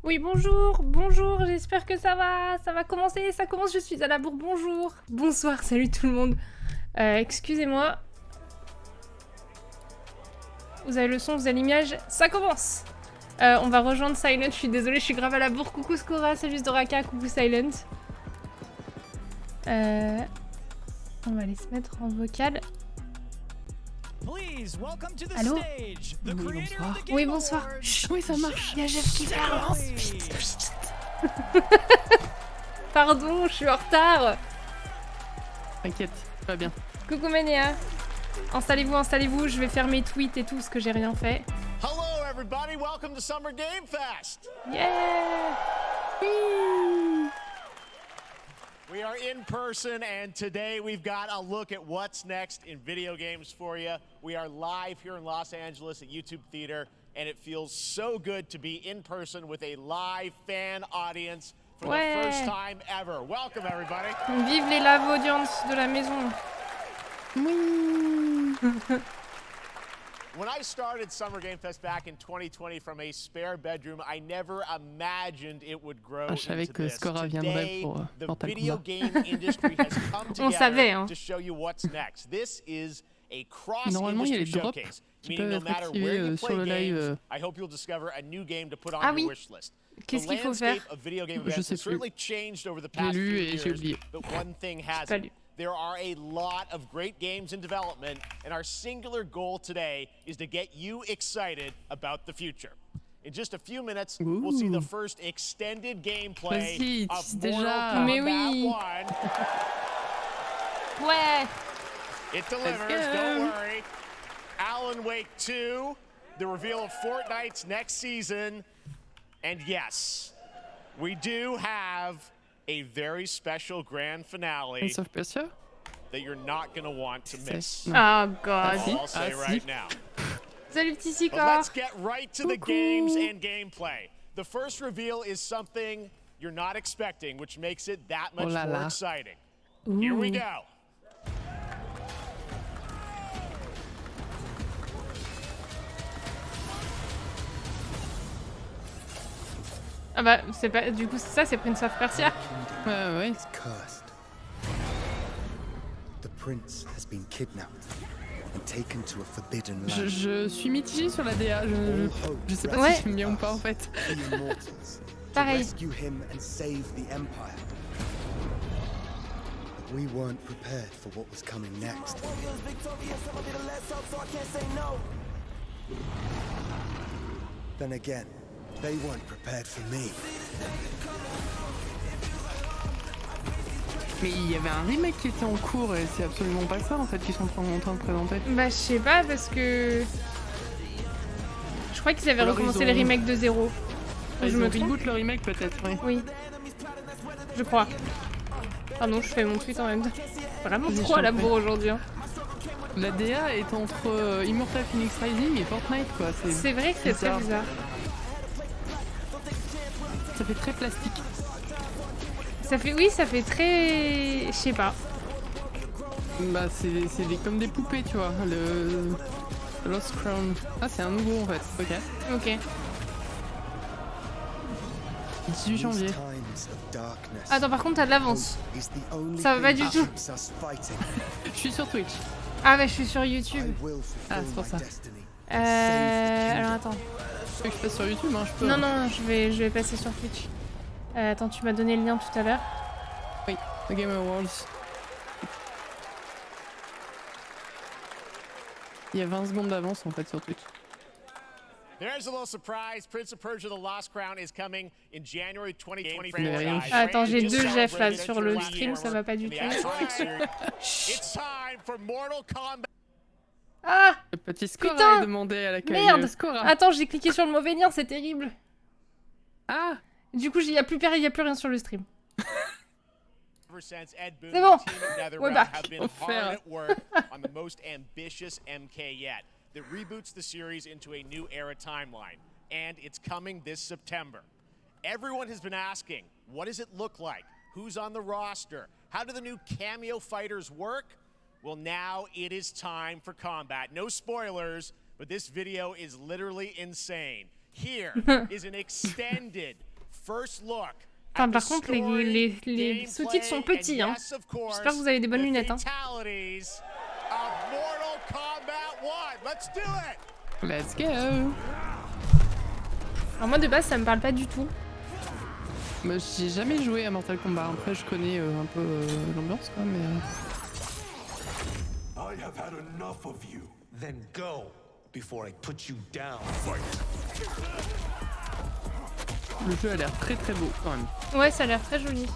Oui, bonjour, bonjour, j'espère que ça va commencer, ça commence, je suis à la bourre, bonjour, bonsoir, salut tout le monde. Excusez-moi. Vous avez le son, vous avez l'image, ça commence. On va rejoindre Silent, je suis désolée, je suis grave à la bourre, coucou Skora, salut Zdoraka, coucou Silent. On va aller se mettre en vocal. Allô? Oui, bonsoir. Oui, bonsoir. Chut, oui, ça marche. Il y a Jeff qui parle. Vite, vite. Pardon, je suis en retard. T'inquiète, va bien. Coucou Ménéa. Installez-vous, installez-vous. Je vais faire mes tweets et tout, parce que j'ai rien fait. Hello everybody, welcome to Summer Game Fest. Yeah. We are in person, and today we've got a look at what's next in video games for you. We are live here in Los Angeles at YouTube Theater, and it feels so good to be in person with a live fan audience for the first time ever. Welcome, everybody. Vive les live audiences de la maison. Oui. When I started Summer Game Fest back in 2020 from a spare bedroom, I never imagined it would grow into this. Today, the video game industry has come together to show you what's next. This is a cross-industry showcase, meaning no matter where you play games, I hope you'll discover a new game to put on your wish list. Qu'est-ce qu'il faut faire? The landscape of video game events has certainly changed over the past few years, but one thing hasn't. There are a lot of great games in development, and our singular goal today is to get you excited about the future. In just a few minutes, we'll see the first extended gameplay of Mortal Kombat 1. Ouais. It delivers, don't worry. Alan Wake 2, the reveal of Fortnite's next season. And yes, we do have a very special grand finale that you're not going to want to miss. Oh god. I'll say right now. Salut petit Sicor. Let's get right to the games and gameplay. The first reveal is something you're not expecting, which makes it that much more exciting. Here we go. Ah bah c'est pas du coup ça c'est Prince of Persia. Ouais. The prince has been kidnapped and taken to a forbidden land. Je suis mitigée sur la DA, je sais pas si j'aime bien ou pas en fait. Pareil. Rescue him and save the empire. But we weren't prepared for what was coming next. Then again, they weren't prepared for me. Mais il y avait un remake qui était en cours et c'est absolument pas ça en fait qu'ils sont en train de présenter. Bah je sais pas parce que je crois qu'ils avaient recommencé les remakes de zéro. Ils ont reboot le remake peut-être, oui. Oui. Je crois. Pardon, je fais mon tweet en même temps. Vraiment trop à la bourre aujourd'hui. Hein. La DA est entre Immortal Phoenix Rising et Fortnite quoi. C'est vrai que c'est très bizarre. Ça fait très plastique. Ça fait très... Je sais pas. Bah c'est comme des poupées tu vois, le Lost Crown. Ah c'est un nouveau en fait, ok. 18 janvier. Attends par contre t'as de l'avance. Ça va pas du tout. Je suis sur Twitch. Ah bah je suis sur YouTube. Ah c'est pour ça. Alors attends. Tu veux que je passe sur YouTube hein, je peux. Non, je vais passer sur Twitch. Attends, tu m'as donné le lien tout à l'heure. Oui, The Game Awards. Il y a 20 secondes d'avance en fait sur Twitch. There's a little surprise. Prince of Persia: The Lost Crown is coming in January 2023. Attends, j'ai deux Jeff là sur le stream, ça va pas du tout. It's time for Mortal Kombat. Ah! Le petit score Putain, a demandé à l'accueil. Merde! Attends, j'ai cliqué sur le mauvais lien, c'est terrible. Ah! Du coup, il y a plus rien sur le stream. C'est bon. We're back. That reboots the series into a new era timeline, and it's coming this September. Everyone has been asking, what does it look like? Who's on the roster? How do the new cameo fighters work? Well, now it is time for combat. No spoilers, but this video is literally insane. Here is an extended first look. Enfin, par contre, les sous-titres sont petits, hein. J'espère que vous avez des bonnes lunettes, hein. Let's go. Alors moi de base ça me parle pas du tout. Moi j'ai jamais joué à Mortal Kombat. Après je connais un peu l'ambiance quoi, mais. I have had enough of you. Then go before I put you down. Le jeu a l'air très très beau quand même. Ouais, ça a l'air très joli.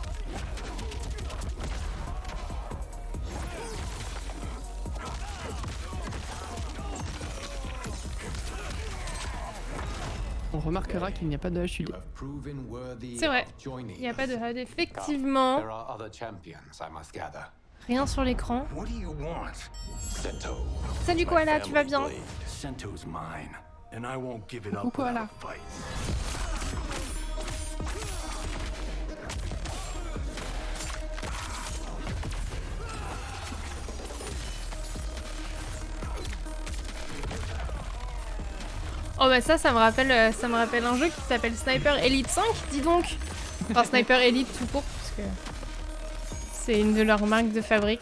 On remarquera qu'il n'y a pas de HUD. C'est vrai, il n'y a pas de HUD, effectivement. Rien sur l'écran. Salut Koala, tu vas bien? Coucou Koala. Oh bah ça me rappelle un jeu qui s'appelle Sniper Elite 5, dis donc. Enfin Sniper Elite tout court, parce que c'est une de leurs marques de fabrique.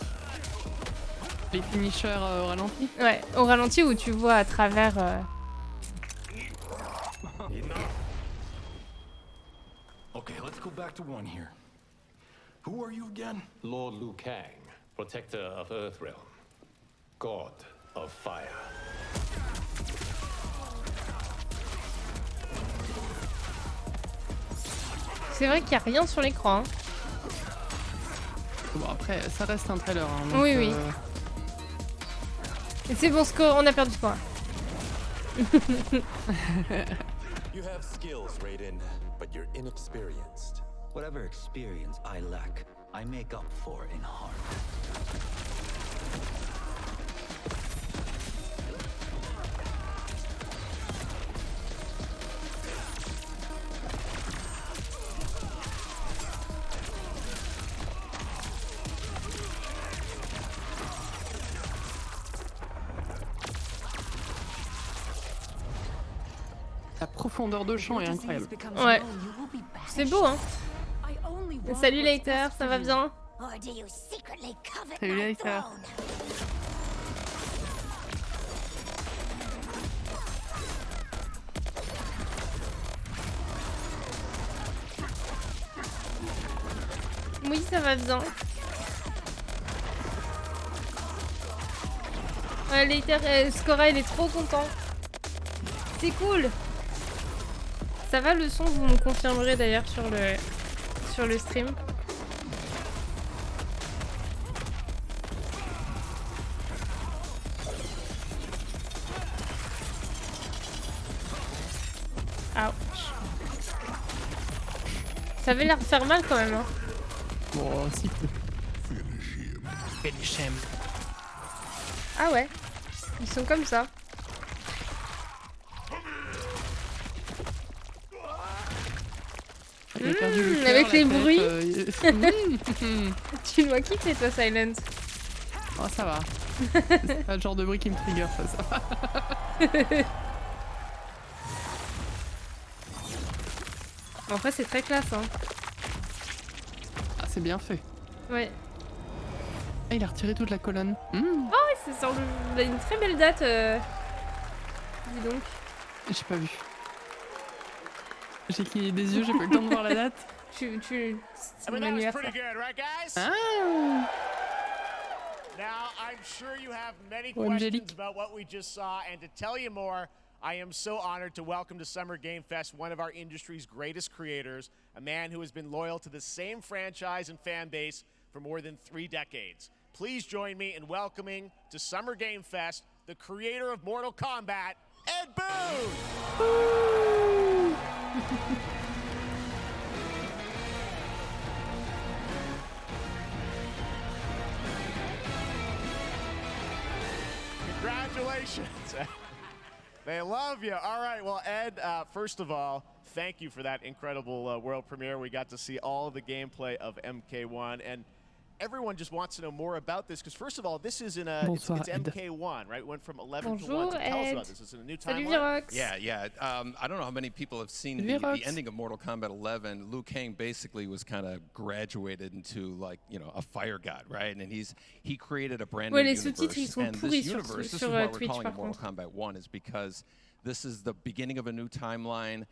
Les finishers au ralenti? Ouais, au ralenti où tu vois à travers... Okay, let's go back to one here. Who are you again? Lord Liu Kang, protector of Earthrealm, god of fire. C'est vrai qu'il n'y a rien sur l'écran. Hein. Bon après, ça reste un trailer. Hein, donc, oui. C'est bon, score, on a perdu quoi. You have skills, Raiden, but you're inexperienced. Whatever experience I lack, I make up for in heart. La profondeur de champ est incroyable. Ouais. C'est beau, hein. Salut Later, ça va bien? Salut Later. Oui, ça va bien. Ouais, Later, Scora, il est trop content. C'est cool. Ça va le son, vous me confirmerez d'ailleurs sur le stream. Ouch. Ça avait l'air de faire mal quand même. Hein. Bon, si peu. Finish him. Ah ouais. Ils sont comme ça. Avec les bruits. Tu dois kiffer toi, Silence. Oh, ça va. C'est pas le genre de bruit qui me trigger, ça va. En fait, c'est très classe. Hein. Ah, c'est bien fait. Ouais. Ah, il a retiré toute la colonne. Oh, ouais, c'est sur une très belle date. Dis donc. J'ai pas vu. J'ai cligné des yeux, j'ai pas eu le temps de voir la date. C'est mon anniversaire. Ah. Now, I'm sure you have many questions about what we just saw, and to tell you more, I am so honored to welcome to Summer Game Fest one of our industry's greatest creators, a man who has been loyal to the same franchise and fan base for more than 3 decades. Please join me in welcoming to Summer Game Fest the creator of Mortal Kombat, Ed Boon! Congratulations. They love you. All right, well, Ed, first of all, thank you for that incredible world premiere. We got to see all of the gameplay of MK1, and everyone just wants to know more about this, because first of all, this is in a it's MK1, right? It went from 11 to 1. So tell us about this. Is it a new timeline? Yeah. I don't know how many people have seen the ending of Mortal Kombat 11. Liu Kang basically was kind of graduated into, like, you know, a fire god, right? And he created a brand new universe. And this universe, this is why we're calling it Mortal Kombat 1, is because this is the beginning of a new timeline.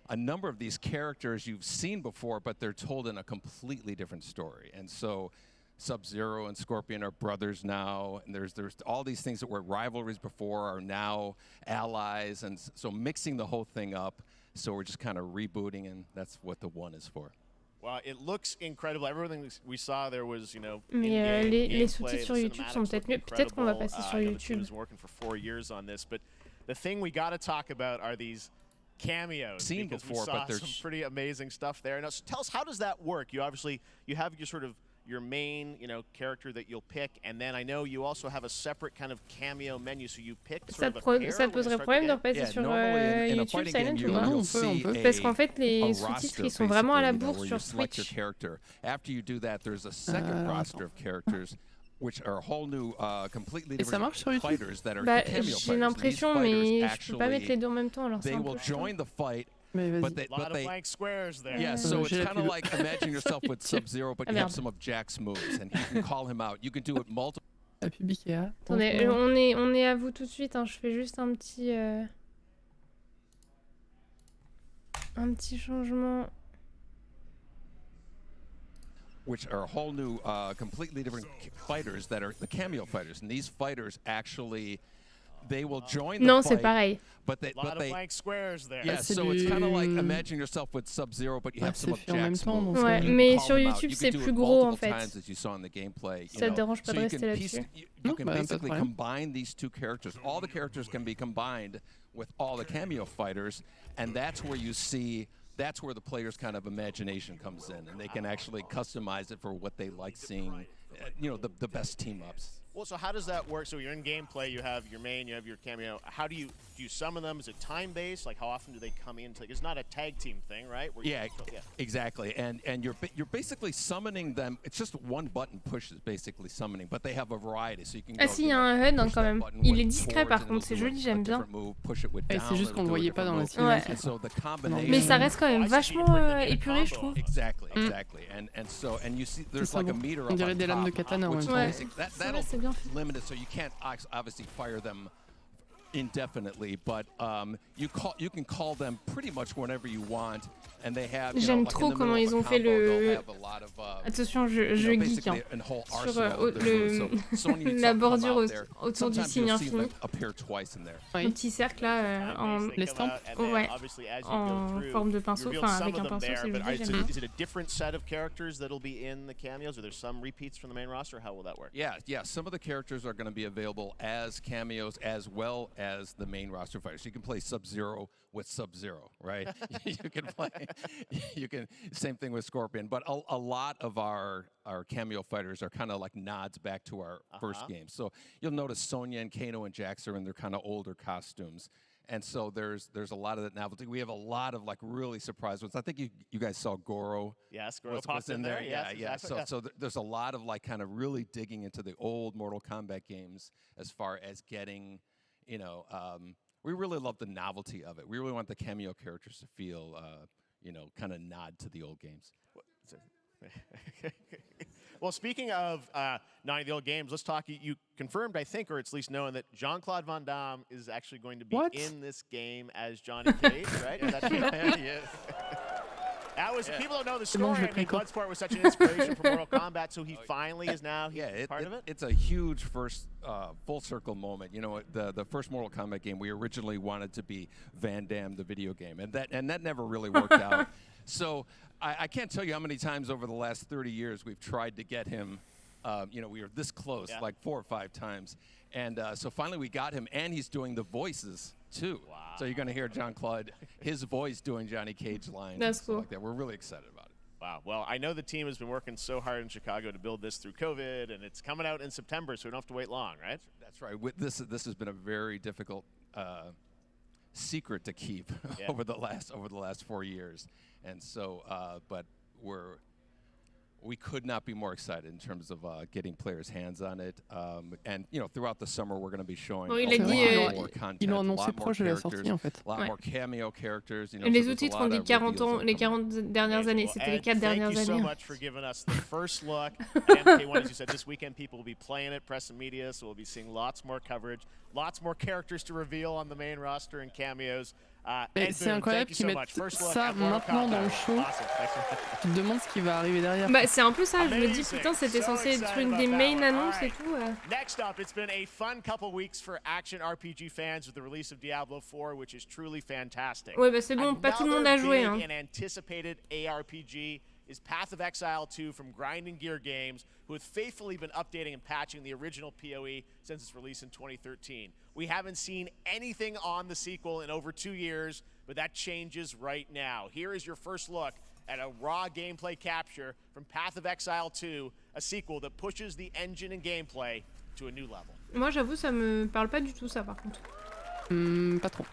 A number of these characters you've seen before, but they're told in a completely different story. And so Sub-Zero and Scorpion are brothers now, and there's all these things that were rivalries before are now allies, and so mixing the whole thing up. So we're just kind of rebooting, and that's what the 1 is for. Well, it looks incredible. Everything we saw there was, you know, mais les sous-titres sur YouTube sont peut-être mieux. Peut-être qu'on va passer sur YouTube. Was working for 4 years on this, but the thing we got to talk about are these cameos. Seen before, but there's some pretty amazing stuff there. Now, so tell us, how does that work? You obviously have your sort of your main, you know, character that you'll pick, and then I know you also have a separate kind of cameo menu, so you pick sort of a pair. Ça te poserait problème de repasser sur YouTube, Silent, ou pas? Parce qu'en fait, les sous-titres, ils sont vraiment à la bourre sur Twitch. After you do that, there's a second roster of characters, which are whole new, completely different fighters that are cameo fighters. J'ai l'impression, mais je peux pas mettre les deux en même temps, alors c'est they un peu will join the fight. But a lot of blank squares there. Yeah, so it's kind of like imagine yourself with Sub-Zero, but you have some of Jack's moves, and you can call him out. You can do it multiple. Attendez, on est à vous tout de suite. Hein. Je fais juste un petit changement. Which are whole new, completely different fighters that are the cameo fighters, and these fighters actually they will join the Non, fight. c'est pareil. But they, blank squares there. Yeah, so it's kind of like imagine yourself with Sub-Zero, but you have some of Jack's moves. Ouais, mais sur YouTube, c'est plus gros en fait. Ça te dérange pas de rester là-dessus. You can basically combine these two characters. All the characters can be combined with all the cameo fighters, and that's where you see. That's where the player's kind of imagination comes in, and they can actually customize it for what they like seeing. You know, the best team-ups. Well, so how does that work? So you're in gameplay, you have your main, you have your cameo. How do you summon them? Is it time-based? Like how often do they come in? It's not a tag team thing, right? Exactly. And you're basically summoning them. It's just one button push is basically summoning, but they have a variety. So you can Ah si, il y a un HUD quand même. Il est discret par contre, c'est joli, j'aime bien. C'est juste qu'on le voyait pas dans la simulation. Mais ça reste quand même vachement épuré, je trouve. Exactly. And you see there's like a meter. On dirait des lames de katana en même temps. C'est bien fait. Limited, so you can't obviously fire them indefinitely, but you can call them pretty much whenever you want, and they have. J'aime trop comment ils ont fait le. Attention, je geek hein. Sur la bordure autour du signe infini. Un petit cercle là en l'estampe. Ouais. En forme de pinceau, enfin avec un pinceau, c'est joli, j'aime bien. Is it a different set of characters that'll be in the cameos? Are there some repeats from the main roster? How will that work? Yeah. Some of the characters are going to be available as cameos as well as the main roster fighters. So you can play Sub-Zero with Sub-Zero, right? you can same thing with Scorpion, but a lot of our cameo fighters are kind of like nods back to our first game. So you'll notice Sonya and Kano and Jax are in their kind of older costumes. And so there's a lot of that novelty. We have a lot of like really surprise ones. I think you guys saw Goro. Yes, Goro popped in there. Yeah. Exactly. So there's a lot of like kind of really digging into the old Mortal Kombat games as far as getting, you know, we really love the novelty of it. We really want the cameo characters to feel, you know, kind of nod to the old games. Well, speaking of nodding the old games, let's talk. You confirmed, I think, or it's at least known that Jean-Claude Van Damme is actually going to be in this game as Johnny Cage, right? Is that true? Yeah. That was people don't know the story. I mean, Bloodsport was such an inspiration for Mortal Kombat, so he finally is now part of it. It's a huge first full circle moment. You know, the first Mortal Kombat game we originally wanted to be Van Damme the video game, and that never really worked out. So I can't tell you how many times over the last 30 years we've tried to get him. You know, we were this close, like 4 or 5 times, and so finally we got him, and he's doing the voices too. Wow. So you're going to hear Jean-Claude, his voice doing Johnny Cage lines. That's cool. Like that. We're really excited about it. Wow. Well, I know the team has been working so hard in Chicago to build this through COVID, and it's coming out in September, so we don't have to wait long, right? That's right. This has been a very difficult secret to keep over the last 4 years, and so but we could not be more excited in terms of getting players' hands on it. And you know, throughout the summer, we're going to be showing a lot more content, ils l'ont annoncé proche de la sortie en fait. A lot more cameo characters. You know, les sous-titres ont dit 40 ans, les 40 dernières années. C'était les 4 dernières années. Thank you so much for giving us the first look at MK1. As you said, this weekend people will be playing it, press and media, so we'll be seeing lots more coverage, lots more characters to reveal on the main roster and cameos. C'est incroyable qu'ils mettent ça maintenant dans le show. Tu te demandes ce qui va arriver derrière. Bah c'est un peu ça, je me dis putain c'était censé être une des main annonces et tout. Next up, it's been a fun couple weeks for action RPG fans with the release of Diablo 4, which is truly fantastic. Ouais bah c'est bon, pas tout le monde a joué hein. An anticipated ARPG is Path of Exile 2 from Grinding Gear Games, who have faithfully been updating and patching the original PoE since its release in 2013. We haven't seen anything on the sequel in over 2 years, but that changes right now. Here is your first look at a raw gameplay capture from Path of Exile 2, a sequel that pushes the engine and gameplay to a new level. Moi j'avoue ça me parle pas du tout ça par contre. Pas trop.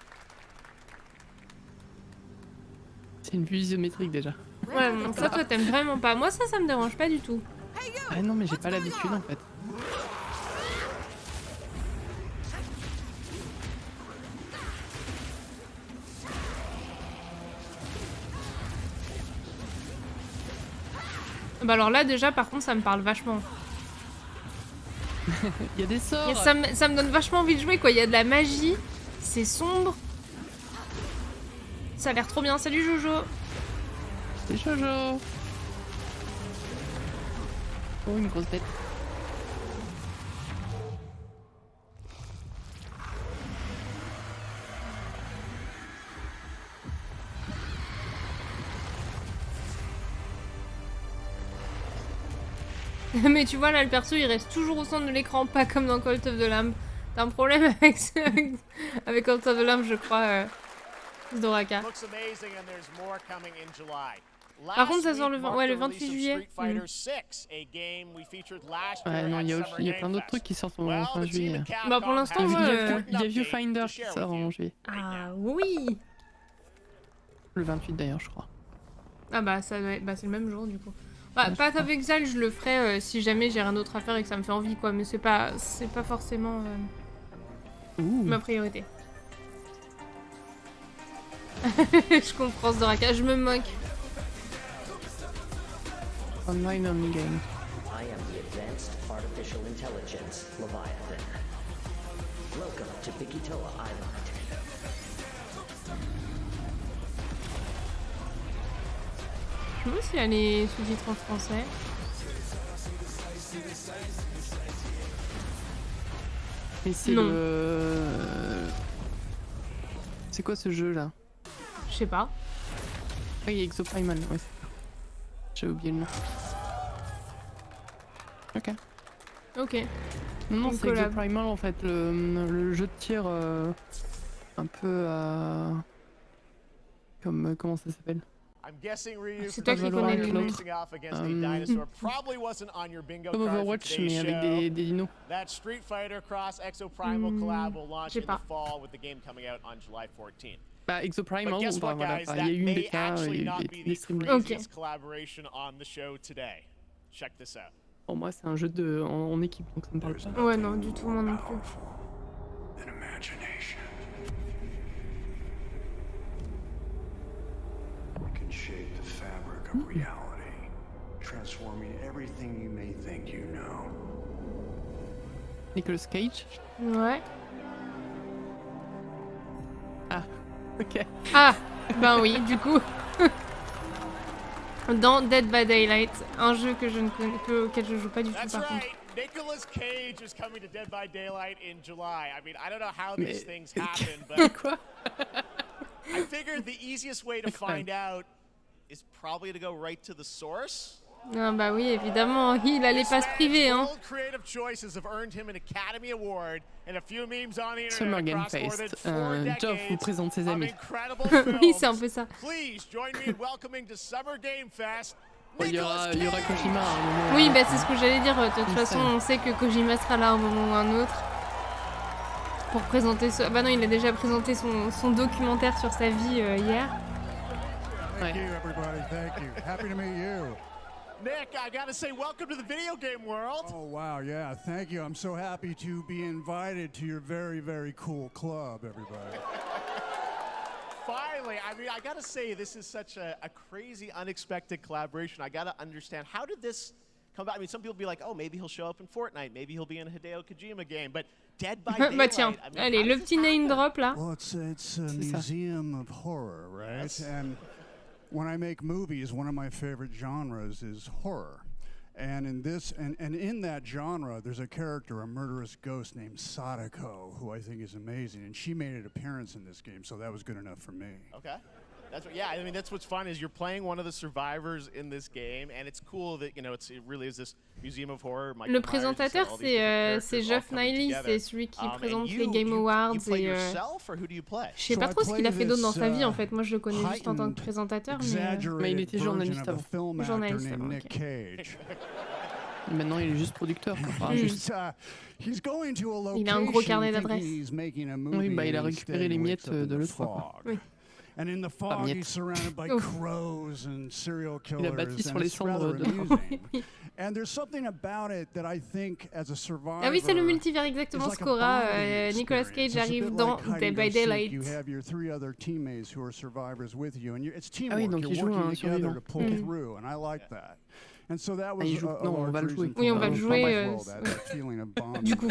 C'est une vue isométrique déjà. Ouais, bon, ça toi t'aimes vraiment pas. Moi ça me dérange pas du tout. Ah non mais j'ai pas l'habitude en fait. Bah alors là déjà par contre ça me parle vachement. Il y a des sorts. Ça me donne vachement envie de jouer quoi, il y a de la magie, c'est sombre. Ça a l'air trop bien, salut Jojo. C'est Jojo. Oh une grosse bête. Mais tu vois là le perso il reste toujours au centre de l'écran, pas comme dans Cult of the Lamb. T'as un problème avec Cult of the Lamb je crois, Zdoraka. Par contre ça sort le 28 juillet. Ouais non il y a plein d'autres trucs qui sortent en fin juillet. Bah pour l'instant il y a Viewfinder qui sort en juillet. Ah oui. Le 28 d'ailleurs je crois. Ah bah ça doit être... bah c'est le même jour du coup. Bah, Path of Exile, je le ferai si jamais j'ai rien d'autre à faire et que ça me fait envie, quoi. Mais c'est pas forcément ma priorité. Je comprends Zdoraka, je me moque. Online only game. I am the Advanced Artificial Intelligence, Leviathan. Welcome to Bikitoa Island. Je sais pas s'il y a les sous-titres en français. Mais c'est le... C'est quoi ce jeu là? Je sais pas. Ah, il y a Exoprimal, ouais. J'ai oublié le nom. Ok. Ok. Non, c'est Exoprimal en fait, le jeu de tir un peu comme... comment ça s'appelle? C'est toi qui connais les noms. Comme Overwatch mais avec des dinos. J'ai pas. Bah Exoprimal, voilà, il y a eu une bêta et des streams. Ok. Pour moi c'est un jeu en équipe donc ça me parle pas. Ouais non du tout moi non plus. Shape the fabric of reality, transforming everything you may think you know. Nicolas Cage. Ouais. Ah, ok. Ah, ben oui, du coup. Dans Dead by Daylight, un jeu que je ne connais, auquel je joue pas du tout par contre. Nicolas Cage is coming to Dead by Daylight in July. I mean, I don't know how these things happen, but quoi? I figured the easiest way to find out is probably to go right to the source. Ah bah oui, évidemment, il a les passes privées, hein. Summer Game Fest. Geoff vous présente ses amis. Oui, c'est un peu ça. Il y aura Kojima à un moment. Oui, bah c'est ce que j'allais dire. De toute façon, on sait que Kojima sera là à un moment ou un autre. Pour présenter ce... Bah non, il a déjà présenté son documentaire sur sa vie hier. Thank you, everybody. Thank you. Happy to meet you. Nick, I gotta say, welcome to the video game world. Oh, wow, yeah, thank you. I'm so happy to be invited to your very, very cool club, everybody. Finally, I mean, I gotta say, this is such a crazy, unexpected collaboration. I gotta understand, how did this come about? I mean, some people be like, oh, maybe he'll show up in Fortnite, maybe he'll be in a Hideo Kojima game, but Dead by Daylight, Bah tiens, I mean, allez, le petit name drop là. Well, it's a museum of horror, right? Yes. And when I make movies, one of my favorite genres is horror. And in this, and in that genre, there's a character, a murderous ghost named Sadako, who I think is amazing. And she made an appearance in this game, so that was good enough for me. Okay. That's what, yeah, I mean, that's what's fun is you're playing one of the survivors in this game, and it's cool that, you know, it really is this museum of horror. Le présentateur, c'est Geoff Niley, c'est celui qui présente les Game Awards et je sais pas trop ce qu'il a fait d'autre dans sa vie en fait. Moi, je le connais juste en tant que présentateur, mais il était journaliste avant. Journaliste avant, ok. Maintenant, il est juste producteur. Enfin, juste... Il a un gros carnet d'adresses. Oui, bah il a récupéré les miettes de l'E3. Oui. And in the fog, he's surrounded by crows and serial killers. Il a bâti sur les cendres de... And there's something about it that I think as a survivor. Ah oui, c'est le multivers exactement ce qu'aura Nicolas Cage arrive dans Dead by Daylight. You have your three other teammates who are survivors with you, and it's teamwork. Ah oui, donc you're working together to pull through, and I like that. And so that was non, on va le jouer. Oui, on va le jouer. Du coup.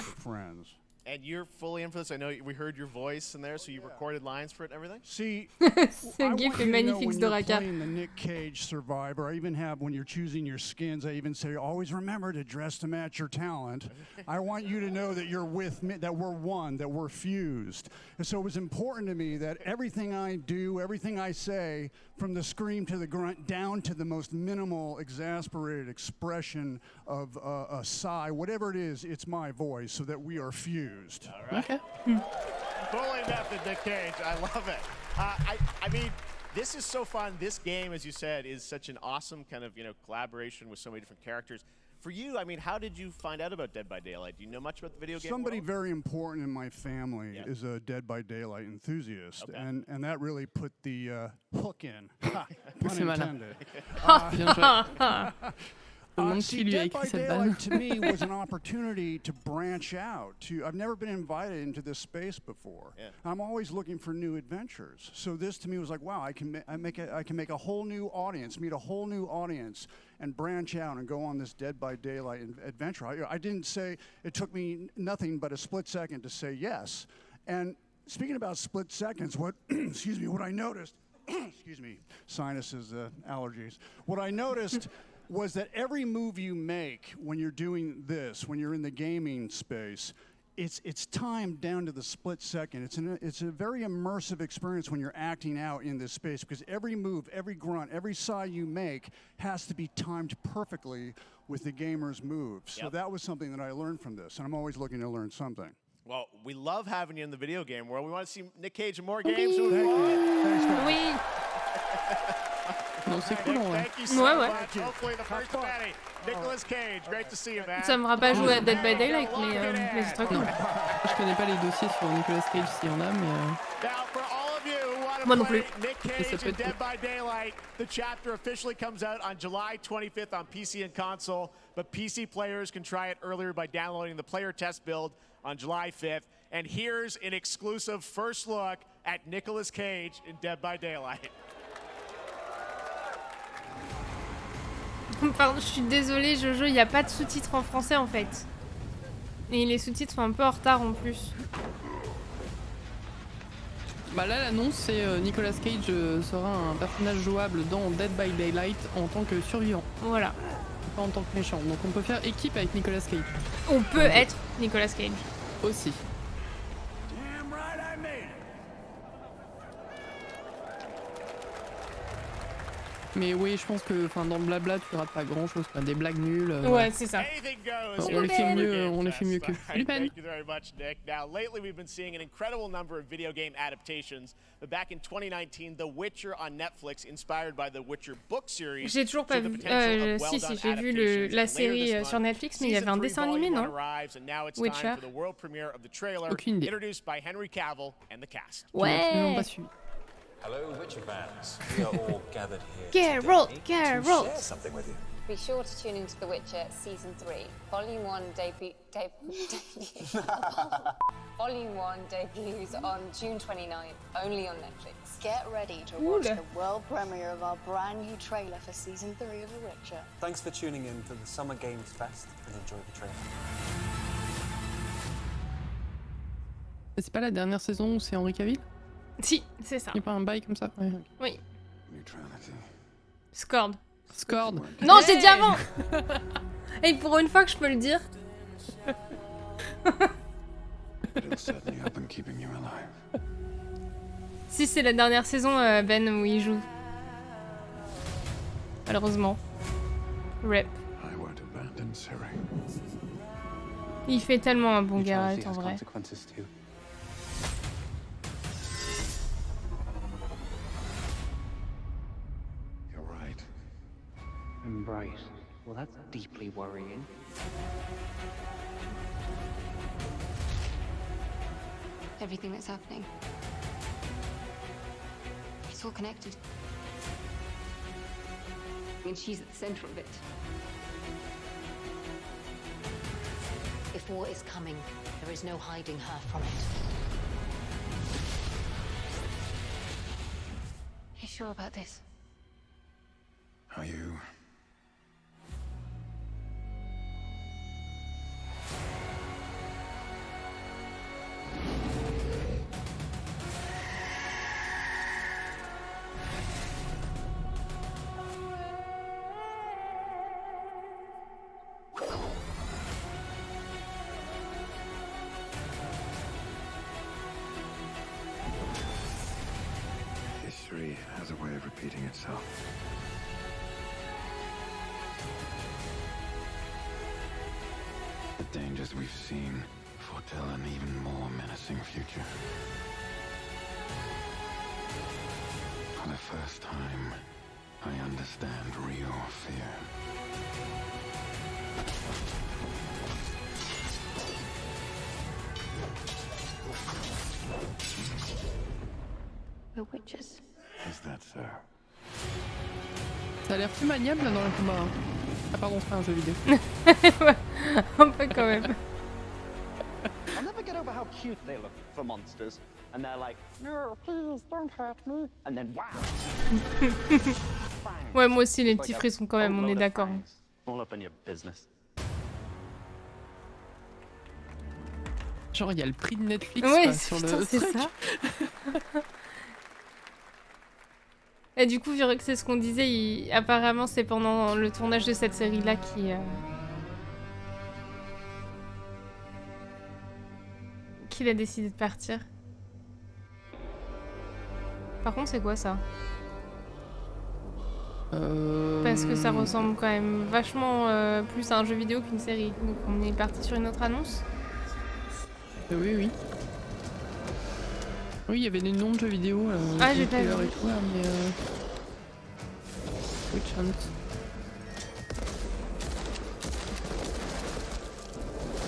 And you're fully in for this. I know we heard your voice in there, so you recorded lines for it and everything? See, Ce gif est magnifique, Storaka. Playing the Nick Cage Survivor, I even have, when you're choosing your skins, I even say, always remember to dress to match your talent. I want you to know that you're with me, that we're one, that we're fused. And so it was important to me that everything I do, everything I say, from the scream to the grunt, down to the most minimal, exasperated expression of a sigh, whatever it is, it's my voice, so that we are fused. All right. Okay. Fully method, Nick Cage. I love it. I mean, this is so fun. This game, as you said, is such an awesome kind of, collaboration with so many different characters. For you, I mean, how did you find out about Dead by Daylight? Do you know much about the video game Somebody world? very important in my family is a Dead by Daylight enthusiast, and that really put the hook in. Ha, pun intended. See, Dead by Daylight to me was an opportunity to branch out. I've never been invited into this space before. Yeah. I'm always looking for new adventures. So this to me was like, wow, I can make a whole new audience, meet a whole new audience, and branch out and go on this Dead by Daylight adventure. I didn't say, it took me nothing but a split second to say yes. And speaking about split seconds, what I noticed, excuse me, sinuses, allergies. What I noticed was that every move you make when you're doing this, when you're in the gaming space, it's timed down to the split second. It's a very immersive experience when you're acting out in this space, because every move, every grunt, every sigh you make has to be timed perfectly with the gamer's moves. So that was something that I learned from this, and I'm always looking to learn something. Well, we love having you in the video game world. We want to see Nick Cage in more games. Thank you. Thanks, guys. Oui. Non, c'est cool, ouais. Thank you so much. Hopefully the first of many. Nicolas Cage, great to see you, man. Ça me fera pas jouer à Dead by Daylight, mais c'est très cool. Je connais pas les dossiers sur Nicolas Cage s'il y en a, mais... Now, for all of you who want Moi to non play plus. Nick Cage and Dead by Daylight, the chapter officially comes out on July 25th on PC and console, but PC players can try it earlier by downloading the player test build on July 5th. And here's an exclusive first look at Nicolas Cage in Dead by Daylight. Pardon, je suis désolée, Jojo, il n'y a pas de sous-titres en français en fait. Et les sous-titres sont un peu en retard en plus. Bah là, l'annonce, c'est Nicolas Cage sera un personnage jouable dans Dead by Daylight en tant que survivant. Voilà. Pas en tant que méchant. Donc on peut faire équipe avec Nicolas Cage. On peut être Nicolas Cage. Aussi. Mais oui, je pense que dans le blabla, tu rates pas grand chose. Des blagues nulles. Ouais, c'est ça. On les fait mieux qu'eux. Salut Ben. Thank you very much, Nick. Now, lately we've been seeing an incredible number of video game adaptations. But back in 2019, The Witcher on Netflix, inspired by the Witcher book series. J'ai toujours pas vu. Si, j'ai vu la série sur Netflix, mais il y avait un dessin animé, non? Witcher. Aucune idée. Introduced by Henry Cavill and the cast. Ouais. Pas suivi. Hello, Witcher fans. We are all gathered here Geralt. to share something with you. Be sure to tune into The Witcher Season 3. Volume 1 Volume 1 debuts on June 29th, only on Netflix. Get ready to watch the world premiere of our brand new trailer for Season 3 of The Witcher. Thanks for tuning in to the Summer Games Fest and enjoy the trailer. C'est pas la dernière saison où c'est Henry Cavill? Si, c'est ça. Il n'y a pas un bail comme ça? Ouais. Oui. Scored. Scored. Non, j'ai dit avant. Et pour une fois que je peux le dire. Si c'est la dernière saison, Ben, où il joue. Malheureusement. Rip. Il fait tellement un bon Geralt en vrai. Right. Well, that's deeply worrying. Everything that's happening. It's all connected. And she's at the center of it. If war is coming, there is no hiding her from it. You sure about this? Are you? repeating itself. The dangers we've seen foretell an even more menacing future. For the first time, I understand real fear. We're witches. Is that so? Ça a l'air plus maniable là, dans le combat. Hein. Ah pardon, c'est un jeu vidéo. Un peu quand même. I'll never get over how cute they look for monsters. And they're like, no, please don't hurt me. And then wow. Ouais, moi aussi les petits frissons quand même, on est d'accord. All up in your business. Genre il y a le prix de Netflix ouais, quoi, sur putain, le c'est truc. ça. Et du coup, vu que c'est ce qu'on disait, apparemment c'est pendant le tournage de cette série-là qu'il a décidé de partir. Par contre, c'est quoi ça? Parce que ça ressemble quand même vachement plus à un jeu vidéo qu'une série. Donc on est parti sur une autre annonce. Oui, oui. Oui, il y avait des noms de jeux vidéo. Ah, j'ai pas vu. Et tout, mais Witch Hunt.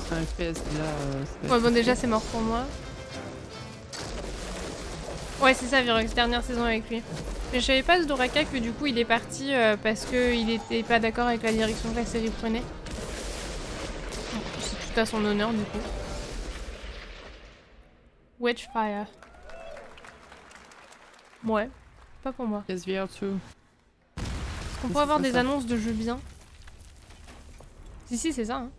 C'est un FPS là. Ouais, bon, déjà, c'est mort pour moi. Ouais, c'est ça, Virox, dernière saison avec lui. Mais je savais pas ce Doraka que du coup il est parti parce qu'il était pas d'accord avec la direction que la série prenait. C'est tout à son honneur du coup. Witchfire. Ouais, pas pour moi. SVR 2. Est-ce qu'on pourrait avoir des annonces de jeux bien? Si, c'est ça. Hein.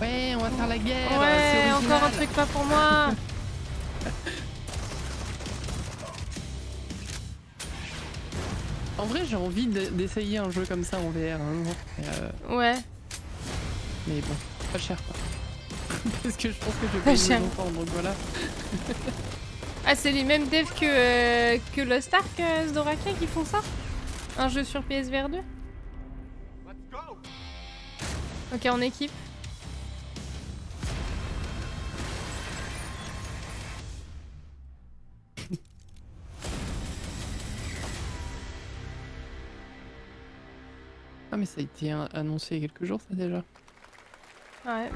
Ouais, on va faire la guerre. Ouais, encore un truc pas pour moi. En vrai, j'ai envie d'essayer un jeu comme ça en VR un jour. Ouais. Mais bon, pas cher quoi. Parce que je pense que je vais payer longtemps, donc voilà. Ah, c'est les mêmes devs que Lost Ark, Zdoraka, qui font ça? Un jeu sur PSVR 2? Ok, en équipe. Ah mais ça a été annoncé il y a quelques jours ça déjà. Ouais.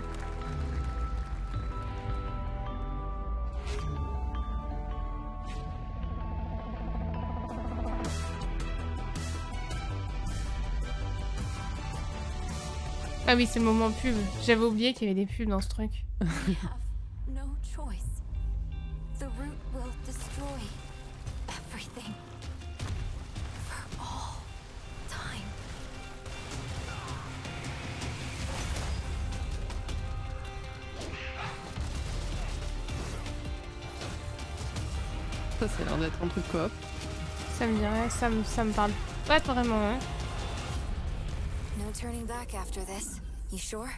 Ah oui, c'est le moment pub. J'avais oublié qu'il y avait des pubs dans ce truc. No choice. The root will destroy everything. For all time. Ça, ça a l'air d'être un truc coop. Ça me dirait, ça me parle pas vraiment. Hein. No turning back after this. You sure?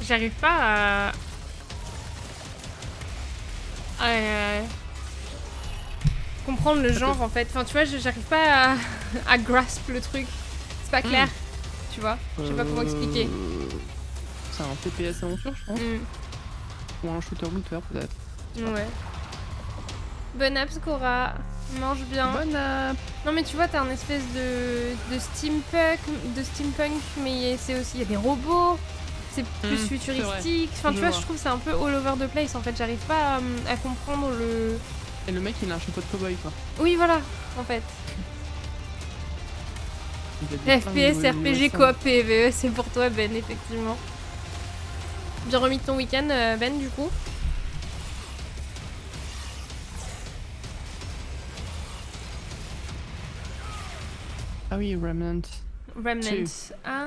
J'arrive pas à comprendre le genre en fait. Enfin, tu vois, j'arrive pas à grasp le truc. C'est pas clair. Tu vois, je sais pas comment expliquer. C'est un TPS aventure, je pense. Ou un shooter-looter peut-être. Ouais. Bon app, Cora. Mange bien. Bon app. Non mais tu vois, t'as un espèce de steampunk, mais c'est aussi, il y a des robots. C'est plus futuristique. Enfin, tu vois, je trouve que c'est un peu all over the place. En fait, j'arrive pas à comprendre le... Et le mec, il a un chapeau de cowboy, quoi. Oui, voilà, en fait. FPS, RPG, coop, PvE, c'est pour toi, Ben, effectivement. Bien remis de ton week-end, Ben, du coup. Ah oui, Remnant. Remnant. Ah.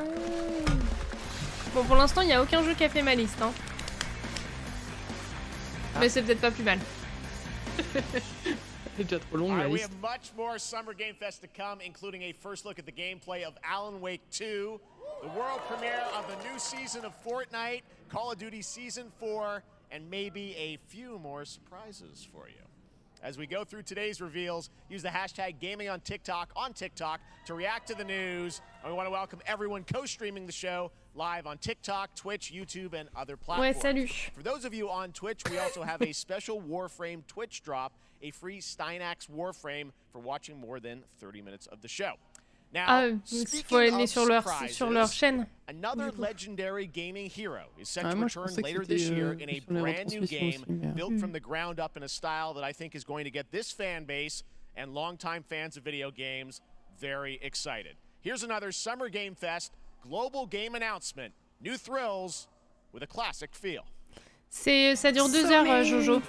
Bon, pour l'instant, il n'y a aucun jeu qui a fait ma liste. Hein. Mais c'est peut-être pas plus mal. C'est déjà trop long la We liste. have much more Summer Game Fest to come, including a first look at the gameplay of Alan Wake 2. The world premiere of the new season of Fortnite, Call of Duty Season 4, and maybe a few more surprises for you. As we go through today's reveals, use the hashtag gaming on TikTok to react to the news. And we want to welcome everyone co-streaming the show live on TikTok, Twitch, YouTube, and other platforms. Ouais, salut. For those of you on Twitch, we also have a special Warframe Twitch drop, a free Steinax Warframe for watching more than 30 minutes of the show. Now, il faut aller sur leur chaîne. Another legendary gaming hero is set to return later this year in a brand new game built from the ground up in a style that I think is going to get this fan base and longtime fans of video games very excited. Here's another Summer Game Fest global game announcement. New thrills with a classic feel. Ça dure 2 heures, Jojo.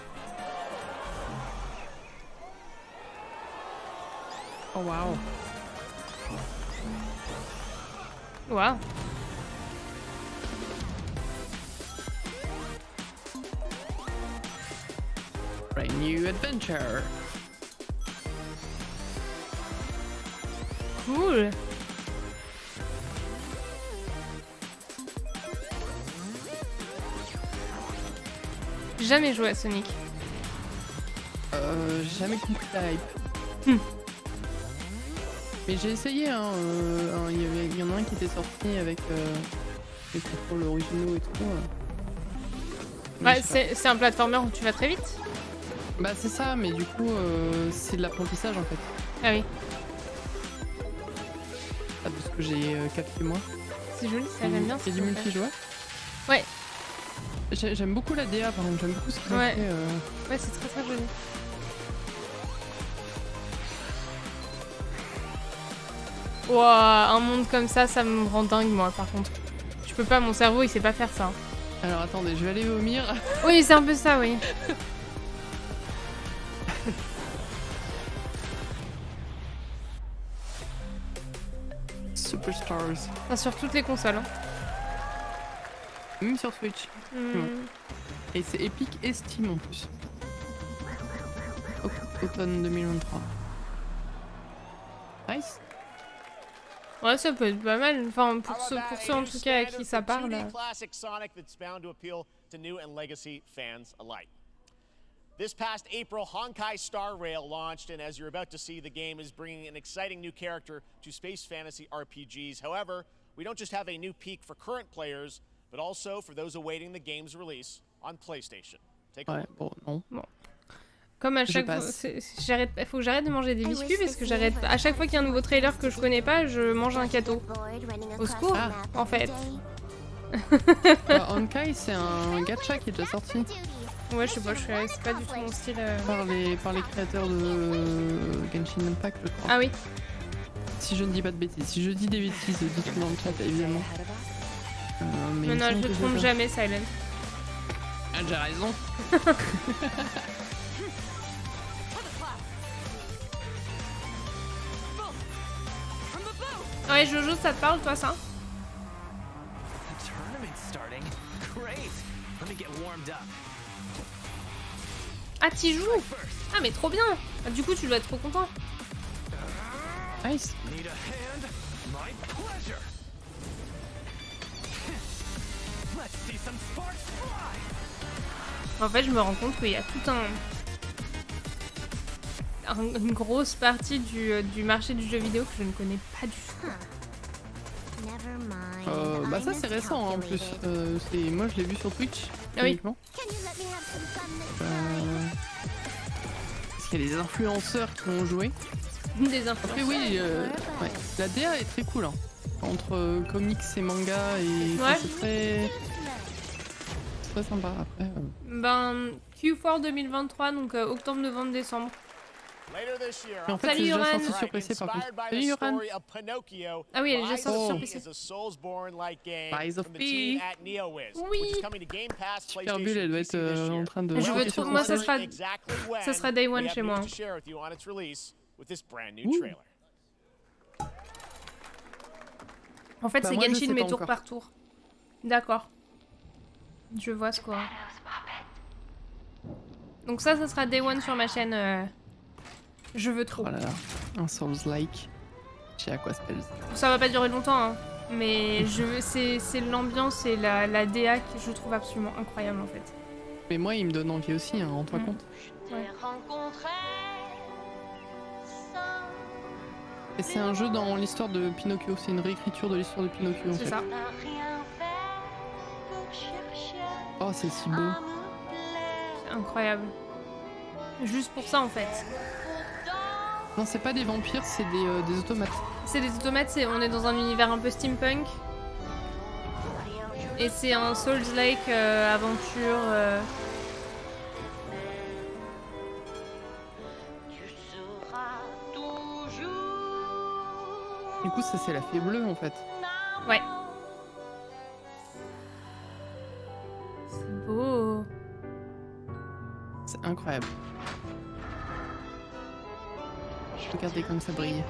Oh wow. Wow. Brand new adventure. Cool. Jamais joué à Sonic. J'ai jamais compris la hype. Mais j'ai essayé, hein, y en a un qui était sorti avec les contrôles originaux et tout. Bah, c'est un platformer où tu vas très vite. Bah c'est ça, mais du coup c'est de l'apprentissage en fait. Ah oui. Ah, de ce que j'ai capté moi. C'est joli, ça j'aime bien. C'est du multijoueur. Ouais. J'aime beaucoup la DA par contre, j'aime beaucoup ce qu'ils ont fait. Ouais, c'est très très joli. Ouah, un monde comme ça me rend dingue moi par contre. Je peux pas, mon cerveau il sait pas faire ça. Alors attendez, je vais aller vomir. Oui, c'est un peu ça, oui. Superstars. Enfin, sur toutes les consoles. Hein. Même sur Switch. Et c'est Epic et Steam en plus. Automne 2023. Nice. Ouais, ça peut être pas mal. Enfin, pour ceux en tout cas à qui ça parle. This past April, Honkai Star Rail launched, and as you're about to see, the game is bringing an exciting new character to space fantasy RPGs. However, we don't just have a new peak for current players, but also for those awaiting the game's release on PlayStation. Take a look. Bon. Comme à chaque fois, faut que j'arrête de manger des biscuits parce que à chaque fois qu'il y a un nouveau trailer que je connais pas, je mange un cadeau. Au secours, en fait. Honkai, c'est un gacha qui est déjà sorti. Ouais, je sais pas, c'est pas du tout mon style. Par les créateurs de Genshin Impact, je crois. Ah oui. Si je ne dis pas de bêtises. Si je dis des bêtises, dites-le dans le chat, évidemment. Mais non, je ne trompe jamais, Silent. Ah, j'ai raison. Ouais, Jojo, ça te parle, toi, ça? Ah, t'y joues? Ah, mais trop bien! Ah, du coup, tu dois être trop content. Nice. En fait, je me rends compte qu'il y a tout une grosse partie du marché du jeu vidéo que je ne connais pas du tout. Bah ça c'est récent hein, en plus. Moi je l'ai vu sur Twitch. Ah oui. Parce qu'il y a des influenceurs qui ont joué. Des influenceurs. Après oui, ouais. La DA est très cool. Hein. Entre comics et manga et c'est très sympa. Après. Ben Q4 2023 donc octobre, novembre, décembre. Mais en fait, c'est déjà sorti sur PC par contre. Salut Yoran. Ah oui, elle est déjà sortie sur PC. Rise of P. Oui. Superbulle, elle doit être en train de... Moi, ça sera Day One chez moi. En fait, c'est Genshin mais tour par tour. D'accord. Je vois ce quoi. Donc ça sera Day One sur ma chaîne. Je veux trop. Oh là là, un Souls-like. Je sais à quoi spells. Ça va pas durer longtemps, hein. Mais c'est l'ambiance et la DA que je trouve absolument incroyable en fait. Mais moi, il me donne envie aussi, hein, rends-toi compte. Ouais. Et c'est un jeu dans l'histoire de Pinocchio, c'est une réécriture de l'histoire de Pinocchio en fait. C'est ça. Oh, c'est si beau. C'est incroyable. Juste pour ça en fait. Non, c'est pas des vampires, c'est des automates. C'est des automates, on est dans un univers un peu steampunk. Et c'est un Souls-like aventure. Du coup, ça c'est la fée bleue en fait. Ouais. C'est beau. C'est incroyable. Regardez comme ça brille.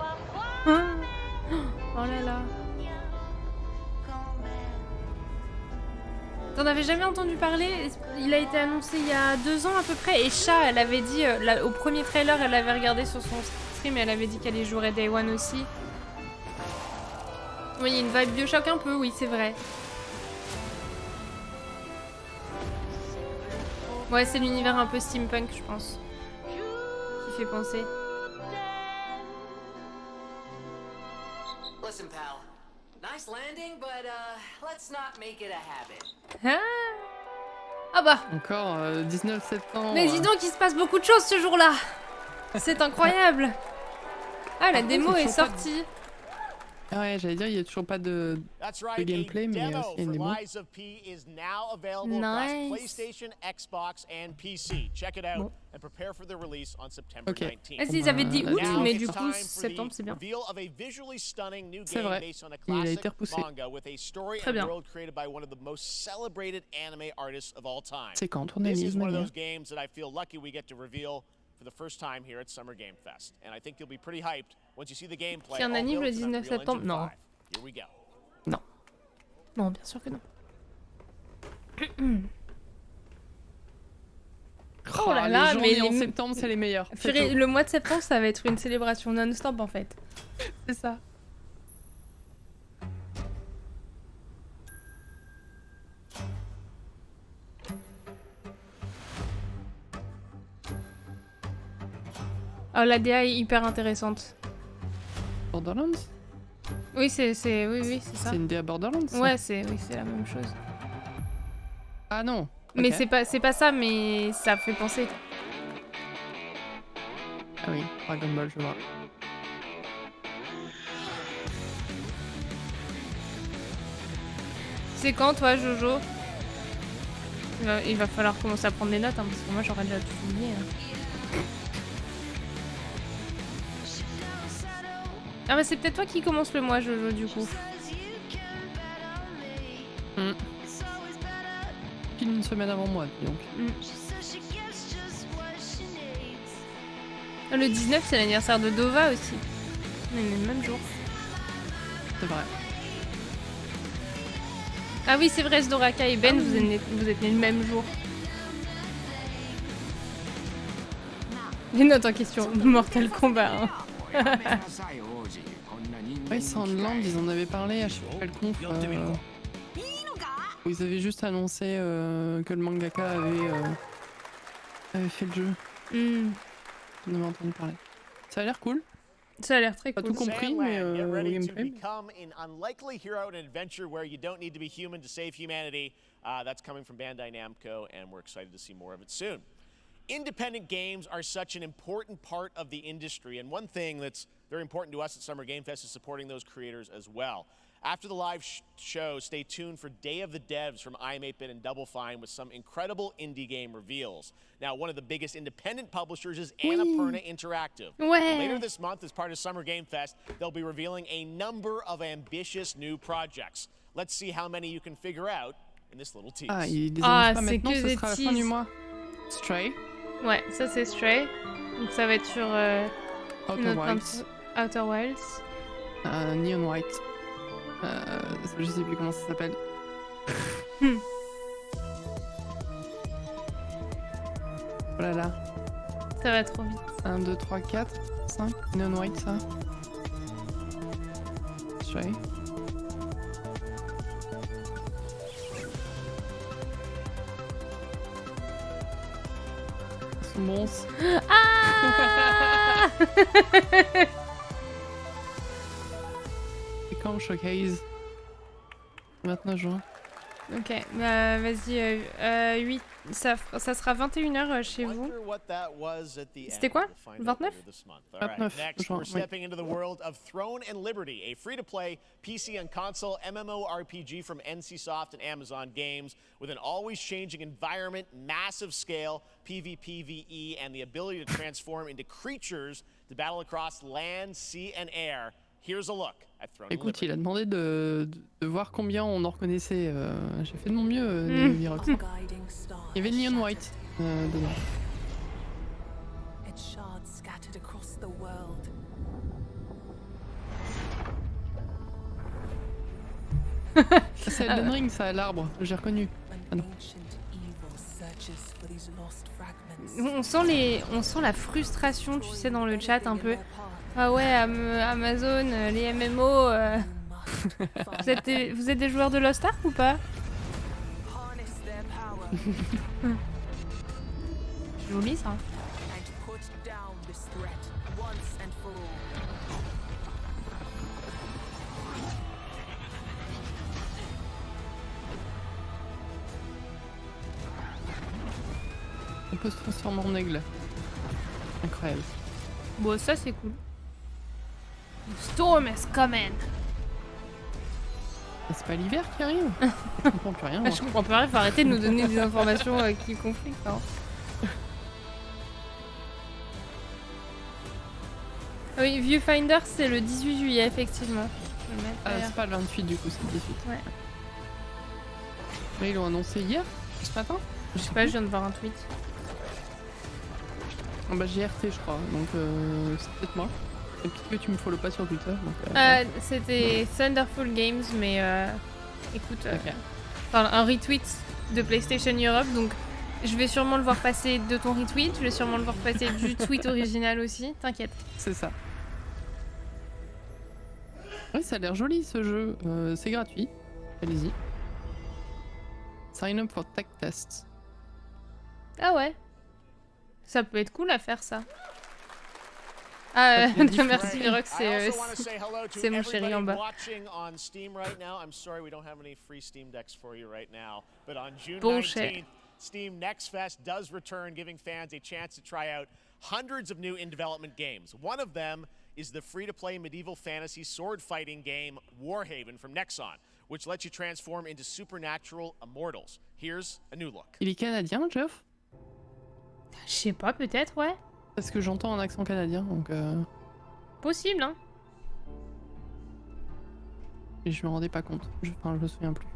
Oh là là. T'en avais jamais entendu parler? Il a été annoncé il y a 2 ans à peu près. Et Chat, elle avait dit, au premier trailer, elle avait regardé sur son stream et elle avait dit qu'elle y jouerait Day One aussi. Oui, il y a une vibe Bioshock un peu, oui, c'est vrai. Ouais, c'est l'univers un peu steampunk, je pense. Qui fait penser. Listen, pal. Nice landing, but let's not make it a habit. Ah bah. Encore 19 septembre. Mais dis donc, il se passe beaucoup de choses ce jour-là. C'est incroyable. Ah, la démo est sortie. Ouais, j'allais dire, il n'y a toujours pas de gameplay, mais il y a une démo. Bon. Ok. Ils avaient dit août, mais du coup, septembre, c'est bien. C'est vrai, il a été repoussé. Très bien. C'est quand on analyse manière. For the first time here at Summer Game Fest, and I think you'll be pretty hyped once you see the gameplay. Qui en anime le 19 septembre? Non. Here we go. Non. Non, bien sûr que non. Oh là là, mais en septembre, c'est les meilleurs. Le mois de septembre, ça va être une célébration non-stop en fait. C'est ça. Oh, la DA est hyper intéressante. Borderlands? Oui, oui, c'est ça. C'est une DA Borderlands? Ça. Ouais, c'est la même chose. Ah non. Mais okay. c'est pas ça, mais ça fait penser. Ah oui, Dragon Ball, je vois. C'est quand toi, Jojo? Il va falloir commencer à prendre des notes, hein, parce que moi j'aurais déjà tout oublié. Hein. Ah bah c'est peut-être toi qui commence le mois, Jojo, du coup. Pile une semaine avant moi, donc. Le 19, c'est l'anniversaire de Dova aussi. On est le même jour. C'est vrai. Ah oui, c'est vrai, Zdoraka et Ben, vous êtes nés le même jour. Les notes en question, Mortal Kombat. Hein. Ouais, Sandland, ils en avaient parlé à je sais pas quel conf. Où ils avaient juste annoncé que le mangaka avait fait le jeu. On avait entendu parler. Ça a l'air cool. Ça a l'air très cool. Pas tout compris, mais gameplay. Become an unlikely hero in an adventure where you don't need to be human to save humanity. That's coming from Bandai Namco, and we're excited to see more of it soon. Independent games are such an important part of the industry, and one thing that's very important to us at Summer Game Fest is supporting those creators as well. After the live show, stay tuned for Day of the Devs from I'm8bit and Double Fine with some incredible indie game reveals. Now, one of the biggest independent publishers is Annapurna Interactive. Later this month, as part of Summer Game Fest, they'll be revealing a number of ambitious new projects. Let's see how many you can figure out in this little tease. Ah, ils les annoncent pas maintenant, ce sera la fin du mois. Stray. Ouais, ça c'est Stray. Donc ça va être sur Outer Wilds. Neon White. Je sais plus comment ça s'appelle. Oh là là. Ça va trop vite. 1, 2, 3, 4, 5. Neon White, ça. Stray. Mons. Ah. C'est quand le showcase? 29 juin. Ok, bah vas-y, 8, ça sera 21h chez vous. C'était quoi? 29? 29. Next, we're stepping into the world of Throne and Liberty, a free-to-play PC and console MMORPG from NCSoft and Amazon Games, with an always-changing environment, massive scale, PvPvE, and the ability to transform into creatures to battle across land, sea, and air. Here's a look at Throne and Écoute, Liberty. il a demandé de voir combien on en reconnaissait. J'ai fait de mon mieux, Virox. Il y avait Neon White dedans. C'est Elden Ring, ça, l'arbre. J'ai reconnu. Ah non. On sent la frustration, tu sais, dans le chat un peu. Ah ouais, Amazon, les MMO. Vous êtes des joueurs de Lost Ark ou pas? Joli ça. On peut se transformer en aigle. Incroyable. Bon, ça c'est cool. Storm is coming. C'est pas l'hiver qui arrive? Je comprends plus rien. Je comprends plus rien, faut arrêter de nous donner des informations qui conflictent. Hein. Oui, Viewfinder c'est le 18 juillet effectivement. C'est pas le 28 du coup, c'est le 18. Ouais. Mais ils l'ont annoncé hier? Ce matin? Je sais pas, je viens de voir un tweet. Ah bah j'ai RT je crois, donc c'est peut-être moi. Et puis que tu me follow pas sur Twitter. C'était Thunderful Games, mais écoute, enfin, un retweet de PlayStation Europe, donc je vais sûrement le voir passer de ton retweet, je vais sûrement le voir passer du tweet original aussi, t'inquiète. C'est ça. Oui, ça a l'air joli ce jeu, c'est gratuit, allez-y. Sign up for tech tests. Ah ouais, ça peut être cool à faire ça. Ah, merci Virox, c'est mon chéri en bas. Bullshit. Steam Next Fest does return, giving fans a chance to try out hundreds of new in-development games. One of them is the free-to-play medieval fantasy sword-fighting game Warhaven from Nexon, which lets you transform into supernatural immortals. Here's a new look. Il est canadien, Jeff? Je sais pas, peut-être, ouais. Parce que j'entends un accent canadien, donc... Possible, hein. Et je me rendais pas compte. Enfin, je me souviens plus.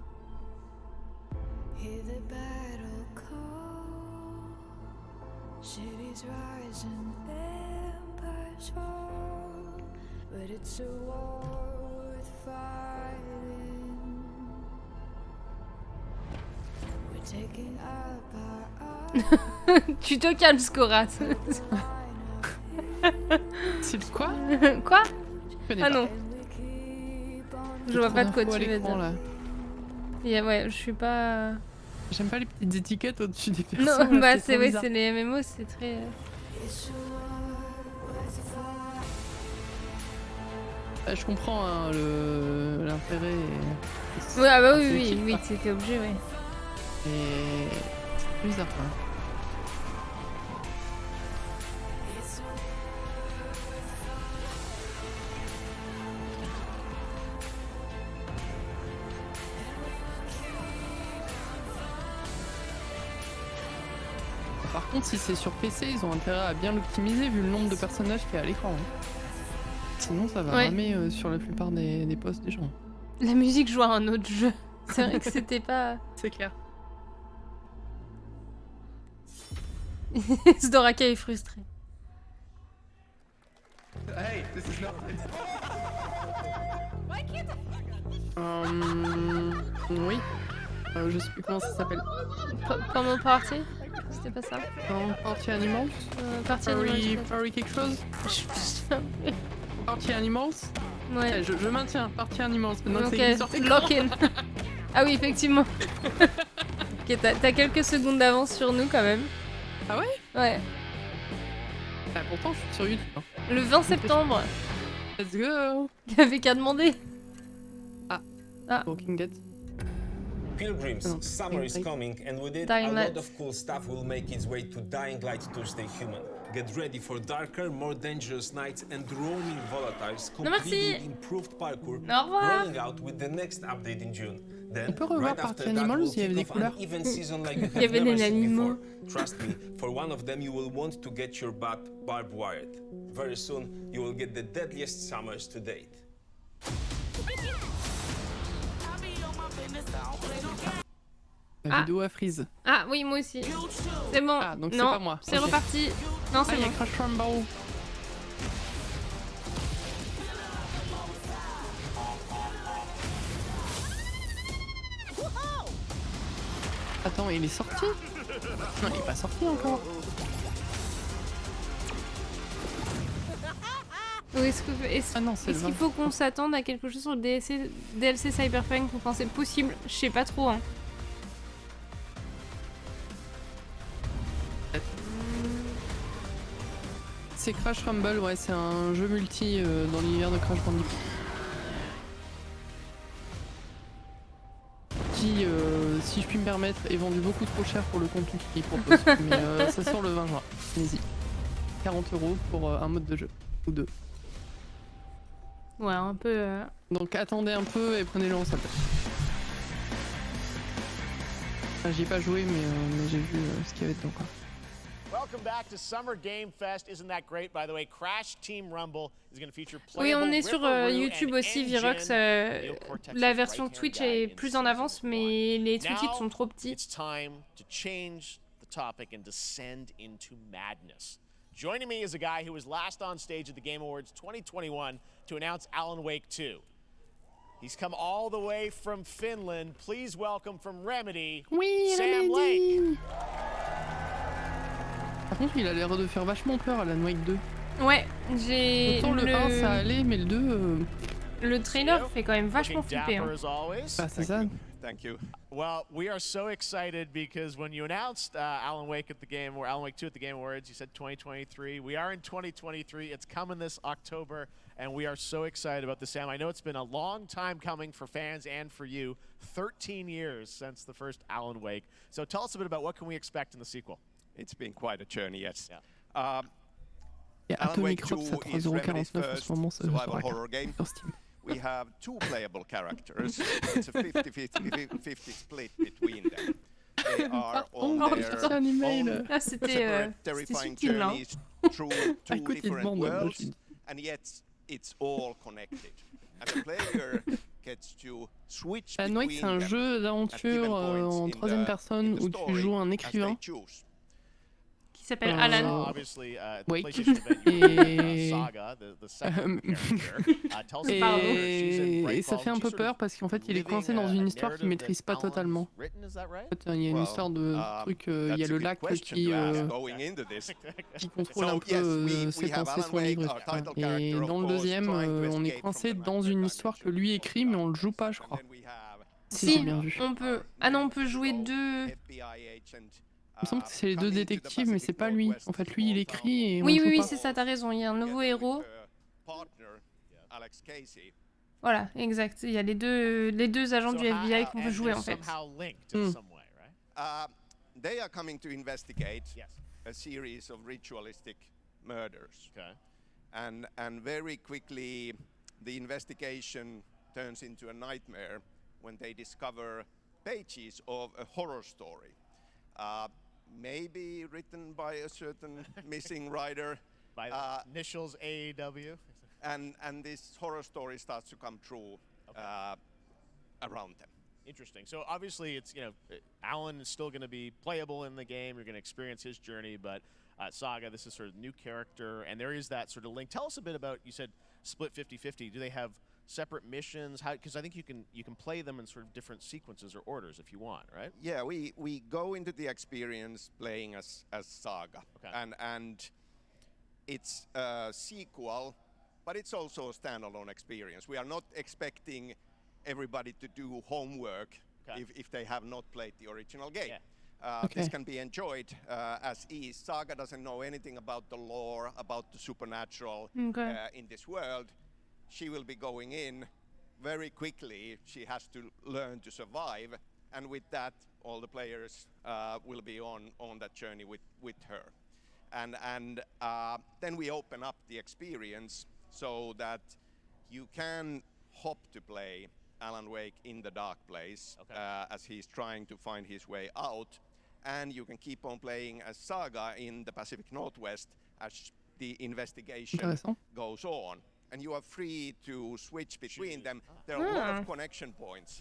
Tu te calmes, Scorat. C'est quoi? Quoi? Ah non. Je vois pas de quoi tu veux dire. Là. Ouais, je suis pas... J'aime pas les petites étiquettes au-dessus des personnes. Non, bah c'est les MMO, c'est très... Je comprends hein, l'intérêt. Ouais, ah bah oui, c'était obligé, ouais. Et c'est bizarre quoi. Par contre, si c'est sur PC, ils ont intérêt à bien l'optimiser vu le nombre de personnages qu'il y a à l'écran. Hein. Sinon, ça va ramer sur la plupart des postes des gens. La musique joue à un autre jeu. C'est vrai que c'était pas... C'est clair. Zdoraka est frustré. Hey, this is not... Oui. Je sais plus comment ça s'appelle. Pendant Party? C'était pas ça? Non, Party Animals? Party Animals. Party quelque chose? Party Animals? Ouais. Je maintiens Party Animals. Maintenant c'est Lock-in. Ah oui, effectivement. Ok, t'as quelques secondes d'avance sur nous quand même. Ah ouais? Ouais. Ah, pourtant, je suis sur YouTube. Hein. Le 20 septembre. Let's go. Il y avait qu'à demander. Ah. Walking Dead. Pilgrims, summer is coming, and with it, a lot of cool stuff will make its way to Dying Light Tuesday Human. Get ready for darker, more dangerous nights and roaming volatiles, completely improved parkour, rolling out with the next update in June. Then, right after that, we'll kick off an even season like you have never seen before. Trust me, for one of them, you will want to get your butt barbed wired. Very soon, you will get the deadliest summers to date. La vidéo a freeze. Ah oui, moi aussi. C'est bon. Ah, donc c'est non, pas moi. C'est reparti. Non, c'est bon. Crash Rumble. Attends, il est sorti? Non, il est pas sorti encore. Est-ce qu'il faut qu'on s'attende à quelque chose sur le DLC Cyberpunk? Vous pensez possible? Je sais pas trop. Hein. C'est Crash Rumble, ouais, c'est un jeu multi dans l'univers de Crash Bandicoot. Qui, si je puis me permettre, est vendu beaucoup trop cher pour le contenu qu'il propose. Mais ça sort le 20 juin. Allez-y. 40 € pour un mode de jeu. Ou deux. Ouais, un peu. Donc attendez un peu et prenez-le en salle. Enfin, j'y ai pas joué, mais j'ai vu ce qu'il y avait dedans, quoi. Welcome back to Summer Game Fest. Isn't that great, by the way? Crash Team Rumble is going to feature oui, on est sur YouTube aussi, Virox. La version Twitch est plus en avance, mais les sous-titres sont trop petits. It's time to change the topic and descend into madness. Joining me is a guy who was last on stage at the Game Awards 2021 to announce Alan Wake 2. He's come all the way from Finland. Please welcome from Remedy, Sam Lake. Par contre, il a l'air de faire vachement peur, Alan Wake 2. Ouais, j'ai. Autant le 1 ça allait, mais le 2. Le trailer fait quand même vachement flipper. Hein. Bah, c'est ça. Thank you. Well, we are so excited because when you announced Alan Wake at the Game or Alan Wake 2 at the Game Awards, you said 2023. We are in 2023. It's coming this October, and we are so excited about this, Sam. I know it's been a long time coming for fans and for you. 13 years since the first Alan Wake. So tell us a bit about what can we expect in the sequel. It's been quite a journey, yes. Yeah. Alan Wake 2 is Remedy's first survival horror game. We have two playable characters. It's a 50-50 split between them. They are on their own separate terrifying journeys through two different worlds, and yet it's all connected. And the player gets to switch between them. Alan Wake, c'est un jeu d'aventure en troisième personne où tu joues un écrivain. Qui s'appelle Alan Wake et ça fait un peu peur parce qu'en fait il est coincé dans une histoire qu'il maîtrise pas totalement. En fait, il y a une histoire de truc, il y a le lac qui contrôle un peu ses pensées, son livre. Et dans le deuxième, on est coincé dans une histoire que lui écrit mais on le joue pas, je crois. Si, on peut. Ah non, on peut jouer deux. Il me semble que c'est les deux détectives, mais c'est pas lui. En fait, lui, il écrit et on oui, joue pas. c'est ça, t'as raison. Il y a un nouveau héros. Voilà, exact. Il y a les deux agents du FBI qu'on peut jouer, en fait. They are coming to investigate a series of ritualistic murders. And very quickly, the investigation turns into a nightmare when they discover pages of a horror story. Maybe written by a certain missing writer. By initials AEW. And this horror story starts to come true around them. Interesting. So obviously it's, you know, Alan is still going to be playable in the game. You're going to experience his journey, but Saga, this is sort of new character, and there is that sort of link. Tell us a bit about, you said split 50-50. Do they have separate missions? How, because I think you can play them in sort of different sequences or orders if you want, right? Yeah, we go into the experience playing as Saga, and it's a sequel, but it's also a standalone experience. We are not expecting everybody to do homework if they have not played the original game. this can be enjoyed as is. Saga doesn't know anything about the lore, about the supernatural in this world. She will be going in very quickly. She has to learn to survive, and with that, all the players will be on that journey with her. And then we open up the experience so that you can hop to play Alan Wake in the dark place as he's trying to find his way out. And you can keep on playing as Saga in the Pacific Northwest as the investigation goes on. And you are free to switch between them. There are a lot of connection points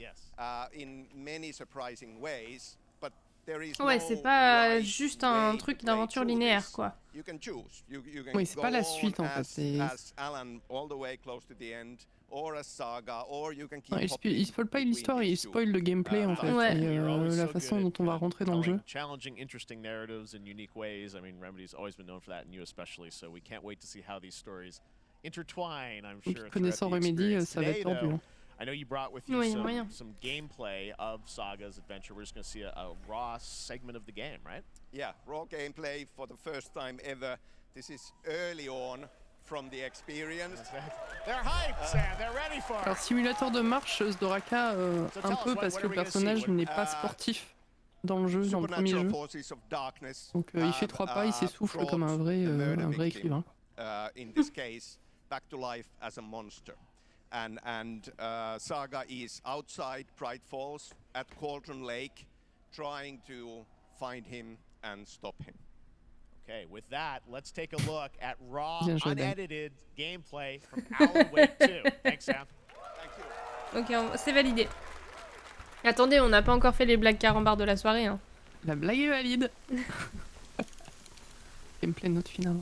in many surprising ways, but there is ouais, c'est pas juste un truc d'aventure linéaire, quoi. You can choose. You can oui, c'est pas la suite en fait. As Alan all the way close to the end, or as Saga, or you can keep il spoil pas l'histoire, il spoil le gameplay en fait, et la façon dont on va rentrer dans le jeu. Challenging, interesting narratives in unique ways. I mean, Remedy's always been known for that, and you especially. So we can't wait to see how these stories intertwine. I'm sure. Connaissant Remedy, ça va être tordu. I know you brought with you some gameplay of Saga's adventure. We're just going to see a raw segment of the game, right? Yeah, raw gameplay for the first time ever. This is early on from the experience. They're hyped, Sam. They're ready for it. Alors, simulateur de marche, Zdoraka, un peu parce que le personnage n'est pas sportif dans le jeu, dans le premier jeu. Donc il fait 3 pas, il s'essouffle comme un vrai écrivain. In this case, back to life as a monster. And Saga is outside Pride Falls at Cauldron Lake, trying to find him and stop him. Okay, with that, let's take a look at raw, unedited gameplay from Alan Wake 2. Thanks, Sam. Thank you. Ok, c'est validé. Attendez, on n'a pas encore fait les blagues carambars de la soirée. Hein. La blague est valide. Gameplay note finale.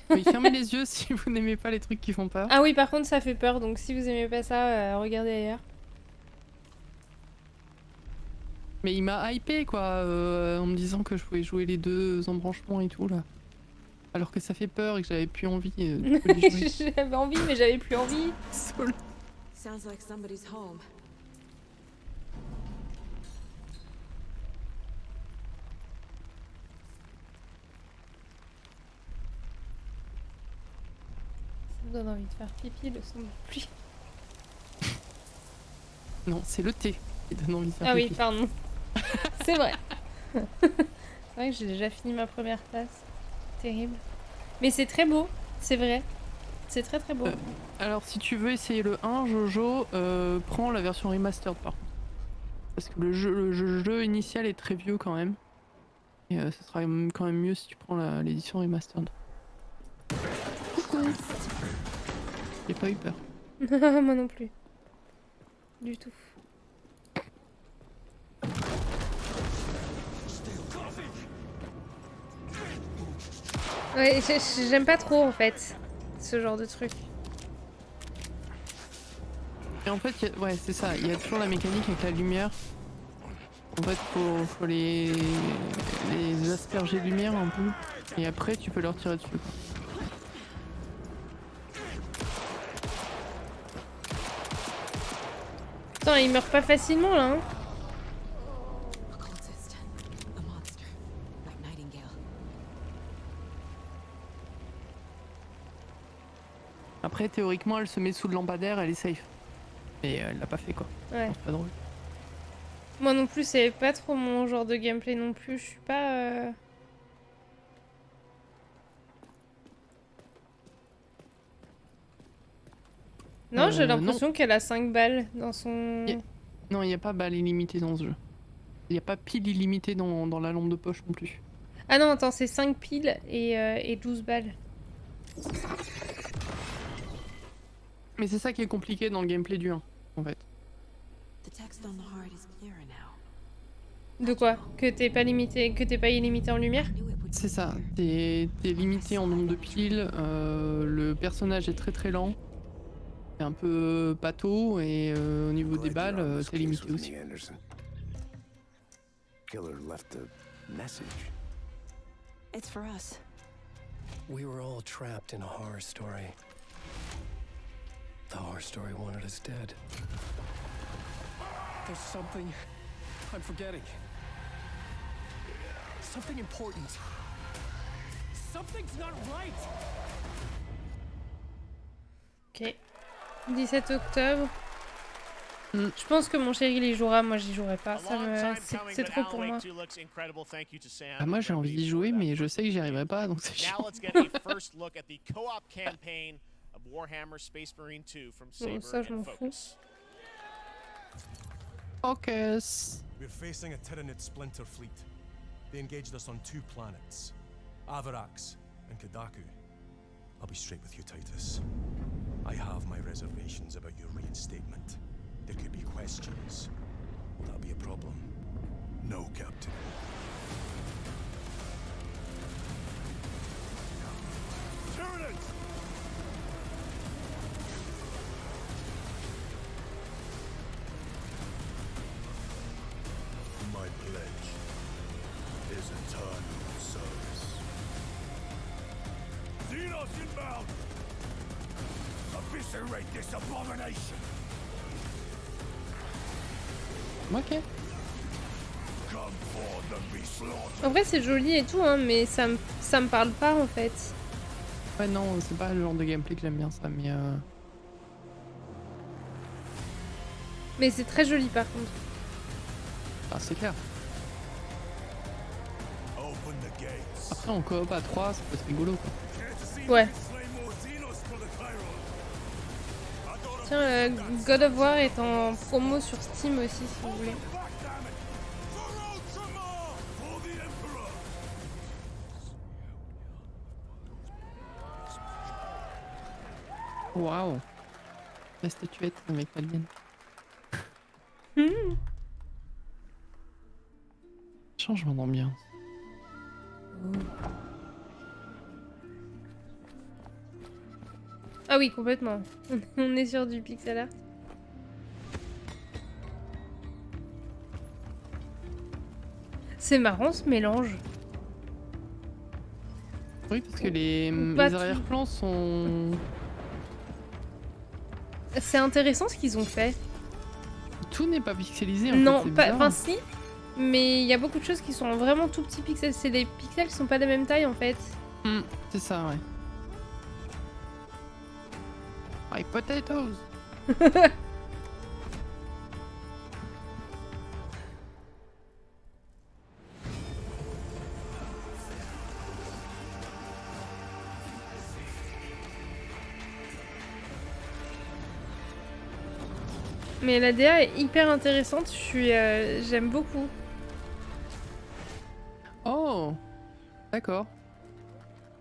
Oui, fermez les yeux si vous n'aimez pas les trucs qui font peur. Ah oui, par contre, ça fait peur, donc si vous aimez pas ça, regardez ailleurs. Mais il m'a hypé quoi, en me disant que je pouvais jouer les 2 embranchements et tout là. Alors que ça fait peur et que j'avais plus envie de les jouer. J'avais envie, mais j'avais plus envie. Soul. Sounds like somebody's home. Ça me donne envie de faire pipi, le son de pluie. Non, c'est le thé qui donne envie de faire pipi. Ah oui, pardon. C'est vrai. C'est vrai que j'ai déjà fini ma première tasse. Terrible. Mais c'est très beau, c'est vrai. C'est très très beau. Alors si tu veux essayer le 1, Jojo, prends la version remastered par contre. Parce que le jeu initial est très vieux quand même. Et ce sera quand même mieux si tu prends l'édition remastered. Coucou. J'ai pas eu peur. Moi non plus. Du tout. Ouais, j'aime pas trop en fait ce genre de truc. Et en fait, ouais, c'est ça, il y a toujours la mécanique avec la lumière. En fait, faut les asperger de lumière un peu, et après tu peux leur tirer dessus. Putain, il meurt pas facilement là, hein. Après, théoriquement, elle se met sous le lampadaire, elle est safe. Mais elle l'a pas fait quoi. Ouais. C'est pas drôle. Moi non plus, c'est pas trop mon genre de gameplay non plus. Je suis pas. Non, j'ai l'impression qu'elle a 5 balles dans son. Non, il n'y a pas balles illimitées dans ce jeu. Il n'y a pas pile illimitée dans la lampe de poche non plus. Ah non, attends, c'est 5 piles et 12 balles. Mais c'est ça qui est compliqué dans le gameplay du 1, en fait. De quoi? Que t'es pas limité, que t'es pas illimité en lumière? C'est ça, t'es limité en nombre de piles, le personnage est très très lent, c'est un peu pâteau et au niveau des balles, t'es limité aussi. Killer left a message. It's for us. We were all trapped in a horror story. The horror story wanted us dead. There's something I'm forgetting. Something important. Something's not right. Ok. 17 octobre. Je pense que mon chéri il y jouera, moi j'y jouerai pas. C'est trop pour moi. Ah, moi j'ai envie d'y jouer, mais je sais que j'y arriverai pas, donc c'est chiant. Bon, ça je m'en fous. Focus. We're facing a Tyranid splinter fleet. They engaged us on 2 planets, Avarax and Kadaku. I'll be straight with you, Titus. I have my reservations about your reinstatement. There could be questions. Will that be a problem? No, Captain. Tyranids! My pledge is eternal service. Xenos inbound! Eviscerate this abomination! Ok. En vrai c'est joli et tout, hein, mais ça me parle pas en fait. Ouais non, c'est pas le genre de gameplay que j'aime bien ça, mais Mais c'est très joli par contre. Ah, c'est clair. Après en coop à 3, ça peut être rigolo quoi. Ouais. Tiens, God of War est en promo sur Steam aussi si vous voulez. Waouh. La statuette avec l'alien. Changement d'ambiance. Ah oui, complètement. On est sur du pixel art. C'est marrant ce mélange. Oui, parce que les arrière-plans sont... C'est intéressant ce qu'ils ont fait. Tout n'est pas pixelisé en non, fait, enfin si. Mais il y a beaucoup de choses qui sont vraiment tout petits pixels. C'est des pixels qui sont pas de la même taille en fait. C'est ça, ouais. My potatoes. Mais la DA est hyper intéressante, j'aime beaucoup. Oh, d'accord.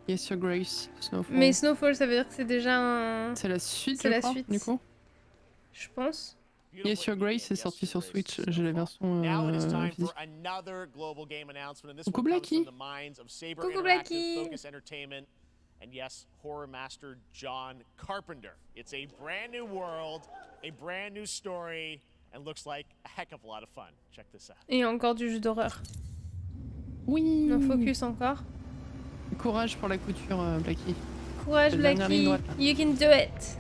Yes, Your Grace, Snowfall. Mais Snowfall, ça veut dire que c'est déjà un... C'est la suite, c'est la suite, du coup. Je pense. Yes, Your Grace est sorti sur Switch, j'ai la version physique. Coucou Blacky. Coucou Blacky. And yes, horror master John Carpenter. It's a brand new world, a brand new story, and looks like a heck of a lot of fun. Check this out. Et encore du jeu d'horreur. Oui. On focus encore. Courage pour la couture, Blacky. Courage Blacky. You can do it.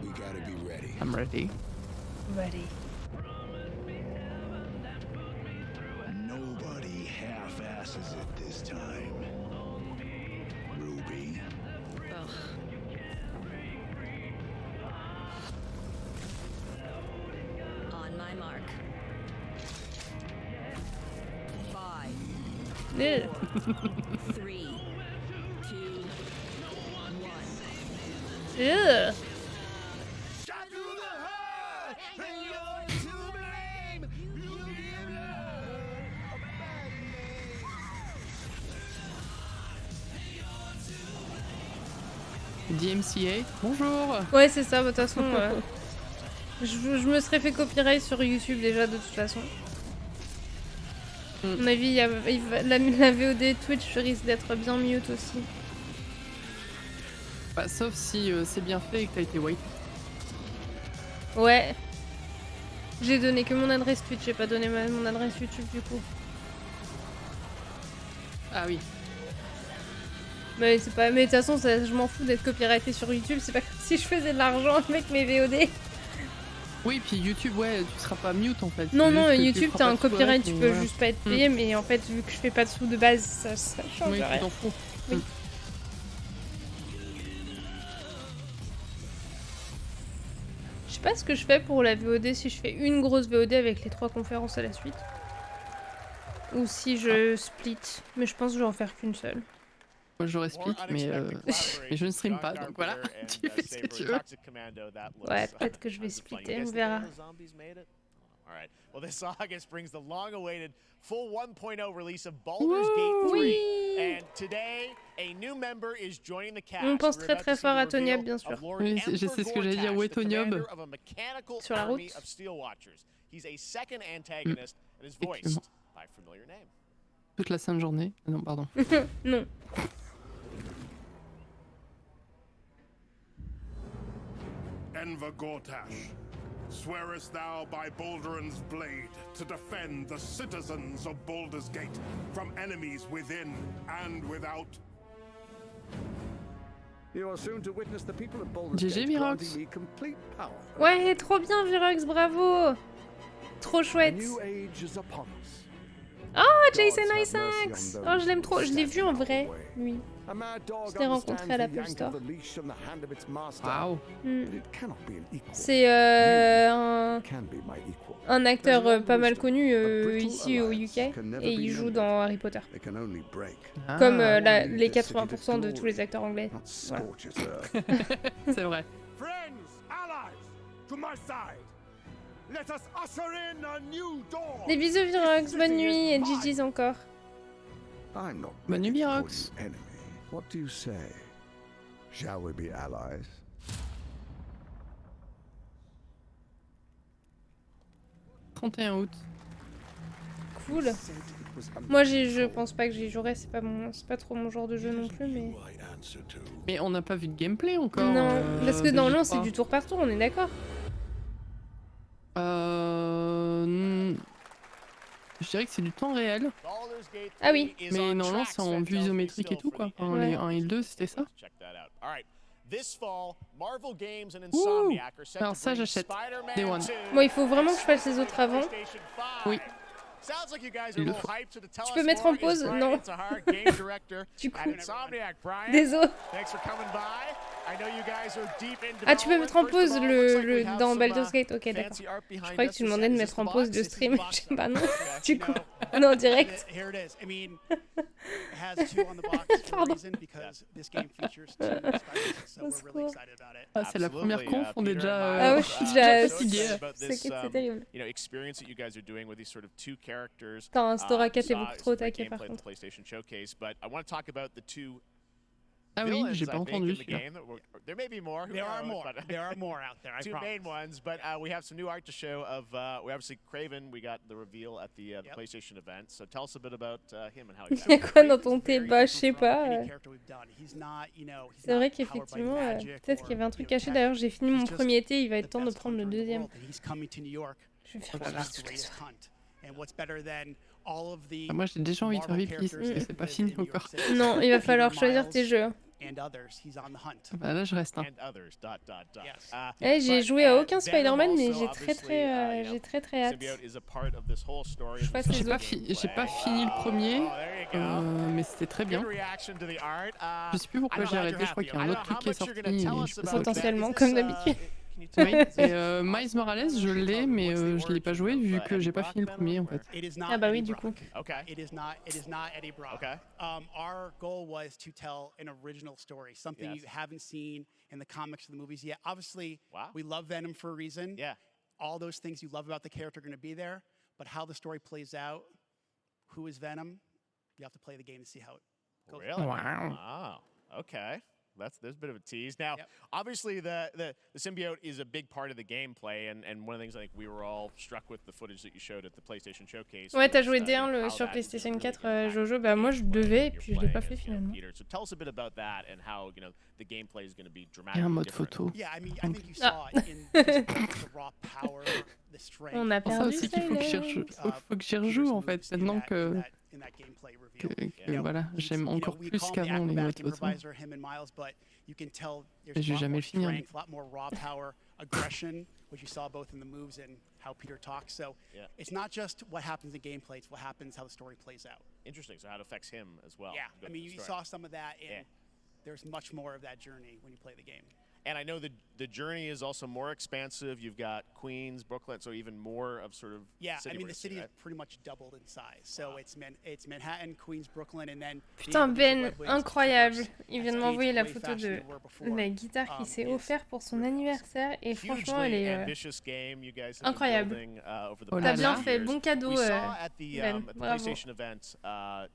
We gotta be ready. I'm ready. Ready. Half-asses it this time. Ruby. Ugh. On my mark. 5. 3. 2. 1. Ew. DMCA, bonjour. Ouais, c'est ça, de toute façon. Je me serais fait copyright sur YouTube déjà, de toute façon. À mon avis, la VOD Twitch risque d'être bien mute aussi. Bah, sauf si c'est bien fait et que t'as été white. Ouais. J'ai donné que mon adresse Twitch, j'ai pas donné mon adresse YouTube du coup. Ah oui. Mais c'est pas. Mais de toute façon, je m'en fous d'être copyrighté sur YouTube. C'est pas comme si je faisais de l'argent avec mes VOD. Oui, puis YouTube, ouais, tu seras pas mute en fait. Non, non, YouTube, t'as un copyright, tu peux juste pas être payé, mais en fait, vu que je fais pas de sous de base, ça change rien. Oui, tu t'en fous. Oui. Je sais pas ce que je fais pour la VOD, si je fais une grosse VOD avec les 3 conférences à la suite. Ou si je split, mais je pense que je vais en faire qu'une seule. Moi j'aurais split, mais je ne stream pas, donc voilà, tu fais ce que tu veux. Ouais, peut-être que je vais splitter, on verra. Alright, well this August brings the long-awaited full 1.0 release of Baldur's Gate 3. And today, a new member is joining the cast. On pense très fort à Tonyab, bien sûr. Oui, je sais ce que j'allais dire, ouais Tonyab. Sur la route. He's a second antagonist and is voiced by a familiar name. Toute la sainte journée. Non, pardon. Non. Enver Gortash, swearest thou by Balduran's blade to defend the citizens of Baldur's Gate from enemies within and without? You are soon to witness the people of Baldur's GG Gate Virox. granting me complete power. Ouais, trop bien Virox, bravo. Trop chouette. A new age is upon us. Oh, Jason Isaacs. Oh, je l'aime trop. Je l'ai vu en vrai, lui. Je l'ai rencontré à l'Apple Store. Waouh. C'est un acteur pas mal connu ici au UK et il joue dans Harry Potter. Comme les 80% de tous les acteurs anglais. Voilà. C'est vrai. Des bisous Virox, bonne nuit et GG's encore. Bonne nuit Virox. What do you say? Shall we be allies? « 31 août. Cool. Moi je pense pas que j'y jouerai, c'est pas trop mon genre de jeu non plus, mais... Mais on n'a pas vu de gameplay encore. Non, parce que normalement c'est du tour par tour, on est d'accord. Je dirais que c'est du temps réel. Ah oui. Mais normalement c'est en vue isométrique et tout quoi. Enfin, les 1 et le 2 c'était ça. Ouh. Alors ça j'achète. Day One. Bon, il faut vraiment que je fasse les autres avant. Oui. Tu peux mettre en pause? Non. Du coup. Désolé. Ah, tu peux mettre en pause dans Baldur's Gate? Ok, d'accord. Je croyais que tu demandais de mettre en pause le stream. Bah non, du coup. Non, direct. Pardon. Ah, c'est la première conf, on est déjà... Ah ouais, je suis déjà fatigué. C'est terrible. T'as un Stora 4 est beaucoup trop taqué par contre. Ah oui, j'ai pas entendu celui-là. There may be more. There are more out there. Two main ones, but we have some new art to show of. We obviously Craven. We got the reveal at the PlayStation event. So tell us a bit about him and how he's. Il y a quoi dans ton thé? Bah, je sais pas. C'est vrai qu'effectivement, peut-être qu'il y avait un truc caché. D'ailleurs, j'ai fini mon premier thé. Il va être temps de prendre le deuxième. Je vais faire pipi toutes les soirs. Ah, moi j'ai déjà envie de faire pipi parce que c'est pas fini encore. Non, il va falloir choisir tes jeux. Bah là je reste. J'ai joué à aucun Spider-Man mais j'ai très hâte. Je fasse les autres. J'ai pas fini le premier, mais c'était très bien. Je sais plus pourquoi j'ai arrêté, je crois qu'il y a un autre truc qui est sorti. Potentiellement comme d'habitude. Oui, et Miles Morales, je l'ai, mais je l'ai pas joué vu que j'ai pas fini le premier en fait. Ah bah oui, du coup. It is not Eddie Brock. Our goal was to tell an original story, something you haven't seen in the comics or the movies yet. Obviously, we love Venom for a reason. Yeah. All those things you love about the character are going to be there, but how the story plays out, who is Venom, you have to play the game to see how it goes. Really? Wow. Okay. There's a bit of a tease. Now, obviously, the symbiote is a big part of the gameplay, and one of the things I think we were all struck with the footage that you showed at the PlayStation Showcase. Ouais, t'as joué D1 sur PlayStation 4, Jojo. Bah moi je devais, et puis je l'ai pas fait finalement. So tell us a bit about that and how the gameplay is going to be Il y a dramatically un mode photo. Yeah, I mean, I think you saw in the raw power, the strength. On a perdu ça aussi qu'il faut que j'y rejoue en fait, maintenant que Voilà, j'aime encore plus qu'avant les modes auto. Et je vais jamais le finir. Aggression, which you saw both in the moves and how Peter talks. So it's not just what happens in gameplay, it's what happens, how the story plays out. Interesting. So how it affects him as well. Yeah, I mean, you saw some of that, and there's much more of that journey when you play the game. And I know the journey is also more expansive. You've got Queens, Brooklyn, so even more of sort of I mean, the city is pretty much doubled in size. So it's Manhattan, Queens, Brooklyn, and then... Putain, Ben, incroyable. Il vient de m'envoyer la photo de la guitare qu'il s'est offert pour son anniversaire et franchement, elle est incroyable. T'as bien fait, bon cadeau, Ben. Bravo. PlayStation event,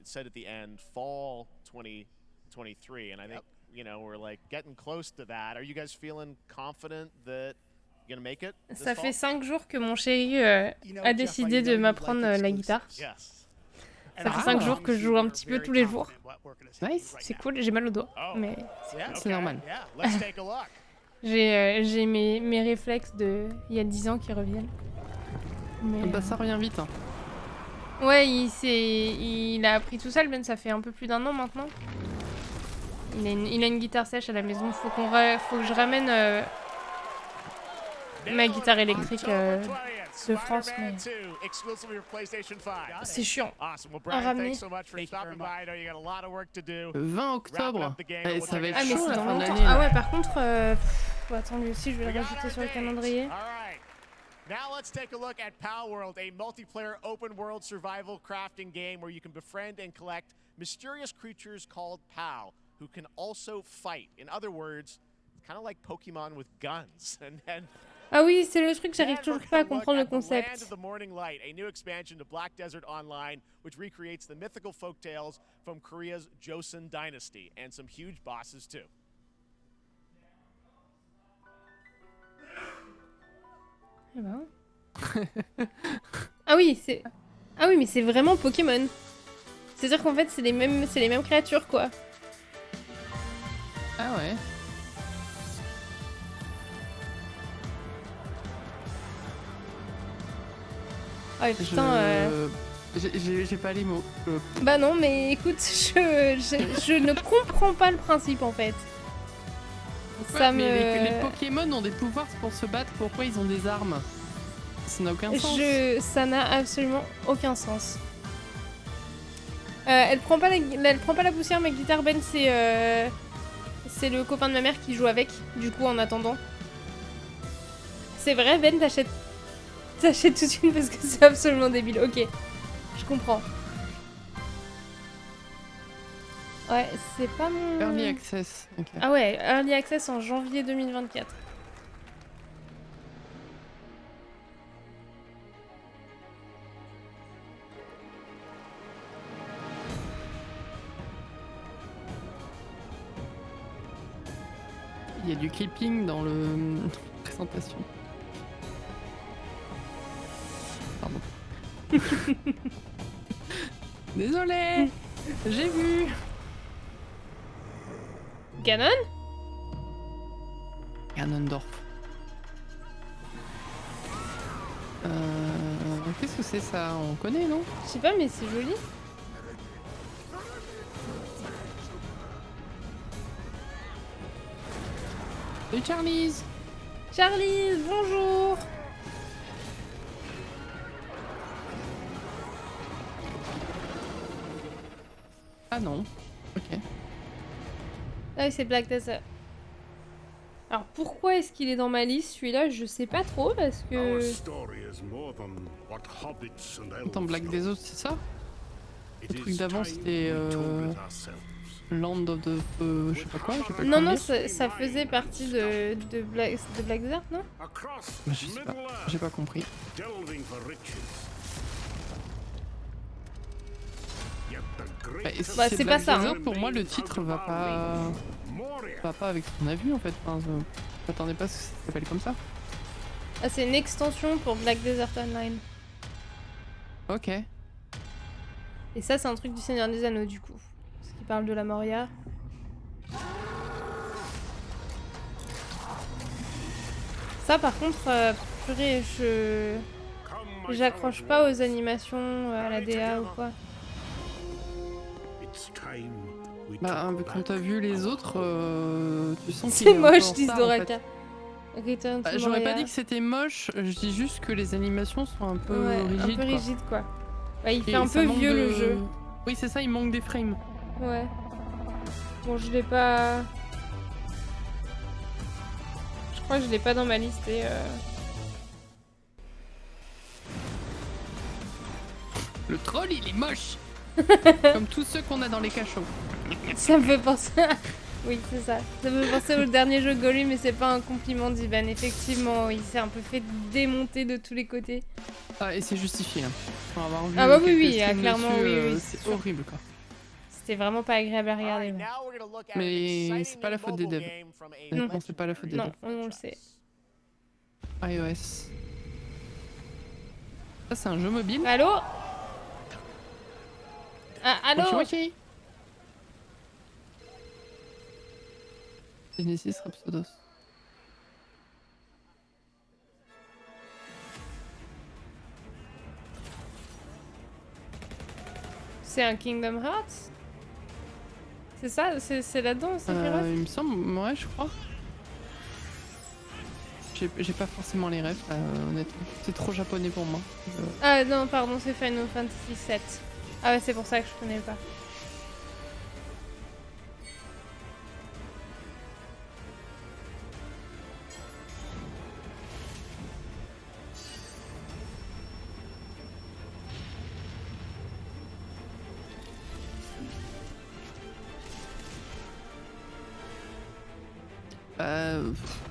it said at the end, fall 2023, and I think you know, we're like getting close to that. Are you guys feeling confident that you're gonna make it? Ça fait 5 jours que mon chéri a décidé de m'apprendre la guitare. Ça fait 5 jours que je joue un petit peu tous les jours. Nice. C'est cool, j'ai mal au doigt, mais c'est normal. J'ai mes réflexes de il y a 10 ans qui reviennent. Mais, bah ça revient vite. Hein. Ouais, il a appris tout seul, Ben, ça fait un peu plus d'1 an maintenant. Il a une guitare sèche à la maison, faut que je ramène ma guitare électrique de France, mais c'est chiant à ramener. Le 20 octobre, ça va être mais chaud c'est la dans fin longtemps. d'année. Ah ouais, par contre, attends, lui aussi, je vais le rajouter sur le calendrier. Now let's take a look at Pal World, a multiplayer open world survival crafting game where you can befriend and collect mysterious creatures called Pal, who can also fight. In other words, it's kind of like Pokemon with guns. Ah oui, c'est le truc, j'arrive toujours pas à comprendre le concept. Land of the Morning Light, a new expansion to Black Desert Online, which recreates the mythical folktales from Korea's Joseon dynasty, and some huge bosses too. Eh ben. Ah oui, mais c'est vraiment Pokémon. C'est-à-dire qu'en fait, c'est les mêmes créatures, quoi. Ah ouais. Ah ouais, putain, j'ai pas les mots. Bah non, mais écoute, je ne comprends pas le principe, en fait. Ouais, mais les Pokémon ont des pouvoirs pour se battre, pourquoi ils ont des armes? Ça n'a aucun sens. Ça n'a absolument aucun sens. Elle prend pas la poussière, ma guitare, Ben, c'est le copain de ma mère qui joue avec, du coup, en attendant. C'est vrai, Ben, t'achètes tout de suite parce que c'est absolument débile. Ok, je comprends. Ouais, c'est pas mon... Early Access. Okay. Ah ouais, Early Access en janvier 2024. Il y a du clipping dans le présentation. Pardon. Désolé, j'ai vu. Ganon? Ganondorf. Qu'est-ce que c'est ça? On connaît, non? Je sais pas, mais c'est joli. Salut Charlize! Charlize, bonjour! Ah non, ok. Ah oui, c'est Black Desert. Alors pourquoi est-ce qu'il est dans ma liste celui-là? Je sais pas trop parce que... Attends, Black Desert, c'est ça? Le truc d'avant c'était Land of the... je sais pas quoi, j'ai pas Non, non, ça faisait partie de Black Desert, non? Je sais pas, j'ai pas compris. Bah, c'est pas ça. Hein. Pour moi, le titre va pas avec ce qu'on a vu en fait. Enfin, je m'attendais pas à ce que ça s'appelle comme ça. Ah, c'est une extension pour Black Desert Online. Ok. Et ça, c'est un truc du Seigneur des Anneaux du coup. Parce qu'il parle de la Moria. Ça, par contre, purée, j'accroche pas aux animations, à la DA ou quoi. Bah, quand t'as vu les autres, tu sens qu'il C'est est un peu moche, en dit retard, en Doraka. fait. J'aurais pas dit que c'était moche, je dis juste que les animations sont un peu rigides. Un peu rigide, quoi. Ouais, il fait Et un peu vieux le de... jeu. Oui, c'est ça, il manque des frames. Ouais. Bon, je l'ai pas... Je crois que je l'ai pas dans ma liste et... Le troll, il est moche. Comme tous ceux qu'on a dans les cachots. Ça me fait penser à... Oui, c'est ça. Ça me fait penser au dernier jeu Gollum, mais c'est pas un compliment d'Ivan. Effectivement, il s'est un peu fait démonter de tous les côtés. Ah, et c'est justifié. Hein. Pour avoir vu ah bah oui, clairement, dessus, oui. C'est horrible, quoi. C'était vraiment pas agréable à regarder. Mais c'est pas la faute des devs. Non, c'est pas la faute des devs. Non, on le sait. iOS. Ça, c'est un jeu mobile. Allô? Ah, allô? Ok. Genesis Rhapsodos. C'est un Kingdom Hearts? C'est ça? C'est là-dedans, Sephiroth? Il me semble, ouais, je crois. J'ai pas forcément les refs, honnêtement. C'est trop japonais pour moi. Ah non, pardon, c'est Final Fantasy VII. Ah ouais, c'est pour ça que je connais pas.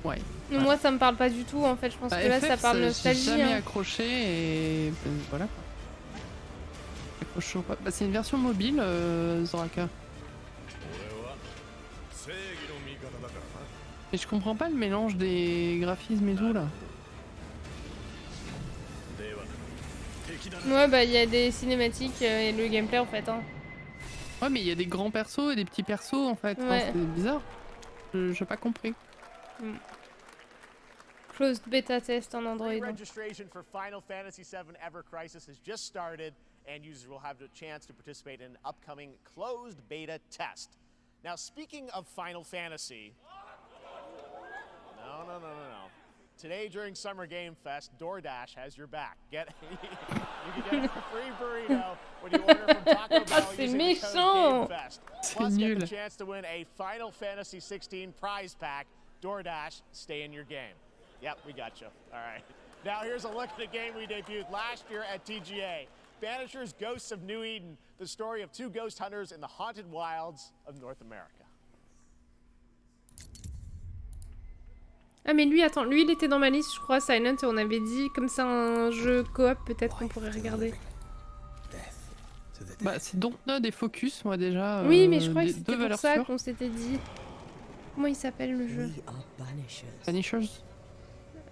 Ouais. Moi, ça me parle pas du tout, en fait. Je pense que là, FF, ça parle nostalgie. J'ai jamais accroché et voilà. Accroche pas. Bah, c'est une version mobile, Zoraka. Et je comprends pas le mélange des graphismes et tout là. Ouais, bah il y a des cinématiques et le gameplay en fait. Hein. Ouais, mais il y a des grands persos et des petits persos en fait. Ouais. Enfin, c'est bizarre. J'ai pas compris. Closed beta test en Android. Registration for Final Fantasy VII Ever Crisis has just started, and users will have the chance to participate in an upcoming closed beta test. Now, speaking of Final Fantasy, no. Today during Summer Game Fest, DoorDash has your back. You can get a free burrito when you order from Taco Bell using the code GameFest. Plus, get the chance to win a Final Fantasy 16 prize pack. DoorDash, stay in your game. Yep, we got you. All right. Now here's a look at the game we debuted last year at TGA. Banishers Ghosts of New Eden, the story of two ghost hunters in the haunted wilds of North America. Ah mais lui, attends, lui il était dans ma liste, je crois, Silent, et on avait dit, comme c'est un jeu coop, peut-être qu'on pourrait regarder. Bah c'est Dontnod et Focus, moi déjà. Oui, mais je crois que c'était pour ça qu'on s'était dit. Comment il s'appelle le jeu? Banishers.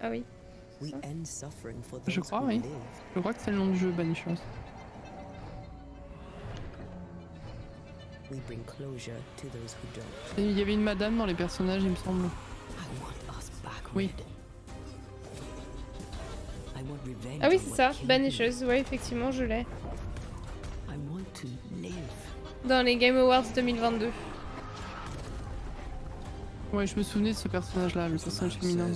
Ah oui. Je crois, oui. Je crois que c'est le nom du jeu, Banishers. Et il y avait une madame dans les personnages, il me semble. Oui. Ah oui, c'est ça, Banishers, ouais, effectivement, je l'ai. Dans les Game Awards 2022. Ouais, je me souvenais de ce personnage-là, le personnage féminin.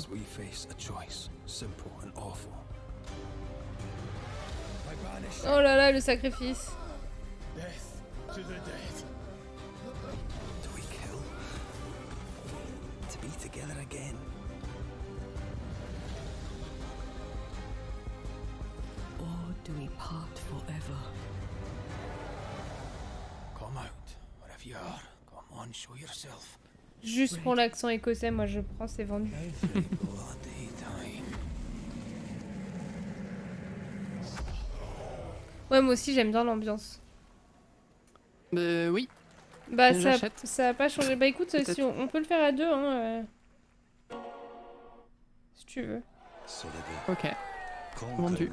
Oh là là, le sacrifice. Do we part forever? Come out, wherever you are. Come on, show yourself. Juste pour l'accent écossais, moi je prends, c'est vendu. Ouais, moi aussi j'aime bien l'ambiance. Oui. Bah ça a pas changé. Bah écoute, si on peut le faire à deux, hein. Si tu veux. Ok. Vendu.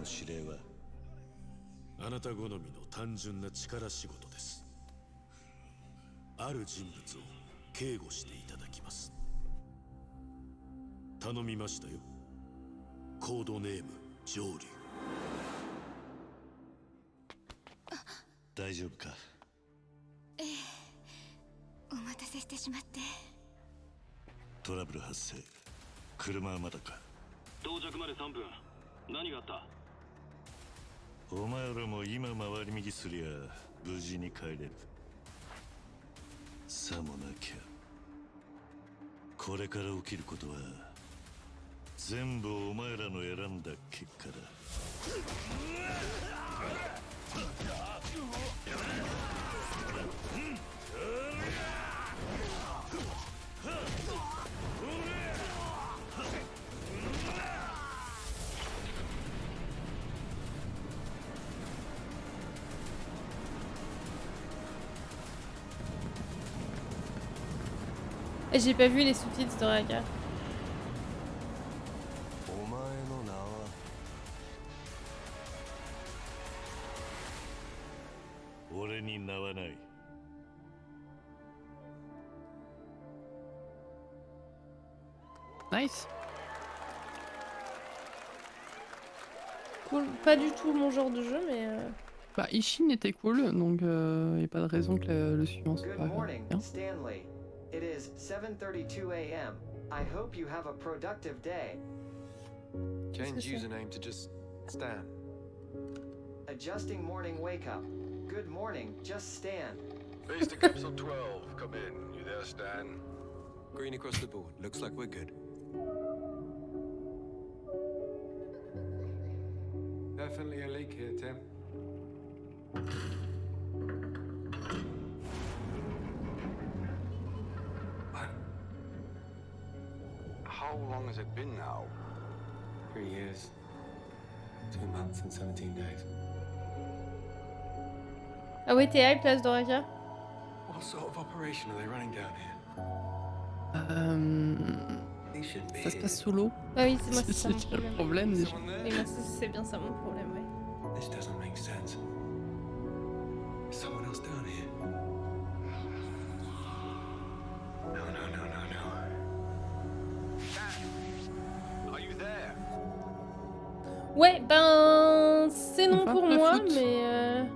あなた好みの単純な力仕事です。ある人物を警護していただきます。頼みましたよ。コードネーム上流。大丈夫か？てしまって。トラブル発生。車はまだか。到着まで3分。何があった？お前らも今回り右すりゃ無事に帰れる。さもなきゃこれから起きることは全部お前らの選んだ結果だ。Et j'ai pas vu les sous-titres de Raka. Nice. Cool. Pas du tout mon genre de jeu, mais. Bah, Ishin était cool, donc y a pas de raison que le suivant soit pas bien. Stanley. It is 7:32 a.m. I hope you have a productive day. Change username to just Stan. Adjusting morning wake up. Good morning, just Stan. Base to capsule 12. Come in. You there, Stan? Green across the board. Looks like we're good. Definitely a leak here, Tim. How long has it been now? 3 years. 2 months and 17 days. Ah ouais, t'es hype, place d'Oraka? What sort of operation are they running down here? Ça se passe sous l'eau. Ah oui, c'est moi, c'est ça mon le problème. problème déjà. Et moi, c'est bien ça mon problème, ouais. This doesn't make sense. Is someone else down here? No. Are you there? Ouais, ben c'est non Enfin, pour le moi, foot. mais.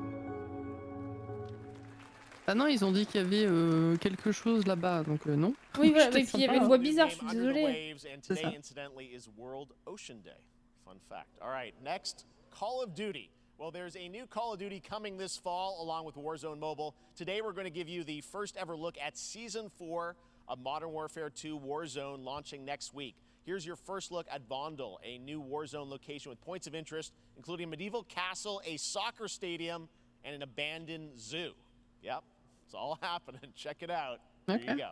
Ah non, ils ont dit qu'il y avait quelque chose là-bas, donc non. Oui, voilà, J'étais et puis il y avait sympa. une voix bizarre, je suis désolée. C'est ça. Incidentally, is World Ocean Day. Fun fact. All right, next, Call of Duty. Well, there's a new Call of Duty coming this fall along with Warzone Mobile. Today we're going to give you the first ever look at Season 4 of Modern Warfare 2 Warzone launching next week. Here's your first look at Vondel, a new Warzone location with points of interest, including a medieval castle, a soccer stadium, and an abandoned zoo. Yep, it's all happening. Check it out. There you go.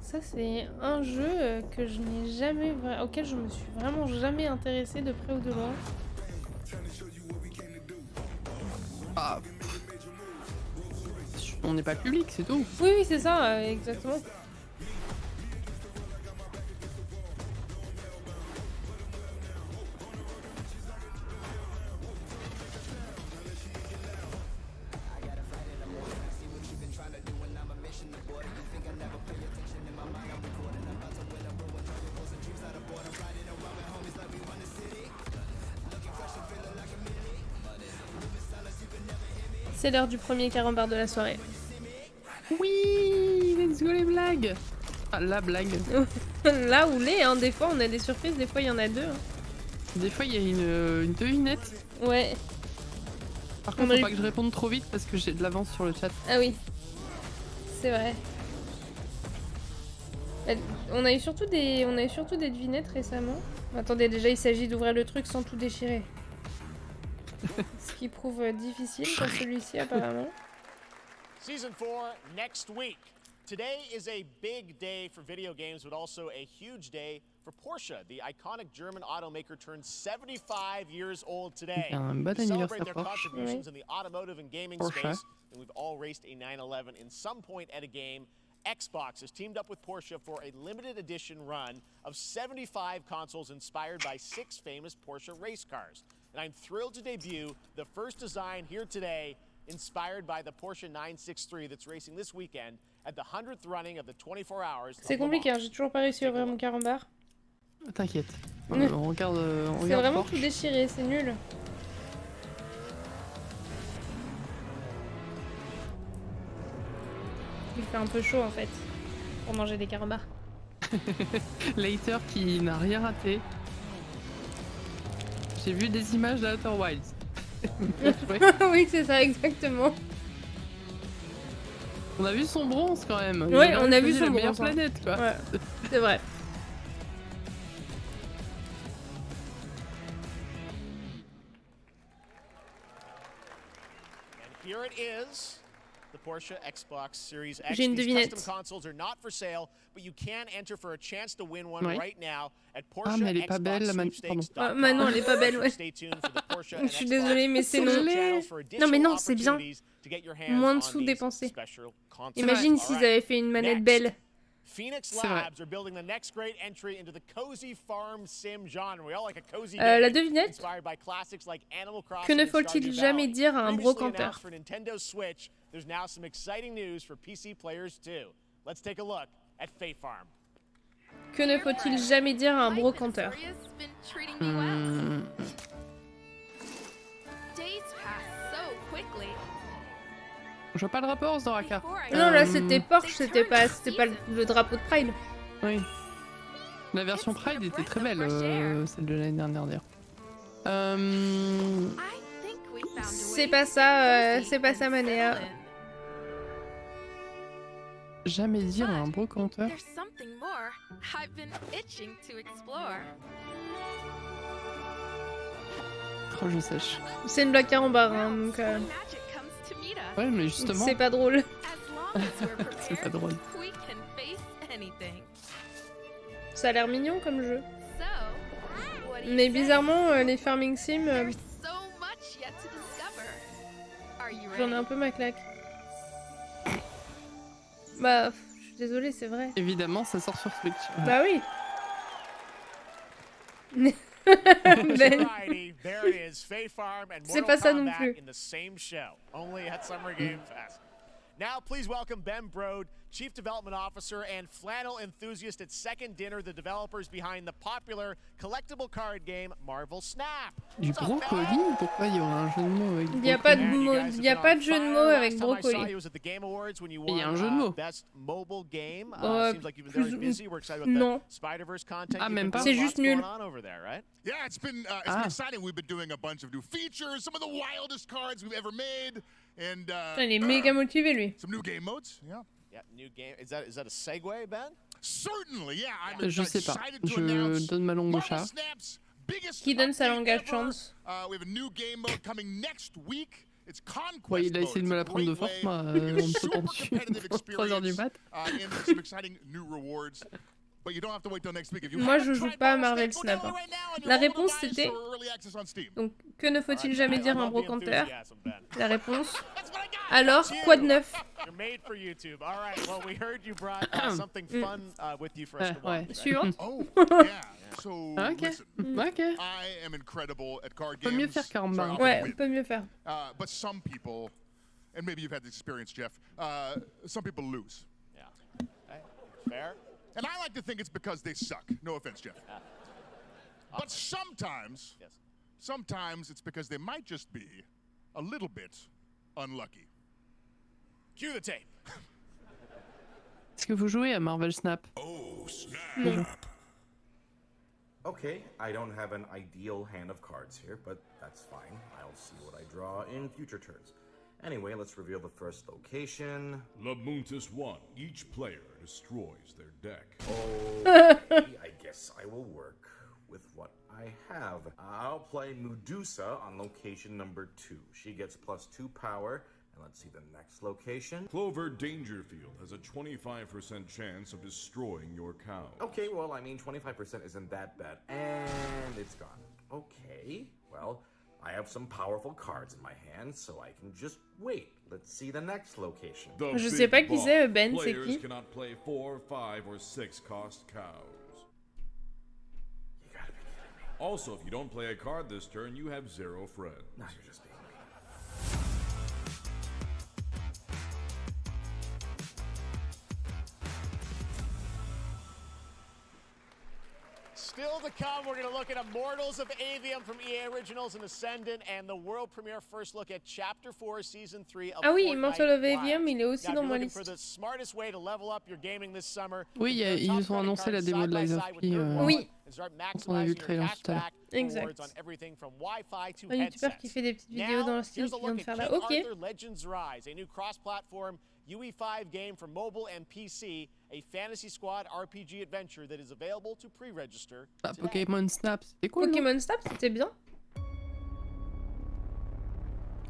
Ça, c'est un jeu que je n'ai jamais auquel je me suis vraiment jamais intéressée de près ou de loin. Ah. On n'est pas public, c'est tout. Oui, c'est ça, exactement. C'est l'heure du premier carambar de la soirée. Oui, let's go les blagues. Ah, la blague. Là où les, hein, des fois on a des surprises, des fois il y en a deux. Hein. Des fois il y a une devinette. Ouais. Par contre, faut pas que je réponde trop vite parce que j'ai de l'avance sur le chat. Ah oui, c'est vrai. On a eu surtout des devinettes récemment. Attendez, déjà il s'agit d'ouvrir le truc sans tout déchirer. Ce qui prouve difficile pour celui-ci apparemment. Season 4 next week. Today is a big day for video games, but also a huge day for Porsche. The iconic German automaker turned 75 years old today. To celebrate their contributions in the automotive and gaming space, and we've all raced a 911 in some point at a game. Xbox has teamed up with Porsche for a limited edition run of 75 consoles inspired by 6 famous Porsche race cars. And I'm thrilled to debut the first design here today inspired by the Porsche 963 that's racing this weekend at the 100th running of the 24 hours. C'est compliqué, hein, j'ai toujours pas réussi à ouvrir mon carambar. T'inquiète. On regarde. C'est vraiment tout déchiré, c'est nul. Il il fait un peu chaud en fait pour manger des carambars. Later qui n'a rien raté. J'ai vu des images d'Outer Wilds. Oui, c'est ça, exactement. On a vu son bronze quand même. Ouais, on a vu son la bronze. Meilleure planète, quoi. Ouais, c'est vrai. Here it is. The Porsche Xbox Series X. J'ai une These devinette. custom consoles are not for sale, but you can enter for a chance to win one right now at Porsche. Ah, mais elle est pas belle, Ah, Manon, elle est pas belle, ouais. Je suis désolée, mais c'est non. Non, mais non, c'est bien. Moins de sous dépensés. Imagine s'ils avaient fait une manette belle. Phoenix Labs are building the next great entry into the cozy farm sim genre. We all like a cozy La game devinette. inspired by classics like Animal Crossing. Que ne faut-il jamais dire à un brocanteur? For Nintendo Switch, there's now some exciting news for PC players too. Let's take a look at Fae Farm. Que ne faut-il jamais dire à un brocanteur? Je vois pas le rapport, Zoraka. Non, là c'était Porsche, c'était pas le drapeau de Pride. Oui. La version Pride était très belle, celle de l'année dernière d'ailleurs. C'est pas ça, Manéa. Jamais dire à un brocanteur. Oh, je sèche. C'est une blague carambar, hein, donc. Ouais, mais justement. C'est pas drôle. C'est pas drôle. Ça a l'air mignon comme jeu. Mais bizarrement, les farming sim. J'en ai un peu ma claque. Bah, je suis désolée, c'est vrai. Évidemment, ça sort sur Switch. Bah oui. Ben. C'est pas ça non plus. Now, please welcome Ben Brode, Chief Development Officer and flannel enthusiast at Second Dinner, the developers behind the popular collectible card game Marvel Snap. Du brocoli? Pourquoi il y aura un jeu de mots avec brocoli? Il y a pas de jeu de mots avec brocoli. Il y a un jeu de mots. Non. Ah, même pas. C'est juste nul. Yeah, it's been exciting. We've been doing a bunch of new features, some of the wildest cards we've ever made, and il est méga motivé lui. Some new game modes. Yeah. Yeah, new game. Is that a segue, Ben? Certainly, yeah. I'm Je sais pas. Je donne ma langue au chat. Qui donne sa langue à chance? We have a new game mode coming next week. It's Conquest Ouais, il a essayé de me la prendre de force, moi. On me saute en dessus. 3h du mat. And some exciting new rewards. Moi, je joue pas à Marvel Snap. Hein. La réponse c'était. Donc, que ne faut-il jamais dire à un brocanteur? La réponse. Alors, quoi de neuf? Ouais. Suivante. Ok. Ok. On peut mieux faire carambar. Ouais, on peut mieux faire. But some people, and maybe you've had this experience, Jeff. Some people lose. Yeah. Fair. And I like to think it's because they suck. No offense, Jeff. But sometimes, sometimes it's because they might just be a little bit unlucky. Cue the tape. Est-ce que vous jouez à Marvel Snap? Oh, snap. Okay, I don't have an ideal hand of cards here, but that's fine. I'll see what I draw in future turns. Anyway, let's reveal the first location. Lamuntis 1. Each player destroys their deck. Okay, I guess I will work with what I have. I'll play Medusa on location number 2. She gets +2 power. And let's see the next location. Clover Dangerfield has a 25% chance of destroying your cow. Okay, well, I mean, 25% isn't that bad. And it's gone. Okay, well, I have some powerful cards in my hand, so I can just wait. Let's see the next location. Je sais pas qui c'est, Ben, c'est qui? Players cannot play 4, 5, or 6 cost cows. You gotta be kidding me. Also, if you don't play a card this turn, you have 0 friends. No, you're just being mean. Still to come, we're going to look at Immortals of Avium from EA Originals and Ascendant, and the world premiere first look at Chapter 4, Season 3 of Ah oui, Fortnite Immortals of Avium, Wilds. il est aussi Now, dans if ma you're looking liste. for the smartest way to level up your gaming this summer, Oui, ils ont annoncé la démo de Lies of P. Oui. On a vu le trailer tout à l'heure. Exact. Un youtubeur qui fait des petites vidéos dans le style qui vient de faire là. Ok. Legends Rise, a new cross-platform UE5 game for mobile and PC, a Fantasy Squad RPG adventure that is available to pre-register. Pokémon Snap, c'était cool. Pokémon Snap, c'était bien.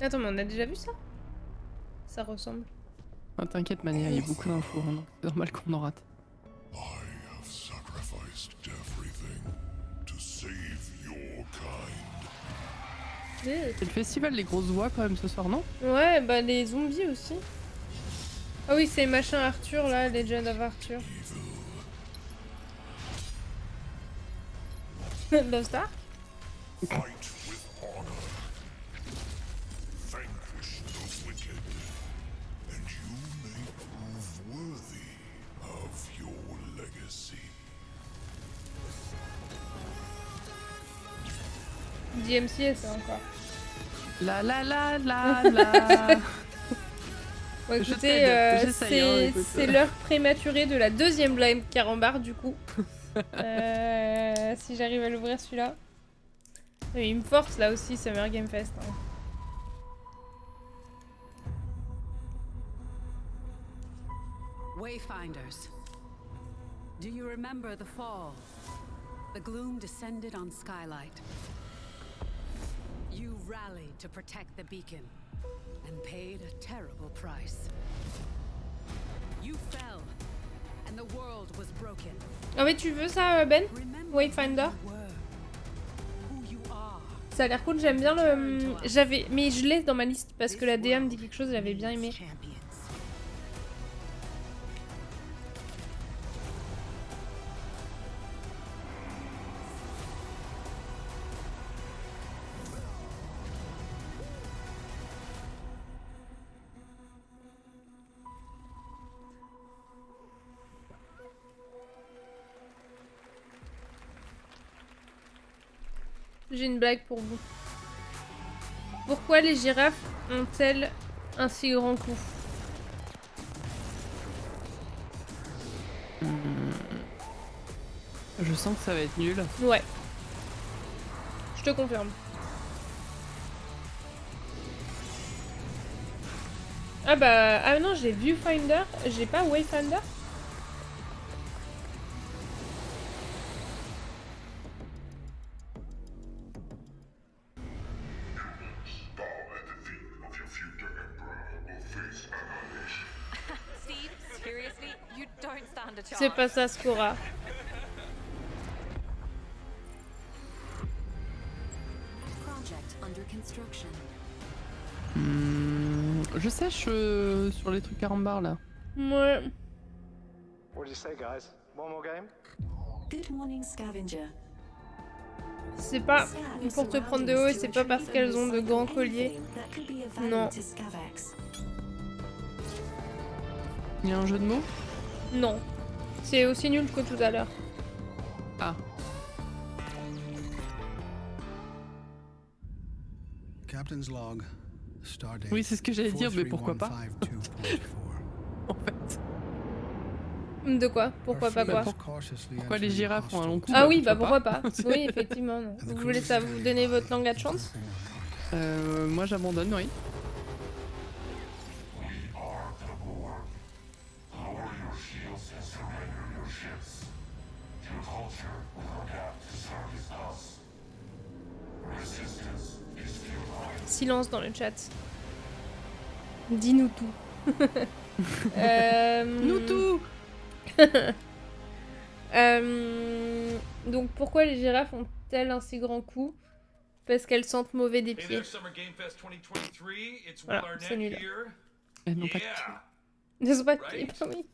Attends, mais on a déjà vu ça? Ça ressemble. Ah, t'inquiète, Mania, il y a beaucoup d'infos, hein, donc c'est normal qu'on en rate. C'est le festival des grosses voix quand même ce soir, non? Ouais, bah les zombies aussi. Ah oui, c'est machin Arthur là, Legend of Arthur. Lost Ark? DMCS encore. La. Bon, écoutez, c'est l'heure prématurée de la deuxième blind carambar du coup. Si j'arrive à l'ouvrir celui-là. Il me force là aussi, Summer Game Fest. Hein. Wayfinders. Do you remember the fall? The gloom descended on Skylight. You rallied to protect the beacon and paid a terrible price. You fell and the world was broken. Ah mais tu veux ça, Ben? Wayfinder? Ça a l'air cool, j'aime bien le... Mais je l'ai dans ma liste parce que la DM dit quelque chose, j'avais bien aimé. J'ai une blague pour vous. Pourquoi les girafes ont-elles un si grand cou? Je sens que ça va être nul. Ouais. Je te confirme. Ah bah... Ah non, j'ai Viewfinder. J'ai pas Wayfinder. C'est pas ça, Skora. Je sèche sur les trucs carambar là. Ouais. What do you say, guys? One more game? Good morning, scavenger. C'est pas pour te prendre de haut et c'est pas parce qu'elles ont de grands colliers. Non. Il y a un jeu de mots? Non. C'est aussi nul que tout à l'heure. Ah. Captain's log. Stardate. Oui, c'est ce que j'allais dire, mais pourquoi pas? En fait. De quoi? Pourquoi pas quoi? Pourquoi les girafes ont un long cou? Ah oui, bah pourquoi pas? Oui, effectivement. Non. Vous voulez ça, vous donner votre langue à de chance? Moi j'abandonne, oui. Silence dans le chat. Dis-nous tout. Nous tout. Donc pourquoi les girafes ont-elles un si grand cou? Parce qu'elles sentent mauvais des pieds. Voilà, c'est nul. Elles n'ont pas de pieds. Elles n'ont pas de pieds, oui.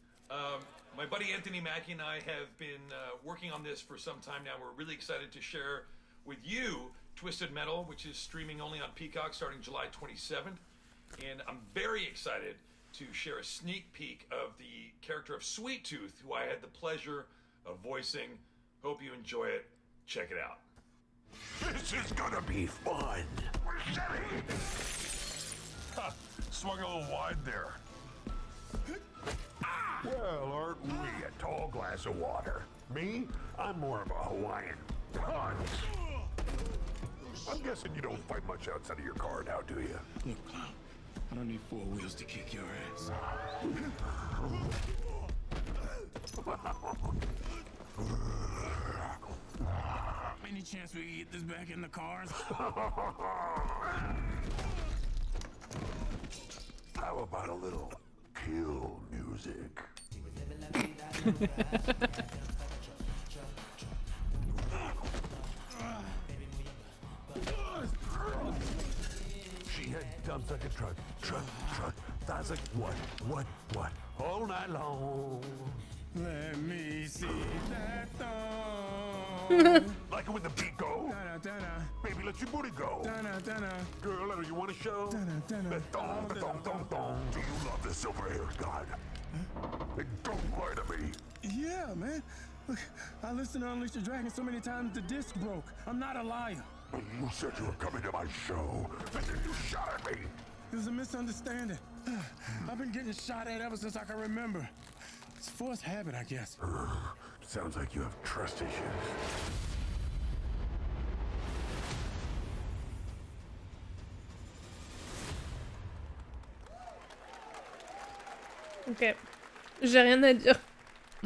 My buddy Anthony Mackie and I have been working on this for some time now. We're really excited to share with you Twisted Metal, which is streaming only on Peacock starting July 27th. And I'm very excited to share a sneak peek of the character of Sweet Tooth, who I had the pleasure of voicing. Hope you enjoy it. check it out. This is gonna be fun. Swung a little wide there. Well, aren't we a tall glass of water? Me? I'm more of a Hawaiian punch. I'm guessing you don't fight much outside of your car now, do you? Look, clown, I don't need 4 wheels to kick your ass. Any chance we get this back in the cars? How about a little kill music? She had dumps like a truck. That's like what? All night long. Let me see that thong. Like it when the beat go. Baby, let your booty go. Girl, I know you want to show. The thong. Do you love the silver-haired god? Then don't lie to me. Yeah, man. Look, I listened to Unleash the Dragon so many times the disc broke. I'm not a liar. You said you were coming to my show, and then you shot at me. It was a misunderstanding. I've been getting shot at ever since I can remember. It's a forced habit, I guess. Sounds like you have trust issues. Ok. J'ai rien à dire.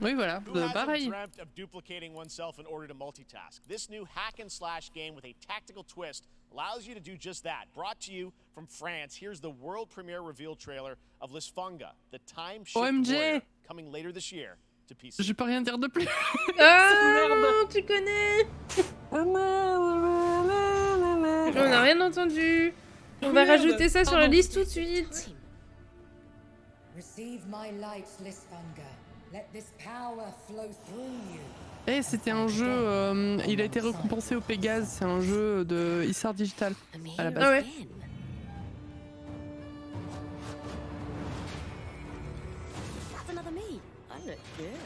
Oui, voilà, pareil. Dreamt of duplicating oneself in order to multitask. This new hack and slash game with a tactical twist allows you to do just that. Brought to you from France, here's the world premiere reveal trailer of Lisfunga, the time shift warrior, coming later this year to PC. Je peux rien dire de plus. Ah, tu connais. On n'a rien entendu. On va rajouter ça sur la liste tout de suite. Receive my light, Lisfunga. Let this power flow through you. Eh, c'était un jeu, il a été récompensé au Pégase, c'est un jeu de Issar Digital à la base. Ah ouais. That's another me. I look good.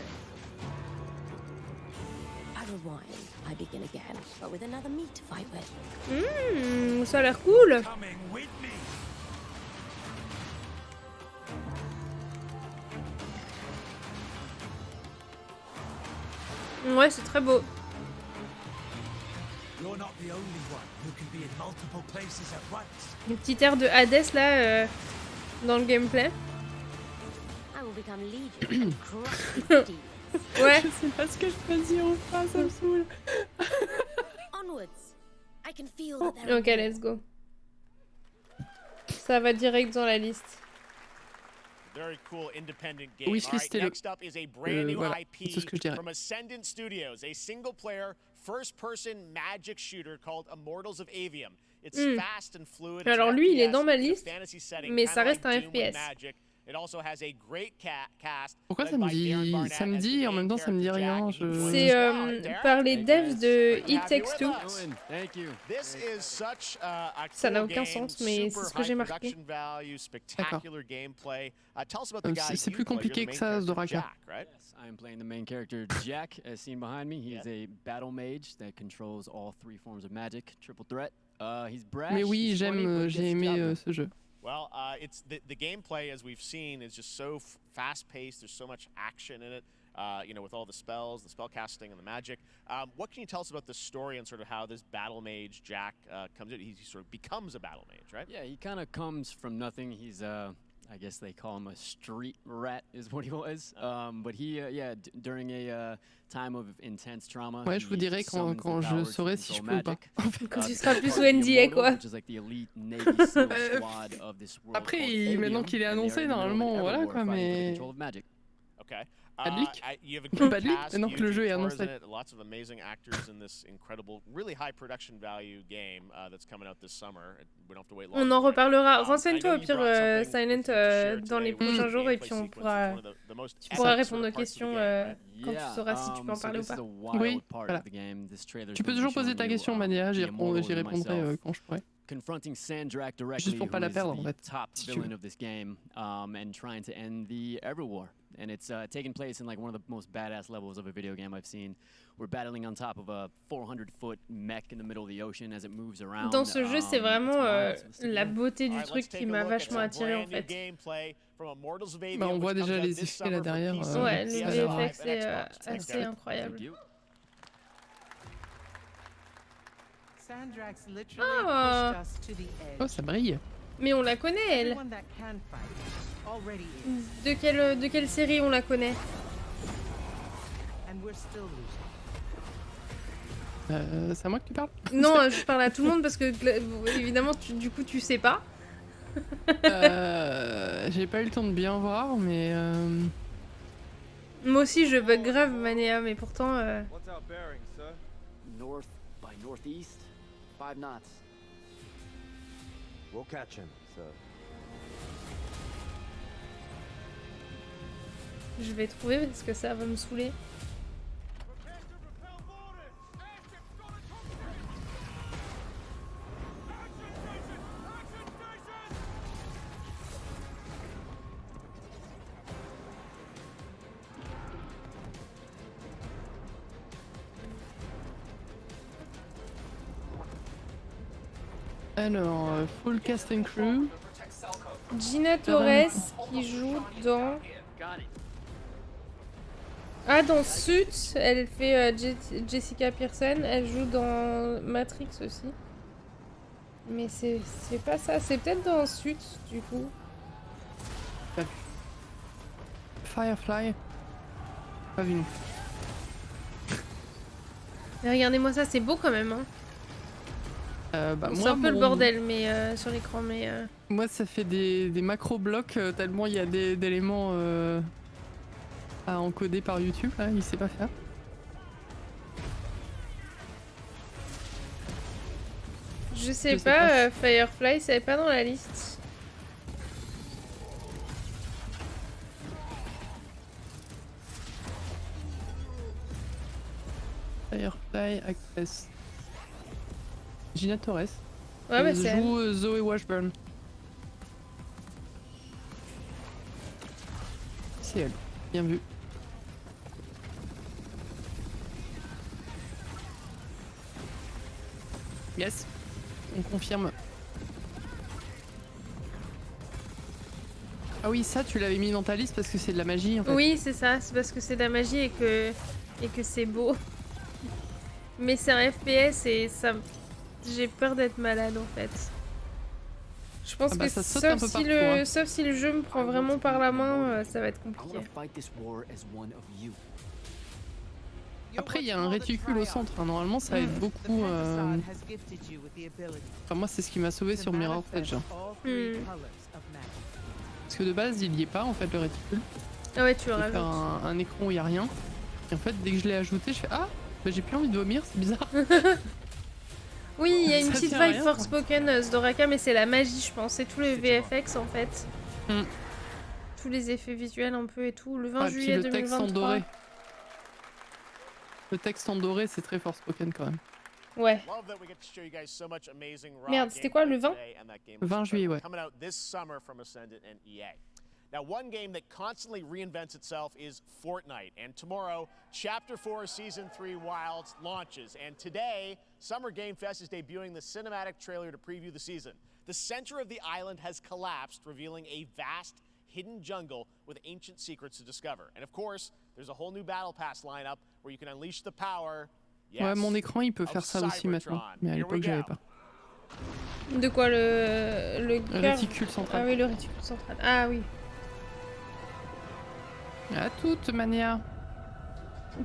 I rewind. I begin again, but with another me to fight with. Ça a l'air cool. Ouais, c'est très beau. Une petite air de Hades là dans le gameplay. Ouais. Je sais pas ce que je peux dire ou pas, ça me saoule. Ok, let's go. Ça va direct dans la liste. Very cool independent game. Wishlist, All right, next up is a brand new voilà, IP c'est ce que je dirais. from Ascendant Studios, a single-player, first-person magic shooter called Immortals of Avium. It's fast and fluid. Alors lui, il est dans ma liste, mais ça reste un FPS. It also has a great cast. Pourquoi ça me dit et en même temps ça me dit rien. C'est par les devs de It Takes Two. Ça n'a aucun sens, mais c'est ce que j'ai marqué. D'accord. C'est plus compliqué que ça, Zoraka. I'm playing the main character Jack, as seen behind me. He's a battle mage that controls all 3 forms of magic, triple threat. He's brash. Mais oui, j'ai aimé ce jeu. Well, it's the gameplay, as we've seen, is just so fast-paced. There's so much action in it, you know, with all the spells, the spell casting, and the magic. What can you tell us about the story and sort of how this battle mage Jack comes in? He sort of becomes a battle mage, right? Yeah, he kind of comes from nothing. He's I guess they call him a street rat, is what he was. But he, during a time of intense trauma. Ouais, je vous dirai quand je saurai si je peux ou pas. Quand tu seras plus sous NDA, quoi. Après, maintenant qu'il est annoncé, normalement, voilà quoi, mais. Okay. Pas de leak. You have a great Pas de leak, cast, maintenant que le jeu est annoncé. Lots of amazing actors in this incredible, really high production value game that's coming out this summer. We don't have to wait long. On en reparlera. Renseigne-toi au pire, Silent, dans les prochains jours, et puis tu pourras répondre aux questions quand tu sauras si tu peux en parler ou pas. Oui, voilà. Tu peux toujours poser ta question, Mania, j'y répondrai quand je pourrai. confronting Sandrak directly, Juste pour pas la perdre, en fait. top villain of this game, and trying to end the Ever War. And it's taking place in like one of the most badass levels of a video game I've seen. We're battling on top of a 400-foot mech in the middle of the ocean as it moves around. Dans ce jeu, c'est vraiment la beauté du truc qui m'a vachement attiré en fait. Bah, on voit déjà les effets là derrière. Ouais, les VFX c'est assez incroyable. Oh, ça brille. Mais on la connaît, elle. De quelle série on la connaît? C'est à moi que tu parles? Non, je parle à tout le monde parce que évidemment, du coup, tu sais pas. J'ai pas eu le temps de bien voir, mais. Moi aussi, je bug grave Mania, mais pourtant. North by northeast, 5 knots. We'll catch him, sir. Je vais trouver parce que ça va me saouler. Alors, full cast and crew. Gina Torres qui joue dans... Ah, dans Suits, elle fait Jessica Pearson, elle joue dans Matrix aussi. Mais c'est pas ça, c'est peut-être dans Suits du coup. Firefly. Pas vu. Mais regardez-moi ça, c'est beau quand même. Hein. C'est un peu le bordel mais, sur l'écran, mais... Moi, ça fait des macro-blocs tellement il y a d'éléments à encoder par YouTube, là, il sait pas faire. Je sais pas, Firefly, c'est pas dans la liste. Firefly Access. Gina Torres. Ouais, bah c'est joue Zoe Washburn. C'est elle. Bien vu. Yes. On confirme. Ah oui, ça tu l'avais mis dans ta liste parce que c'est de la magie en fait. Oui, c'est ça, c'est parce que c'est de la magie et que c'est beau. Mais c'est un FPS et ça... J'ai peur d'être malade en fait. Je pense que sauf si le jeu me prend vraiment par la main, ça va être compliqué. Après, il y a un réticule au centre. Hein. Normalement, ça aide beaucoup. Enfin, moi, c'est ce qui m'a sauvé sur Mirror's Edge. Parce que de base, il y est pas en fait le réticule. Ah ouais, tu rajoutes. Un écran où il y a rien. Et en fait, dès que je l'ai ajouté, je fais ah, bah, j'ai plus envie de vomir, c'est bizarre. Oui, il y a une petite vibe Forspoken Zdoraka, mais c'est la magie, je pense. C'est tout le VFX en fait. Tous les effets visuels un peu et tout. Le 20 juillet 2023. Le texte en doré, c'est très Forspoken quand même. Ouais. Merde, c'était quoi le 20? 20 juillet, ouais. Now, one game that constantly reinvents itself is Fortnite. And tomorrow, Chapter 4 Season 3 Wilds launches. And today, Summer Game Fest is debuting the cinematic trailer to preview the season. The center of the island has collapsed, revealing a vast, hidden jungle with ancient secrets to discover. And of course, there's a whole new Battle Pass lineup where you can unleash the power. Yes, ouais, mon écran, il peut faire ça aussi maintenant. Mais à l'époque, j'avais pas. De quoi le réticule central. Ah oui, le réticule central. Ah oui. À toute manière.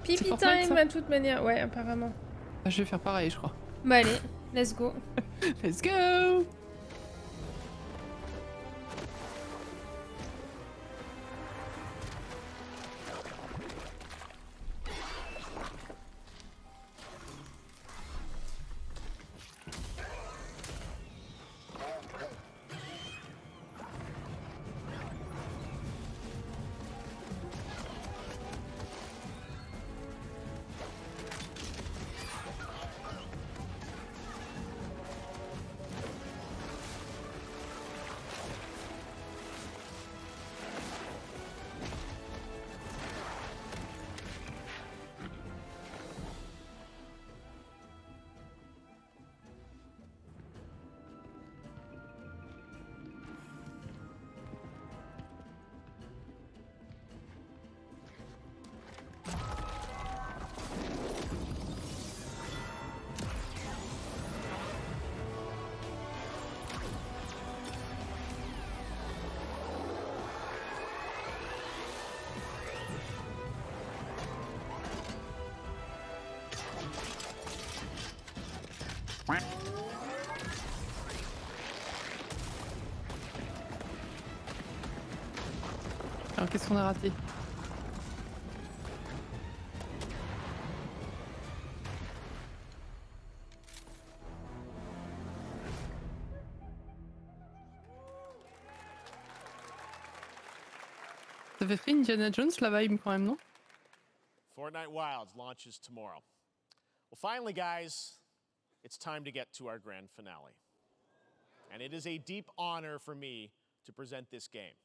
Pipi time à toute manière, ouais, apparemment. Ah, je vais faire pareil, je crois. Bah allez, let's go. Let's go. Alors qu'est-ce qu'on a raté? Ça fait très Indiana Jones la vibe quand même, non? Fortnite Wilds launches tomorrow. Well, finally, guys, it's time to get to our grand finale. And it is a deep honor for me to present this game.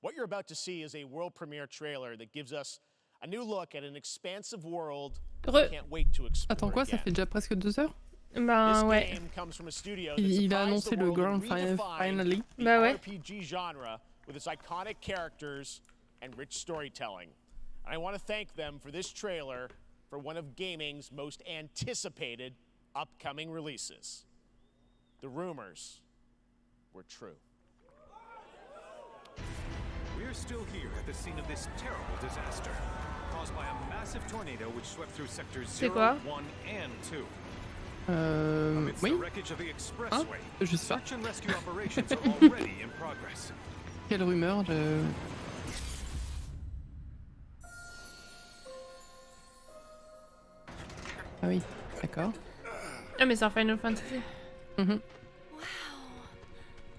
What you're about to see is a world premiere trailer that gives us a new look at an expansive world we can't wait to explore. Attends quoi, ça fait déjà presque 2 heures? Ben ouais. Il a annoncé le grand finale. Bah ouais. RPG genre with its iconic characters and rich storytelling. And I want to thank them for this trailer for one of gaming's most anticipated upcoming releases. The rumors were true. We're still here at the scene of this terrible disaster, caused by a massive tornado which swept through sectors 0, 1, and 2. Amidst the wreckage of the expressway, search and rescue operations are already in progress. Quelle rumeur Ah oui, d'accord. Ah mais c'est un Final Fantasy.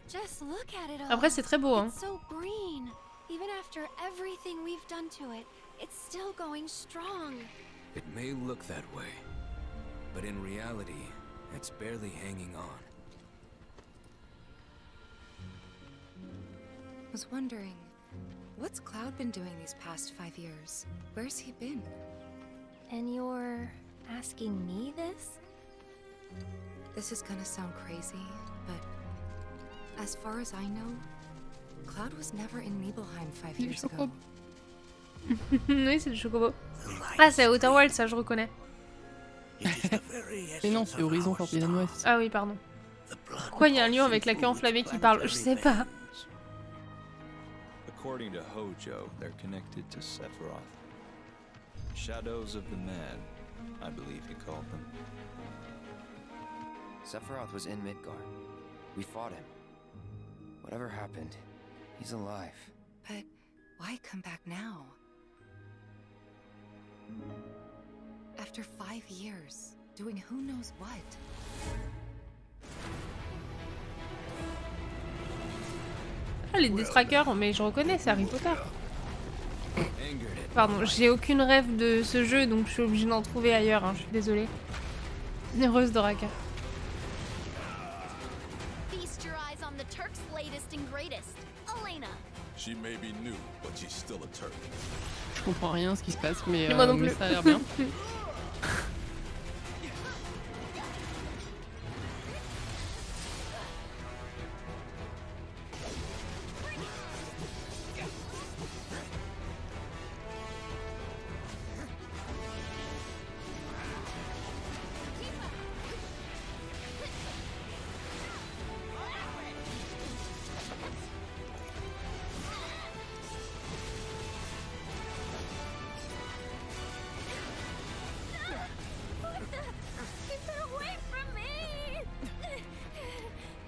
Just look at it all. Après c'est très beau hein. It's so green. Even after everything we've done to it, it's still going strong. It may look that way, but in reality, it's barely hanging on. I was wondering, what's Cloud been doing these past 5 years? Where's he been? And you're asking me this? This is gonna sound crazy, but as far as I know, Cloud was never in Nibelheim 5 years ago. Oui, c'est le chocobo. Ah, c'est Outer World, ça je reconnais. Mais non, c'est Horizon Forbidden West. Ah oui, pardon. Pourquoi il y a un lion avec la queue enflammée qui parle? Je sais pas. According to Hojo, they're connected to Sephiroth. Shadows of the Man, I believe he called them. Sephiroth was in Midgard. We fought him. Whatever happened, he's alive. But why come back now? After 5 years, doing who knows what? Ah, les Deathtrackers, mais je reconnais, c'est Harry Potter. Pardon, j'ai aucune rêve de ce jeu, donc je suis obligée d'en trouver ailleurs, hein, je suis désolée. Heureuse de Raka. Feast your eyes on the Turk's latest and greatest, Elena. She may be new, but she's still a Turk. Je comprends rien à ce qui se passe, mais, moi non mais plus. ça a l'air bien.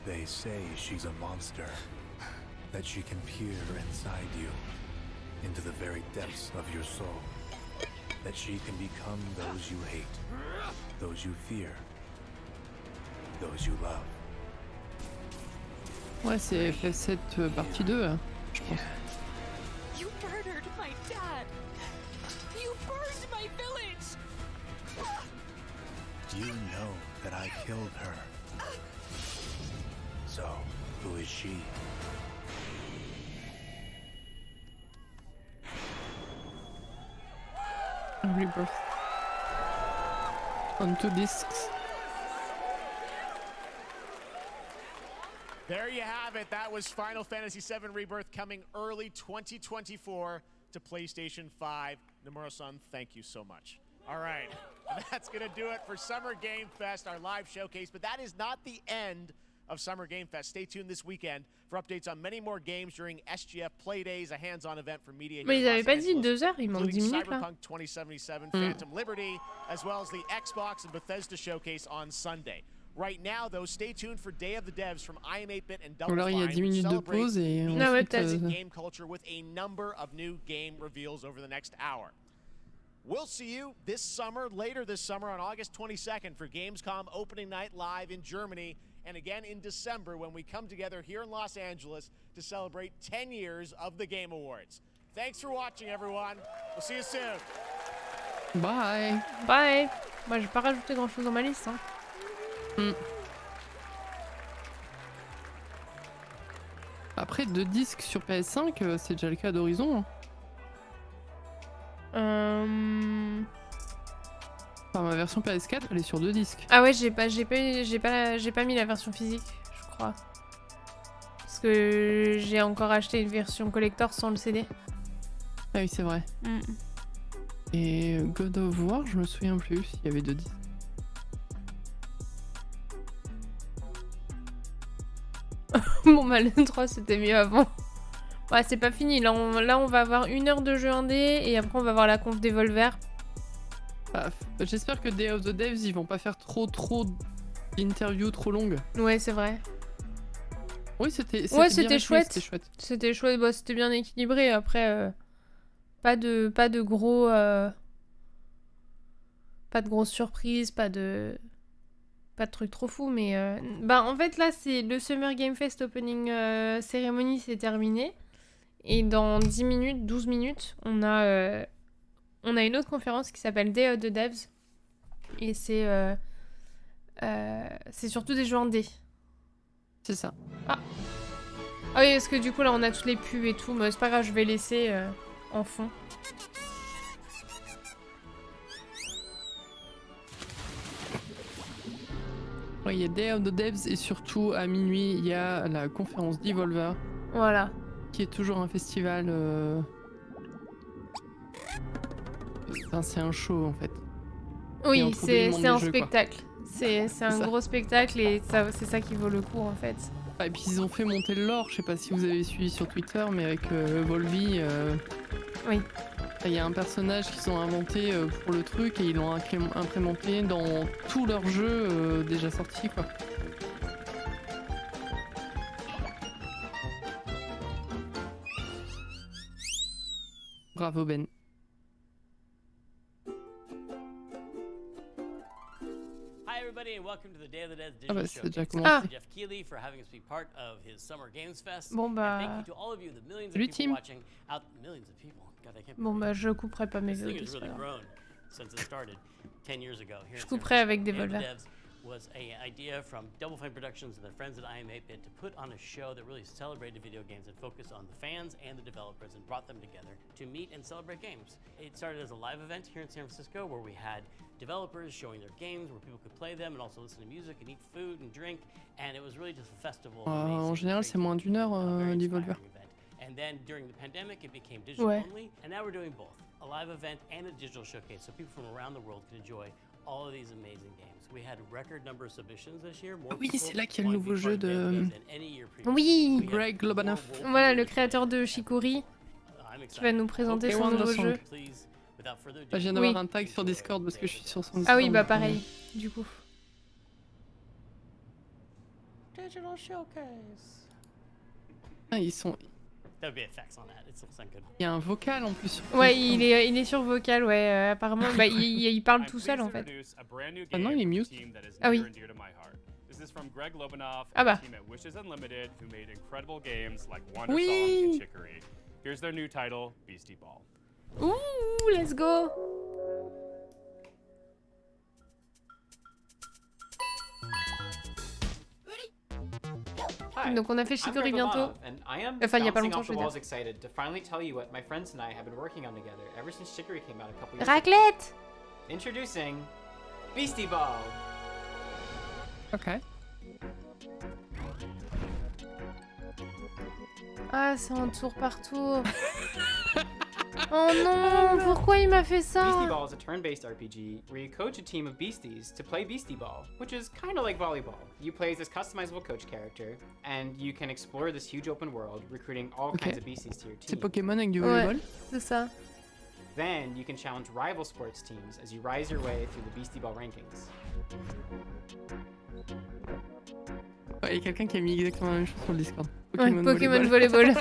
They say she's a monster, that she can peer inside you, into the very depths of your soul, that she can become those you hate, those you fear, those you love. Ouais, c'est FF7 partie 2, hein, je pense. You murdered my dad. You burned my village. You know that I killed her. So, who is she? Rebirth. On 2 discs. There you have it. That was Final Fantasy VII Rebirth coming early 2024 to PlayStation 5. Nomura-san, thank you so much. All right, that's going to do it for Summer Game Fest, our live showcase. But that is not the end of Summer Game Fest. Stay tuned this weekend for updates on many more games during SGF Play Days, a hands-on event for media. Mais ils avaient pas dit 2 heures, il manque 10 minutes là. Cyberpunk 2077, Phantom Liberty, as well as the Xbox and Bethesda showcase on Sunday. Right now, though, stay tuned for Day of the Devs from IM8bit and Double Alors il y a 10 minutes de pause et ensuite... game culture with a number of new game reveals over the next hour. We'll see you this summer, later this summer on August 22nd for Gamescom opening night live in Germany, and again in December when we come together here in Los Angeles to celebrate 10 years of the Game Awards. Thanks for watching, everyone. We'll see you soon. Bye. Bye. Moi, j'ai pas rajouté grand-chose dans ma liste. Hein. Après 2 disques sur PS5, c'est déjà le cas d'Horizon. Enfin, ma version PS4, elle est sur 2 disques. Ah ouais, j'ai pas mis la version physique, je crois. Parce que j'ai encore acheté une version collector sans le CD. Ah oui, c'est vrai. Et God of War, je me souviens plus s'il y avait 2 disques. Bon bah le 3 c'était mieux avant. Ouais, c'est pas fini, là on va avoir 1 heure de jeu indé et après on va voir la conf Devolver. Ah, j'espère que Day of the Devs ils vont pas faire trop d'interviews trop longues. Ouais, c'est vrai. Oui, c'était chouette. C'était chouette, bah, c'était bien équilibré. Après, pas de gros... pas de grosses surprises, pas de trucs trop fous, mais... Bah, en fait, là, c'est le Summer Game Fest Opening Ceremony, c'est terminé. Et dans 10 minutes, 12 minutes, on a une autre conférence qui s'appelle Day of the Devs. Et c'est surtout des jeux en D. C'est ça. Ah oui, parce que du coup, là, on a toutes les pubs et tout, mais c'est pas grave, je vais laisser en fond. Ouais, il y a Day of the Devs et surtout à minuit, il y a la conférence Devolver. Voilà. Qui est toujours un festival... Enfin, c'est un show en fait. Oui, c'est un spectacle. C'est un gros spectacle et c'est ça qui vaut le coup en fait. Ah, et puis ils ont fait monter le lore, je sais pas si vous avez suivi sur Twitter, mais avec Volvi. Oui. Il y a un personnage qu'ils ont inventé pour le truc et ils l'ont implémenté dans tous leurs jeux déjà sortis quoi. Bravo Ben. And welcome to the Day of the Dead Ah bah, digital c'est déjà showcase. commencé. Jeff Keighley for having us be part of his Summer Games Fest. Bon bah. And thank you to all of you, the millions of people watching out, millions of people. God, I can't Bon bah je couperai pas mes this thing vidéos. has really grown since it started 10 years ago. Here Je couperai avec Devolver. Was an idea from Double Fine Productions and their friends at IM8bit to put on a show that really celebrated video games and focused on the fans and the developers and brought them together to meet and celebrate games. It started as a live event here in San Francisco where we had developers showing their games where people could play them and also listen to music and eat food and drink, and it was really just a festival. En général, c'est moins d'1 heure Devolver. And then during the pandemic, it became digital only, and now we're doing both, a live event and a digital showcase, so people from around the world can enjoy all of these amazing games. We had a record number of submissions this year. Oui, c'est là qu'il y a le nouveau jeu de... Oui, Greg Lobanoff. Voilà, le créateur de Chicory, qui va nous présenter son nouveau jeu. Je viens d'avoir un tag sur Discord parce que je suis sur son Discord. Ah oui, bah pareil, du coup. Digital showcase. Ah, ils sont... That would be effects on that. It still sound good. Il y a un vocal en plus. Ouais, il est sur vocal, ouais. Apparemment, bah, il parle tout seul en fait. Ah non, il est mute. Ah oui. This is from Greg Lobanoff Ah bah. and the team at Wishes Unlimited, who made incredible games like Wonder Oui. Song and Chicory. Here's their new title, Beastie Ball. Ouh, let's go. Donc on a fait Chicory bientôt. Enfin, il y a pas longtemps, je veux dire. Raclette. Introducing Beastie Ball. Ok. Ah, c'est un tour par tour. Oh non, pourquoi il m'a fait ça? Beastie Ball is a turn-based RPG where you coach a team of beasties to play Beastie Ball, which is kind of like volleyball. You play as this customizable coach character, and you can explore this huge open world, recruiting all kinds of beasties to your team. C'est Pokémon avec du volleyball. Ouais, c'est ça. Then you can challenge rival sports teams as you rise your way through the Beastie Ball rankings. Il y a quelqu'un qui a mis exactement la même chose sur le Discord. Pokémon Volleyball.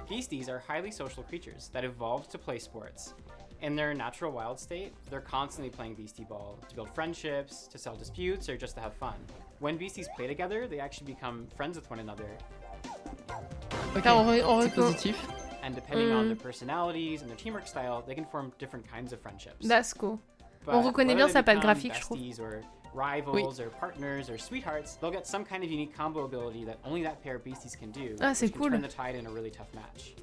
Beasties are highly social creatures that evolved to play sports. In their natural wild state, they're constantly playing Beastie Ball to build friendships, to settle disputes, or just to have fun. When Beasties play together, they actually become friends with one another. C'est positif. And depending on their personalities and their teamwork style, they can form different kinds of friendships. That's cool. On reconnaît bien sa patte graphique, je trouve. Or rivals or partners or sweethearts, they'll get some kind of unique combo ability that only that pair of beasties can do. Ah, c'est cool. Turn the tide in a really tough match.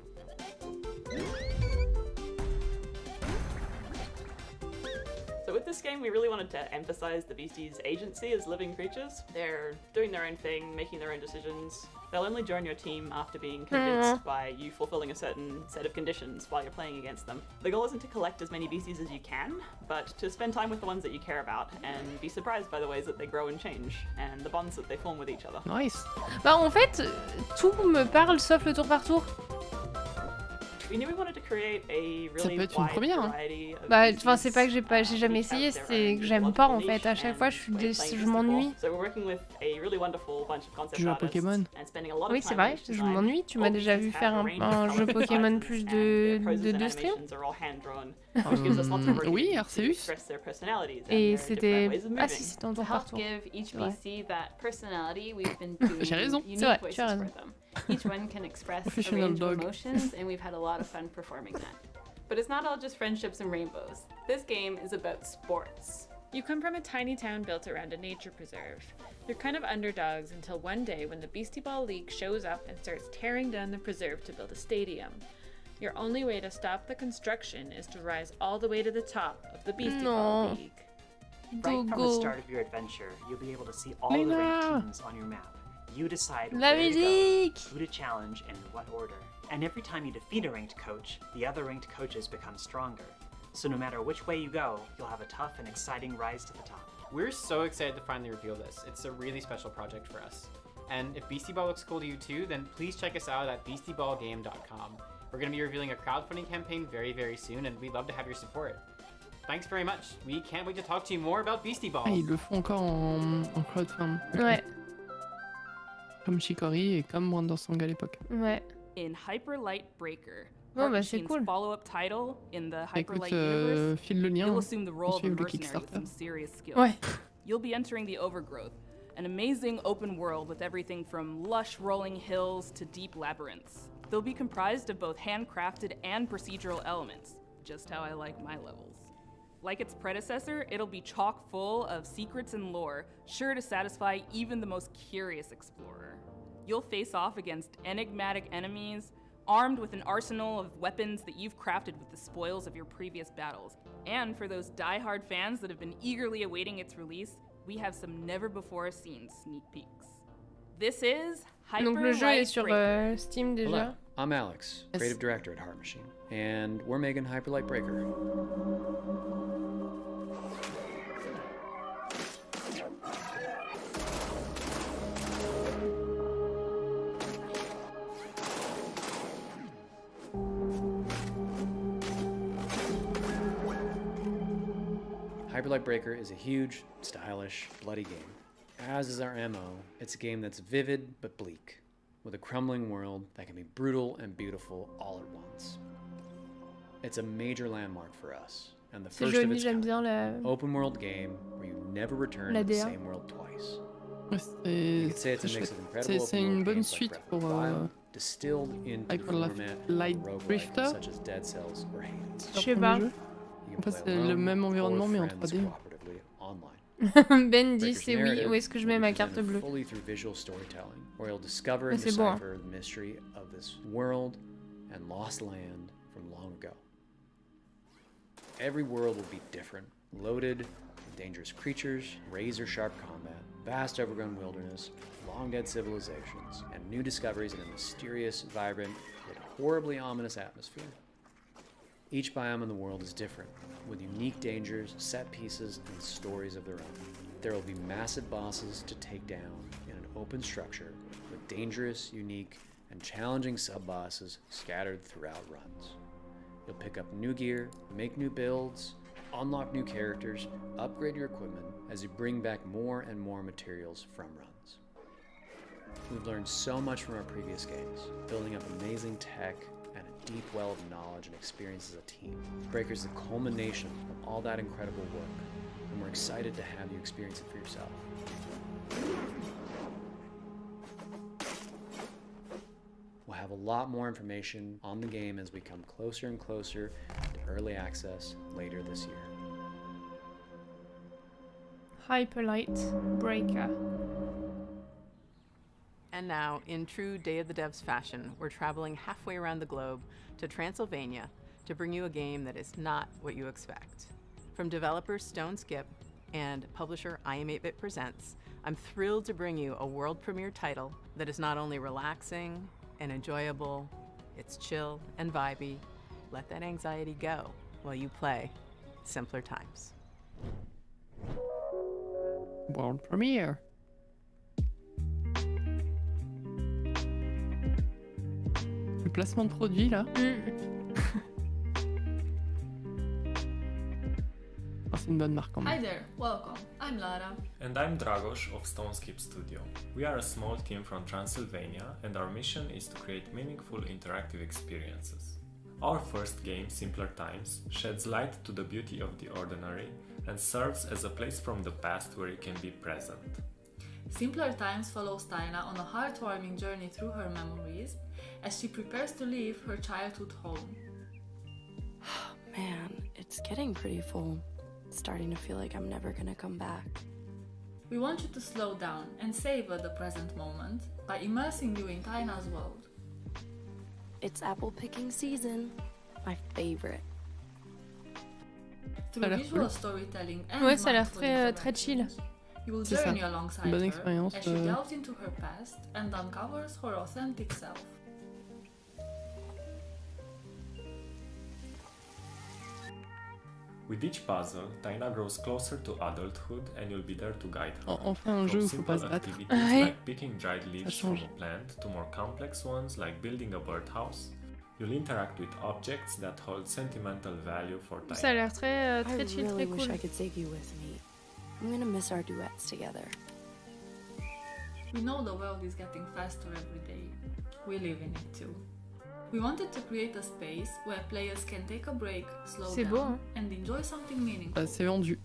So with this game, we really wanted to emphasize the beasties' agency as living creatures. They're doing their own thing, making their own decisions. They'll only join your team after being convinced by you fulfilling a certain set of conditions while you're playing against them. The goal isn't to collect as many beasties as you can, but to spend time with the ones that you care about and be surprised by the ways that they grow and change, and the bonds that they form with each other. Nice. Bah en fait, tout me parle sauf le tour par tour. We knew we wanted to create a Ça really peut être une première. Hein. Bah enfin c'est pas que j'ai jamais essayé, c'est que j'aime pas en fait. À chaque fois je m'ennuie. Tu joues à Pokémon? Oui c'est vrai, je m'ennuie. Tu m'as déjà vu faire un jeu Pokémon plus de 2 streams. Oui, Arceus. Et c'était... Ah si, c'était en tour par tour. J'ai raison. C'est vrai, tu as raison. Each one can express a range of emotions, and we've had a lot of fun performing that. But it's not all just friendships and rainbows. This game is about sports. You come from a tiny town built around a nature preserve. You're kind of underdogs until one day when the Beastie Ball League shows up and starts tearing down the preserve to build a stadium. Your only way to stop the construction is to rise all the way to the top of the Beastie Ball League. Right from the start of your adventure, you'll be able to see all the ranked teams on your map. You decide where to go, who to challenge, and in what order. And every time you defeat a ranked coach, the other ranked coaches become stronger. So no matter which way you go, you'll have a tough and exciting rise to the top. We're so excited to finally reveal this. It's a really special project for us. And if Beastie Ball looks cool to you too, then please check us out at beastieballgame.com. We're going to be revealing a crowdfunding campaign very, very soon, and we'd love to have your support. Thanks very much. We can't wait to talk to you more about Beastie Ball. Ah, ils le font encore en crowdfund. Ouais. Comme Chicory et comme Wandersong à l'époque. Ouais. In Hyper Light Breaker, oh, bah c'est cool. follow-up title in the Hyper Light universe, universe, file le lien, you'll assume the role of a mercenary with some serious skills. Ouais. You'll be entering the Overgrowth, an amazing open world with everything from lush rolling hills to deep labyrinths. They'll be comprised of both handcrafted and procedural elements, just how I like my levels. Like its predecessor, it'll be chock full of secrets and lore, sure to satisfy even the most curious explorer. You'll face off against enigmatic enemies, armed with an arsenal of weapons that you've crafted with the spoils of your previous battles. And for those die-hard fans that have been eagerly awaiting its release, we have some never-before-seen sneak peeks. This is Hyper Donc le jeu est sur Steam déjà. Hello, I'm Alex, creative director at Heart Machine, and we're making Hyper Light Breaker. Hyper Light Breaker is a huge, stylish, bloody game. As is our MO, it's a game that's vivid but bleak, with a crumbling world that can be brutal and beautiful all at once. It's a major landmark for us, and the first of its kind, open world game where you never return to the same world twice. You could say it's a mix of incredible open world games like Breath of the Wild, distilled into the format of roguelike such as Dead Cells or Hades. Je sais pas. En fait, c'est le même environnement mais en 3D. Ben dit c'est oui, où est-ce que je mets ma carte bleue? Where you'll discover and decipher the mystery of this world and lost land from long ago. Every world will be different, loaded with dangerous creatures, razor-sharp combat, vast overgrown wilderness, long-dead civilizations, and new discoveries in a mysterious, vibrant, yet horribly ominous atmosphere. Each biome in the world is different, with unique dangers, set pieces, and stories of their own. There will be massive bosses to take down in an open structure, with dangerous, unique, and challenging sub-bosses scattered throughout runs. You'll pick up new gear, make new builds, Unlock new characters, upgrade your equipment as you bring back more and more materials from runs. We've learned so much from our previous games, building up amazing tech and a deep well of knowledge and experience as a team. Breaker is the culmination of all that incredible work, and we're excited to have you experience it for yourself. We'll have a lot more information on the game as we come closer and closer to early access later this year. Hyperlight Breaker. And now, in true Day of the Devs fashion, we're traveling halfway around the globe to Transylvania to bring you a game that is not what you expect. From developer Stone Skip and publisher IM8bit Presents, I'm thrilled to bring you a world premiere title that is not only relaxing and enjoyable, it's chill and vibey. Let that anxiety go while you play Simpler Times. World premiere. Le placement de produit là. C'est une bonne marque quand même. Hi there, welcome. I'm Lara. And I'm Dragos of Stoneskip Studio. We are a small team from Transylvania, and our mission is to create meaningful interactive experiences. Our first game, Simpler Times, sheds light to the beauty of the ordinary and serves as a place from the past where you can be present. Simpler Times follows Tyna on a heartwarming journey through her memories as she prepares to leave her childhood home. Man, it's getting pretty full. It's starting to feel like I'm never gonna come back. We want you to slow down and savor the present moment by immersing you in Tyna's world. It's apple picking season. My favorite. Through visual storytelling and ouais, ça a l'air très chill. You will journey alongside her as she delves into her past and uncovers her authentic self. With each puzzle, Tyna grows closer to adulthood and you'll be there to guide her. Enfin un jeu où faut pas se battre. Like picking dried leaves from a plant to more complex ones like building a birdhouse, you'll interact with objects that hold sentimental value for Tyna. Ça a l'air très chill, très cool. I wish I could take you with me. I'm gonna miss our duets together. We know the world is getting faster every day. We live in it too. We wanted to create a space where players can take a break, slow down, beau, hein? And enjoy something meaningful. C'est vendu.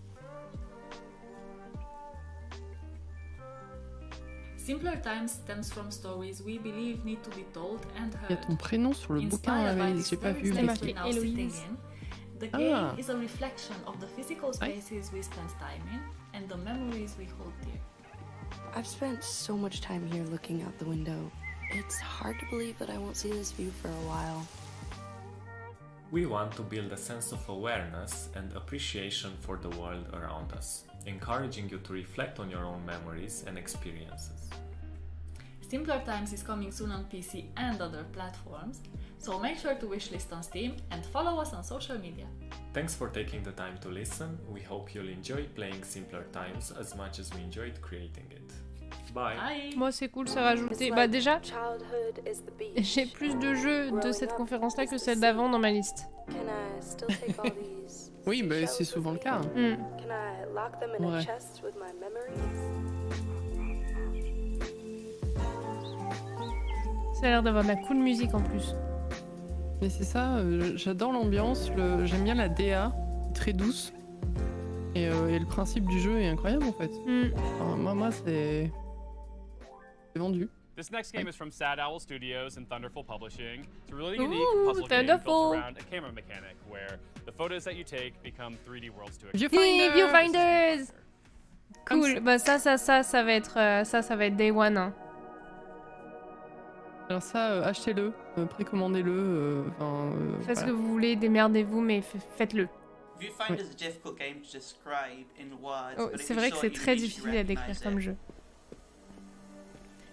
Simpler Times stems from stories we believe need to be told and heard. Il y a ton prénom sur le bouquin, Alice, j'ai pas vu. C'est marqué Héloïse. The game is a reflection of the physical spaces we spend time in and the memories we hold dear. I've spent so much time here looking out the window. It's hard to believe that I won't see this view for a while. We want to build a sense of awareness and appreciation for the world around us, encouraging you to reflect on your own memories and experiences. Simpler Times is coming soon on PC and other platforms, so make sure to wishlist on Steam and follow us on social media. Thanks for taking the time to listen. We hope you'll enjoy playing Simpler Times as much as we enjoyed creating it. Bye. Bye. Moi c'est cool, c'est rajouté. Bah déjà, j'ai plus de jeux de cette conférence-là que celle d'avant dans ma liste. Oui, bah c'est souvent le cas. Ouais. Ça a l'air d'avoir de la cool musique en plus. Mais c'est ça, j'adore l'ambiance, j'aime bien la DA, très douce. Et le principe du jeu est incroyable en fait. Enfin, moi c'est vendu. This next game is from Sad Owl Studios and Thunderful Publishing. It's a really unique puzzle game built around a camera mechanic where the photos that you take become 3D worlds to explore. Viewfinders. Cool. Bah ça va être Day One. Hein. Alors ça, achetez-le, précommandez-le. Faites ce que vous voulez, démerdez-vous, mais faites-le. C'est vrai que c'est très difficile à décrire comme jeu.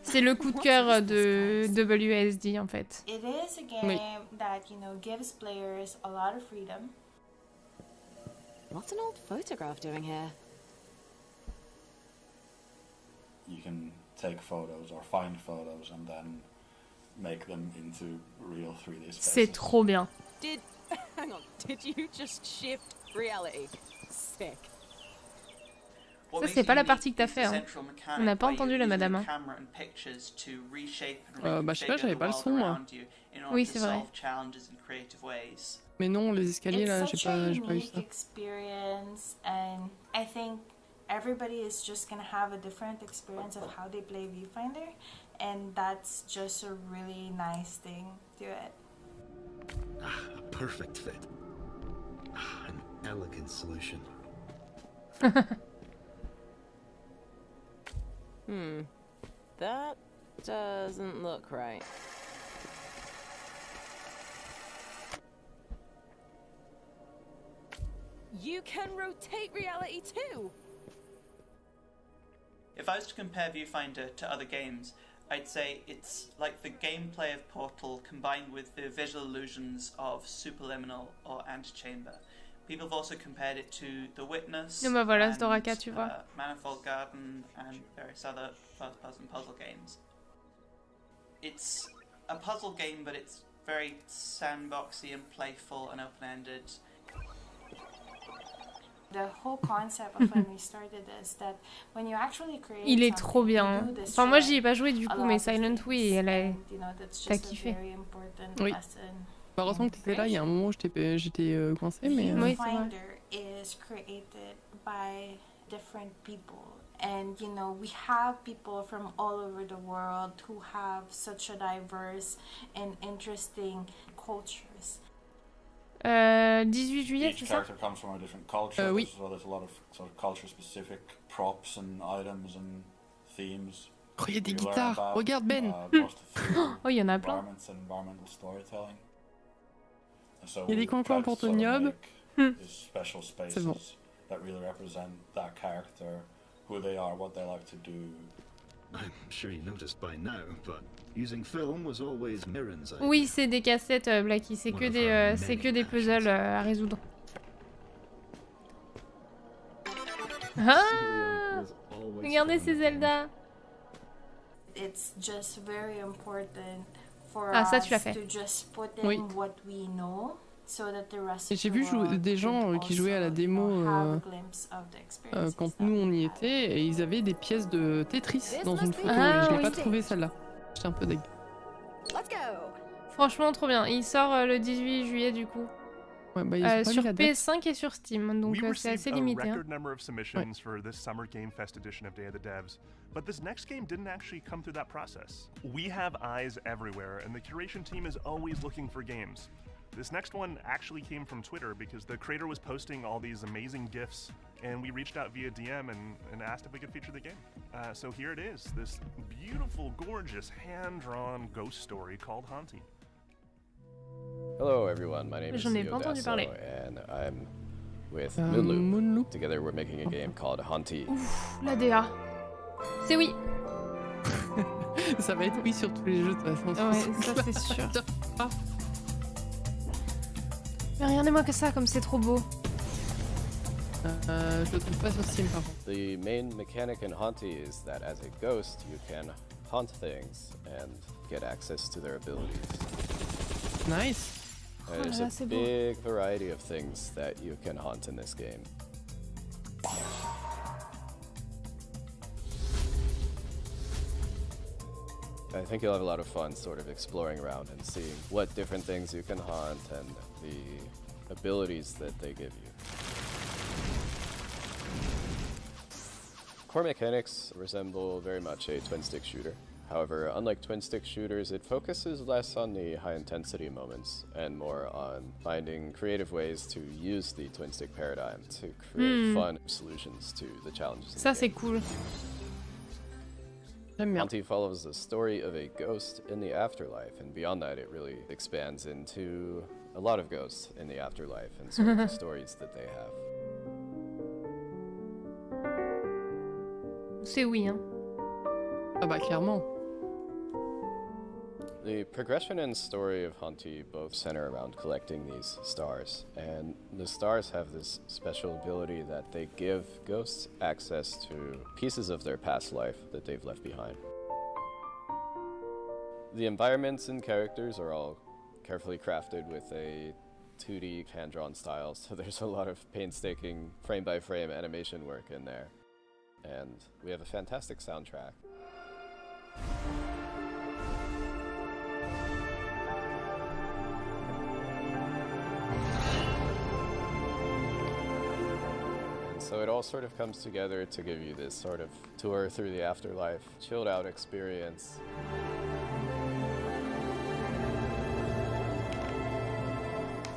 C'est le coup de cœur de WSD en fait. It is a game that, gives players a lot of freedom. What's an old photograph doing here? You can take photos or find photos and then make them into real 3D spaces. C'est trop bien. Did Hang on, did you just shift reality? Sick. Ça, c'est pas la partie que t'as fait, hein. On n'a pas entendu la madame. Hein. Bah, je sais pas, j'avais pas le son, moi. Oui, c'est vrai. Mais non, les escaliers, là, j'ai pas eu ça. Experience, and I think everybody is just gonna have a different experience of how they play Viewfinder, and that's just a really nice thing to it. A perfect fit. An elegant solution. That doesn't look right. You can rotate reality too! If I was to compare Viewfinder to other games, I'd say it's like the gameplay of Portal combined with the visual illusions of Superliminal or Antechamber. People have also compared it to The Witness, bah voilà, Storaka, tu vois. Manifold Garden, and various other first-person puzzle games. It's a puzzle game, but it's very sandboxy and playful and open-ended. The whole concept of when we started is that when you actually create Il est trop bien. Enfin, moi, j'y ai pas joué du coup, mais Silent, oui, elle a... T'as kiffé. Oui. Bah, heureusement que t'étais là, il y a un moment où j'étais coincée, mais... Oui, c'est vrai. Is created by different people. And, you know, we have people from all over the world who have such a diverse and interesting cultures. 18 juillet, c'est Each ça? character comes from a different culture, oui. so there's a lot of sort of culture-specific props and items and themes. Oh, il y a des guitares, regarde Ben. Oh, il y en a plein. Il y a des coins pour ton Niob. C'est bon. That really represent that character, who they are, what they like to do. I'm sure you noticed by now, but using film was always Mirren's idea. Oui, c'est des cassettes, Blacky, c'est que des puzzles à résoudre. Ah! Regardez ces Zelda. It's just very important for ça, tu l'as us fait. to just put Oui. in what we know. So that the rest Et of j'ai the vu world des gens qui jouaient à la démo quand nous on y était, et ils avaient des pièces de Tetris dans une photo, et je l'ai pas trouvé celle-là. J'étais un peu deg. Franchement, trop bien. Il sort le 18 juillet du coup. Ouais, bah, sur PS5 et sur Steam, donc c'est assez limité. We received a record number of submissions for this Summer Game Fest edition of Day of the Devs, but this next game didn't actually come through that process. We have eyes everywhere, and the curation team is always looking for games. This next one actually came from Twitter because the creator was posting all these amazing GIFs, and we reached out via DM and asked if we could feature the game. So here it is, this beautiful, gorgeous, hand-drawn ghost story called Haunty. Hello everyone, my name is Leo Basso, and I'm with Moonloop. Together we're making a game called Haunty. Ouf, la DA. C'est oui. Ça va être oui sur tous les jeux de toute façon. Ouais, ça c'est sûr. Mais regardez-moi que ça, comme c'est trop beau. Je le trouve pas sur Steam par contre. The main mechanic in Haunty is that as a ghost you can haunt things and get access to their abilities. Nice. There's a big variety of things that you can haunt in this game. I think you'll have a lot of fun sort of exploring around and seeing what different things you can haunt and the abilities that they give you. Core mechanics resemble very much a twin-stick shooter. However, unlike twin-stick shooters, it focuses less on the high-intensity moments and more on finding creative ways to use the twin-stick paradigm to create fun solutions to the challenges. Ça, c'est cool. Haunty follows the story of a ghost in the afterlife, and beyond that it really expands into a lot of ghosts in the afterlife and sort of the stories that they have. C'est oui, hein. Ah bah clairement. The progression and story of Haunty both center around collecting these stars, and the stars have this special ability that they give ghosts access to pieces of their past life that they've left behind. The environments and characters are all carefully crafted with a 2D hand-drawn style, so there's a lot of painstaking frame-by-frame animation work in there. And we have a fantastic soundtrack. And so it all sort of comes together to give you this sort of tour through the afterlife, chilled out experience.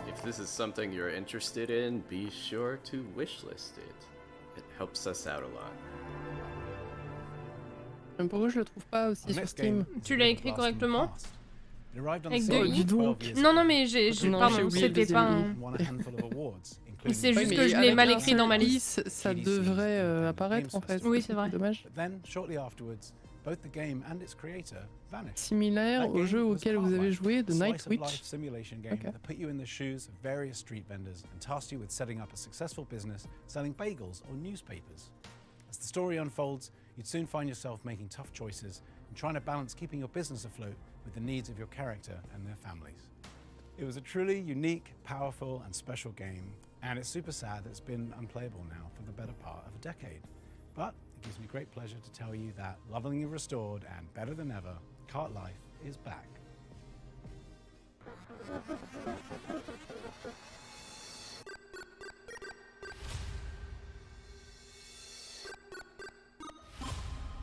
If this is something you're interested in, be sure to wishlist it. It helps us out a lot. Pourquoi je le trouve pas aussi sur Steam? Tu l'as écrit correctement? Avec deux i? Donc. Non, mais pardon, c'était pas un... C'est juste que je l'ai mal écrit dans ma liste. Ça devrait apparaître en fait. Oui, c'est vrai. Dommage. Similaire au jeu auquel vous avez joué, The Night Witch. That put you in the shoes of various street vendors and tasked you with setting up a successful business selling bagels or newspapers. As the story unfolds, you'd soon find yourself making tough choices and trying to balance keeping your business afloat with the needs of your character and their families. It was a truly unique, powerful, and special game, and it's super sad that it's been unplayable now for the better part of a decade. But it gives me great pleasure to tell you that, lovingly restored and better than ever, Cart Life is back.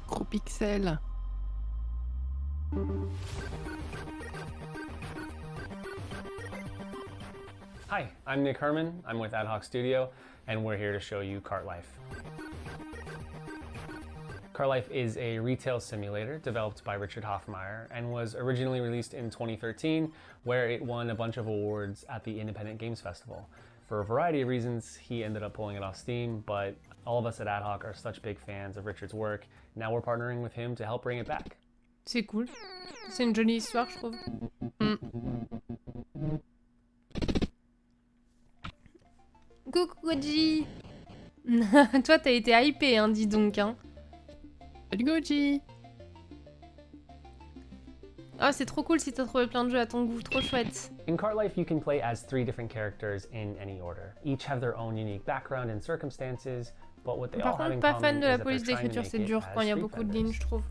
Gros pixels. Hi, I'm Nick Herman. I'm with Ad Hoc Studio, and we're here to show you Cart Life. Cart Life is a retail simulator developed by Richard Hoffmeyer and was originally released in 2013, where it won a bunch of awards at the Independent Games Festival. For a variety of reasons, he ended up pulling it off Steam, but all of us at Ad Hoc are such big fans of Richard's work. Now we're partnering with him to help bring it back. C'est cool. C'est une jolie histoire, je trouve. Coucou Goji. Toi, t'as été hypé, hein, dis donc. Hein. Salut Goji. Ah, c'est trop cool si t'as trouvé plein de jeux à ton goût, trop chouette. In Cart Life, you can play as 3 different characters in any order. Each have their own unique background and circumstances, but what they all have in Par contre, pas fan common de la is that police they're trying to d'écriture, make c'est it dur as quand il y a street beaucoup de vendors. lignes, je trouve.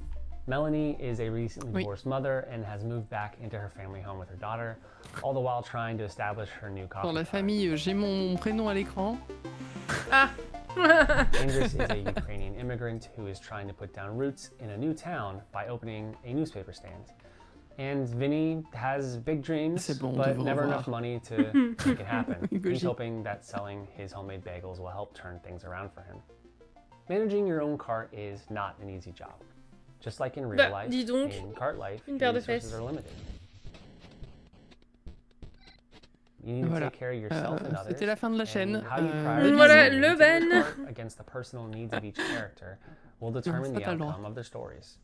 Melanie is a recently divorced mother and has moved back into her family home with her daughter, all the while trying to establish her new coffee. Dans la famille, j'ai mon prénom à l'écran. Ah. Andres is a Ukrainian immigrant who is trying to put down roots in a new town by opening a newspaper stand. And Vinny has big dreams, but never enough money to make it happen. He's hoping that selling his homemade bagels will help turn things around for him. Managing your own cart is not an easy job. Just like in real life, in Cart Life, resources are limited. You need to take care of yourself and others. C'était la fin de la chaîne. Voilà, le Ben. Against the personal needs of each character will determine the outcome of their stories.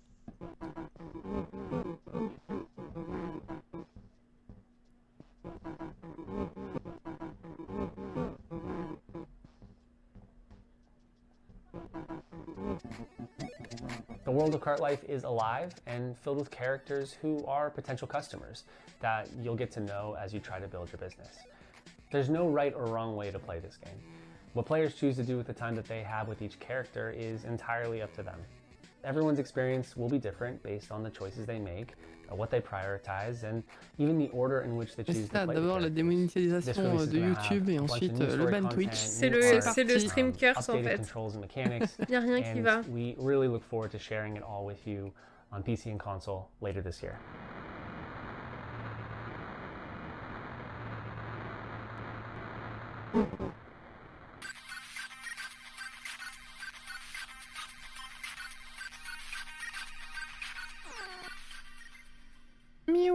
The world of Cart Life is alive and filled with characters who are potential customers that you'll get to know as you try to build your business. There's no right or wrong way to play this game. What players choose to do with the time that they have with each character is entirely up to them. Everyone's experience will be different based on the choices they make, what they prioritize, and even the order in which they choose to play. D'abord la démonétisation de YouTube et ensuite le ban Twitch. C'est le stream curse en fait. Y a rien qui va. We really look forward to sharing it all with you on PC and console later this year.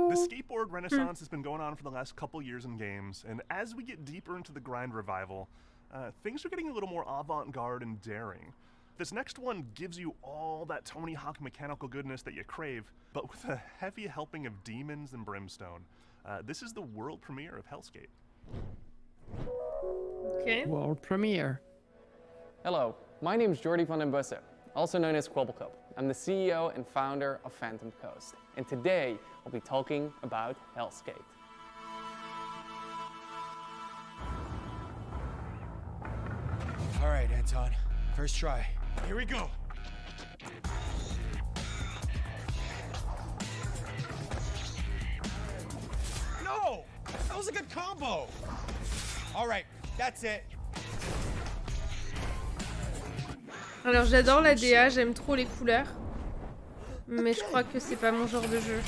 The skateboard renaissance has been going on for the last couple years in games, and as we get deeper into the grind revival, things are getting a little more avant-garde and daring. This next one gives you all that Tony Hawk mechanical goodness that you crave, but with a heavy helping of demons and brimstone. This is the world premiere of Hellskate. Okay. World premiere. Hello, my name is Jordi van den Bussen, also known as Kwobbelkop. I'm the CEO and founder of Phantom Coast, and today we'll be talking about Hellskate. All right, Anton. First try. Here we go. No! That was a good combo. All right, that's it. Alors j'adore la DA, j'aime trop les couleurs. Mais je crois que c'est pas mon genre de jeu.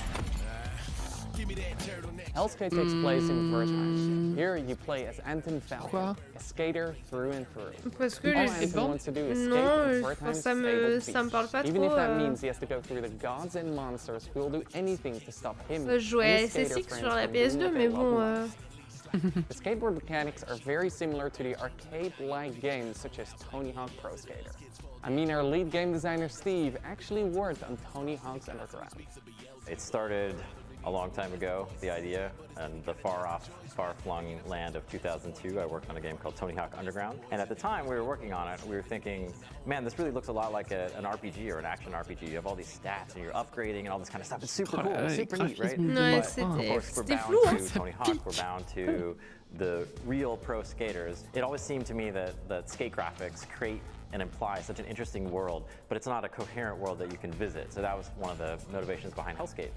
Hell's Gate takes place in first person. Here you play as Anton Falcon, a skater through and through. Parce que All les... Anton wants to do is skate Non, for time, ça me parle pas Even trop. if that means he has to go through the gods and monsters who will do anything to stop him. Je jouais à SSX sur la PS2, mais bon... The skateboard mechanics are very similar to the arcade-like games such as Tony Hawk Pro Skater. I mean, our lead game designer Steve actually worked on Tony Hawk's Underground. It started a long time ago, the idea, and the far-off, far-flung land of 2002, I worked on a game called Tony Hawk Underground. And at the time we were working on it, we were thinking, man, this really looks a lot like an RPG or an action RPG. You have all these stats and you're upgrading and all this kind of stuff. It's super cool, it's super neat, right? But of course, we're bound to Tony Hawk, we're bound to the real pro skaters. It always seemed to me that skate graphics create and imply such an interesting world, but it's not a coherent world that you can visit. So that was one of the motivations behind Hell's Gate.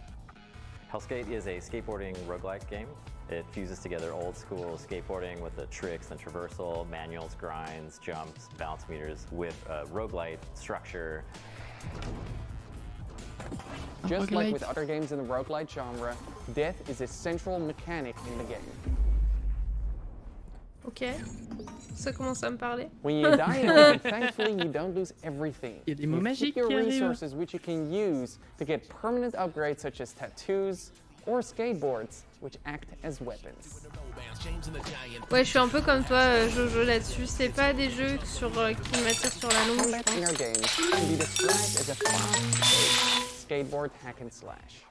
Hell's Gate is a skateboarding roguelike game. It fuses together old school skateboarding with the tricks and traversal, manuals, grinds, jumps, balance meters with a roguelite structure. Just like with other games in the roguelite genre, death is a central mechanic in the game. Ok, ça commence à me parler. When you die in a game, thankfully you don't lose everything. Il y a des mots magiques your qui arrivent. resources which you can use to get permanent upgrades such as tattoos or skateboards which act as weapons. Ouais, je suis un peu comme toi, Jojo, là-dessus. C'est pas des jeux qui m'attirent sur la longue, je Inner pense. games can be described as a fast-paced skateboard hack and slash.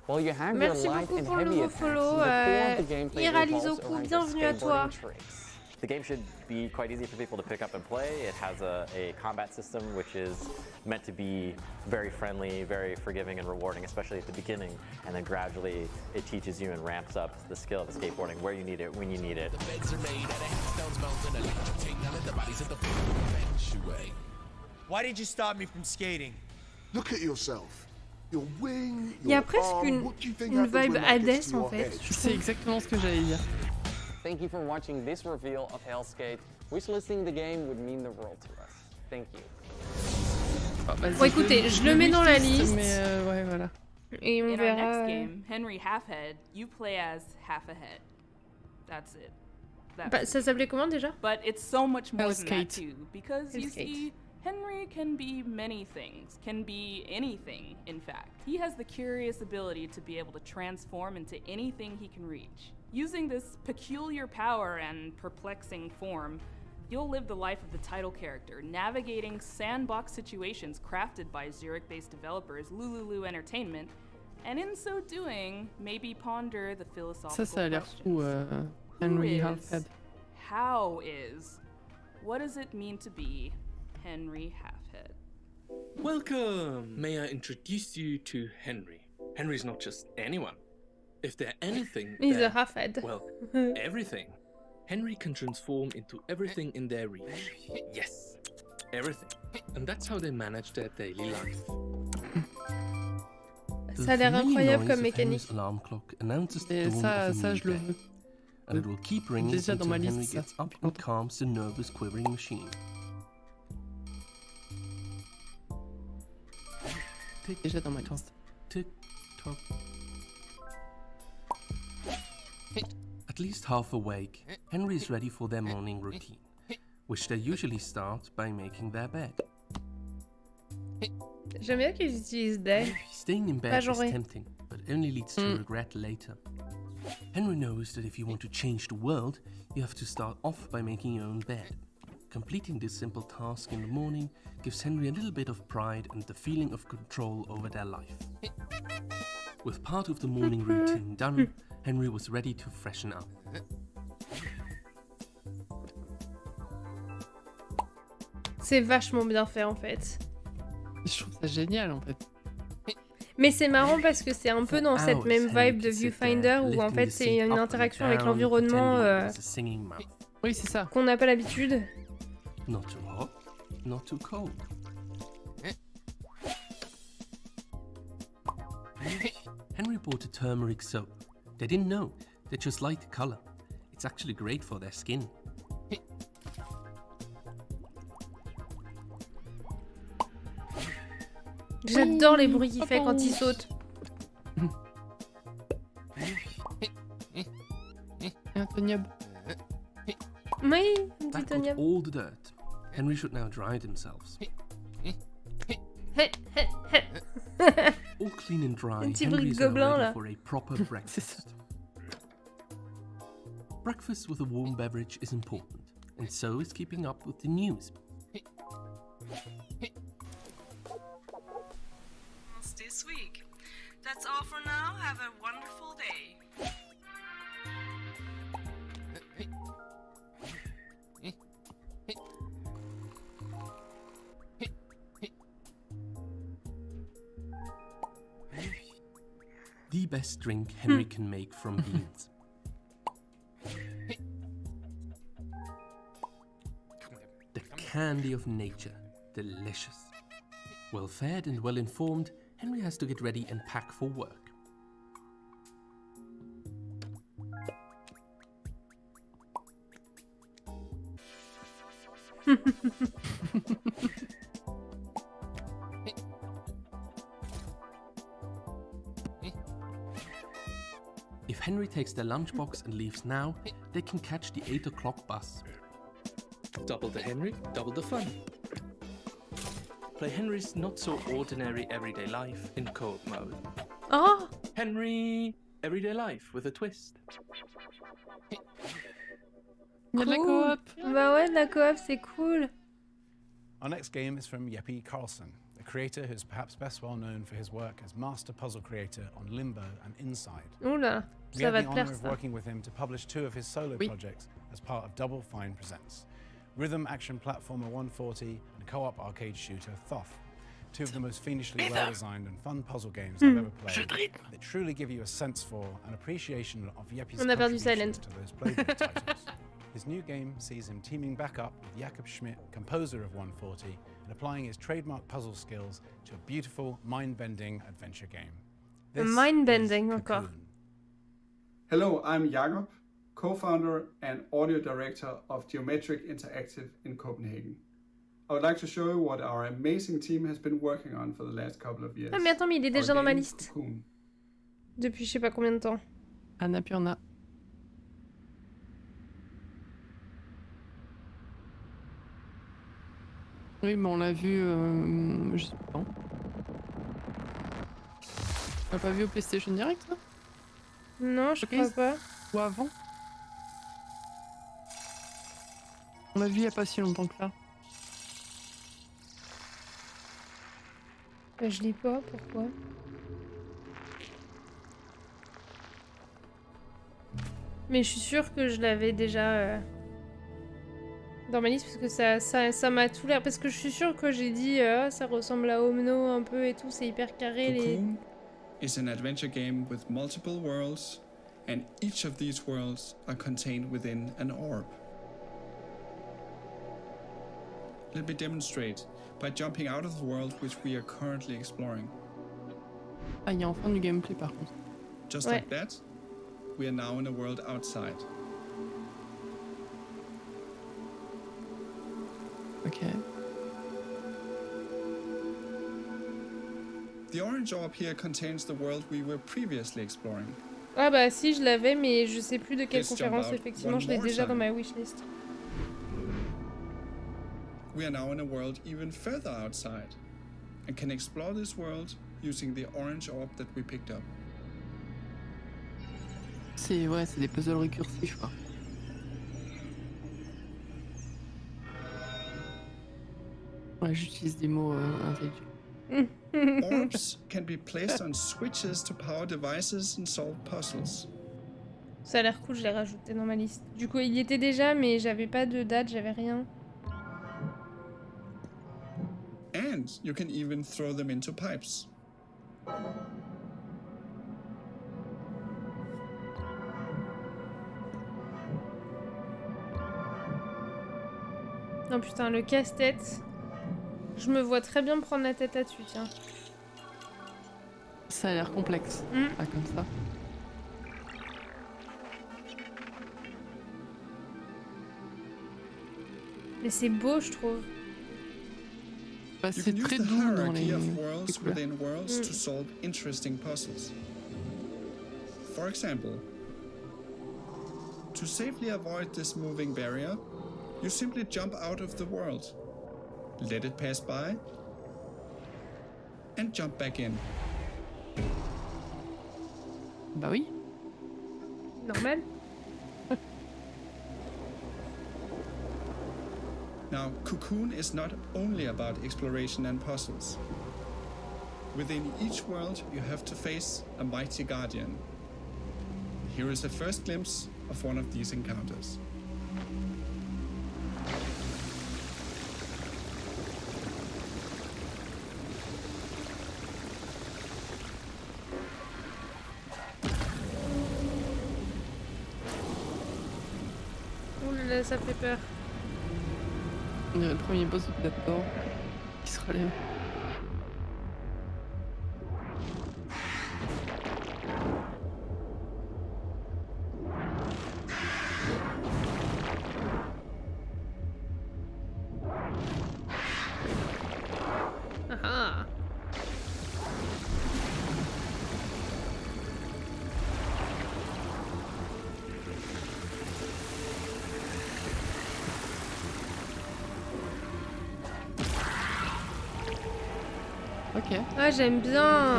While you have Merci your light beaucoup and pour le heavy nouveau attacks, follow. the core of the gameplay revolves Iralizoku, around your bienvenue à toi. skateboarding tricks. The game should be quite easy for people to pick up and play. It has a combat system which is meant to be very friendly, very forgiving and rewarding, especially at the beginning. And then gradually it teaches you and ramps up the skill of skateboarding, where you need it, when you need it. Why did you stop me from skating? Look at yourself. Your wing, Il y a your presque arm, what do you think une happens vibe when that gets Hades to en your fait. head? je C'est trouve. exactement ce que j'allais dire. Thank you for watching this reveal of Hell's Gate. Wishlisting the game would mean the world to us. Thank you. Bon, écoutez, je le mets dans la liste. Mais ouais, voilà. Et on In our verra. next game, Henry Halfhead, you play as Half a Head. That's it. Bah, ça s'appelait comment déjà? But it's so much more Hell's than Gate. that too, because you Hell's Gate. see, Henry can be many things, can be anything, in fact. He has the curious ability to be able to transform into anything he can reach. Using this peculiar power and perplexing form, you'll live the life of the title character, navigating sandbox situations crafted by Zurich-based developers Lululu Entertainment, and in so doing, maybe ponder the philosophical Ça a l'air questions. fou, Henry Who Halfhead. is, how is, what does it mean to be Henry Halfhead? Welcome! May I introduce you to Henry? Henry's not just anyone. If they're anything, He's they're, a half-head. well, everything. Henry can transform into everything in their reach. Yes, everything. And that's how they manage their daily life. Ça a l'air incroyable comme mécanique. Alarm clock announces the Et dawn ça, of a ça new je le day, veux. and it will keep ringing Déjà dans until ma Henry liste, ça. gets up and calms the nervous, quivering machine. Déjà dans ma liste. Tick tock. At least half awake, Henry is ready for their morning routine, which they usually start by making their bed. J'aime bien qu'ils utilisent des. Staying in Pas bed is genré. tempting, but only leads to regret later. Henry knows that if you want to change the world, you have to start off by making your own bed. Completing this simple task in the morning gives Henry a little bit of pride and the feeling of control over their life. With part of the morning routine done, Henry was ready to freshen up. C'est vachement bien fait en fait. Je trouve ça génial en fait. Mais c'est marrant parce que c'est un peu dans cette même vibe de Viewfinder où en fait c'est une interaction avec l'environnement Oui, c'est ça. qu'on n'a pas l'habitude. Not too hot, not too cold. Henry bought a turmeric soap. They didn't know. They just like the color. It's actually great for their skin. J'adore les bruits qu'il fait quand il saute. Un Tonyab. Oui, un petit That got Tonyab. all the dirt. Henry should now dry themselves. All clean and dry, Un petit Henry bruit is de now gobelin ready là. for a proper breakfast. Breakfast with a warm beverage is important, and so is keeping up with the news. This week. That's all for now. Have a wonderful day. The best drink Henry can make from beans. The candy of nature, delicious. Well fed and well informed, Henry has to get ready and pack for work. If Henry takes their lunchbox and leaves now, they can catch the 8 o'clock bus. Double the Henry, double the fun. Play Henry's not-so-ordinary everyday life in co-op mode. Oh! Henry, everyday life with a twist. Il y a de la Cool. coop. Bah ouais, de la coop, c'est cool. Our next game is from Jeppe Carlson, a creator who's perhaps best well known for his work as master puzzle creator on Limbo and Inside. Oula, We ça had va the te plaire honour of ça. working with him to publish 2 of his solo projects as part of Double Fine Presents. Rhythm action platformer 140 and co-op arcade shooter Thoth. 2 of the most fiendishly well-designed and fun puzzle games I've ever played that truly give you a sense for and appreciation of Jeppe's On a perdu contribution Silent. to those playbook titles. His new game sees him teaming back up with Jakob Schmidt, composer of 140, and applying his trademark puzzle skills to a beautiful, mind-bending adventure game. This Mind-bending is encore. Cocoon. Hello, I'm Jakob, co-founder and audio director of Geometric Interactive in Copenhagen. I would like to show you what our amazing team has been working on for the last couple of years. Ah mais attends, mais il est déjà Our dans ma game, liste. Cocoon. Depuis je sais pas combien de temps. Annapurna. Oui, mais on l'a vu, je sais pas quand. On l'a pas vu au PlayStation Direct, ça? Non, je crois pas. Ou avant? On l'a vu il y a pas si longtemps que là. Je l'ai pas, pourquoi? Mais je suis sûre que je l'avais déjà dans ma liste parce que ça m'a tout l'air. Parce que je suis sûre que j'ai dit ça ressemble à Omno un peu et tout, c'est hyper carré les. Cocoon is an adventure game with multiple worlds, and each of these worlds are contained within an orb. Let me demonstrate by jumping out of the world which we are currently exploring. Ah, il y a enfin du gameplay par contre. Just Ouais. like that, we are now in a world outside. Ok. The orange orb here contains the world we were previously exploring. Ah bah si, je l'avais, mais je sais plus de quelle Let's jump conférence. out Effectivement, one je l'ai more déjà dans time. ma wishlist. We are now in a world even further outside, and can explore this world using the orange orb that we picked up. C'est ouais, c'est des puzzles récursifs quoi. Ouais, j'utilise des mots intelligents. Orbs can be placed on switches to power devices and solve puzzles. Ça a l'air cool, je l'ai rajouté dans ma liste. Du coup, il y était déjà, mais j'avais pas de date, j'avais rien. And you can even throw them into pipes. Oh putain, le casse-tête. Je me vois très bien me prendre la tête là-dessus, tiens. Ça a l'air complexe. Pas comme ça. Mais c'est beau, je trouve. Bah, You c'est can use très the doux dans hierarchy les of worlds couleurs. within worlds to solve interesting puzzles. For example, to safely avoid this moving barrier, you simply jump out of the world, let it pass by, and jump back in. Bah oui. Normal. Now, Cocoon is not only about exploration and puzzles. Within each world, you have to face a mighty guardian. Here is a first glimpse of one of these encounters. Ouh là là, ça fait peur. On dirait le premier boss de Devolver qui se relève. Ah. Ok. Ah, j'aime bien.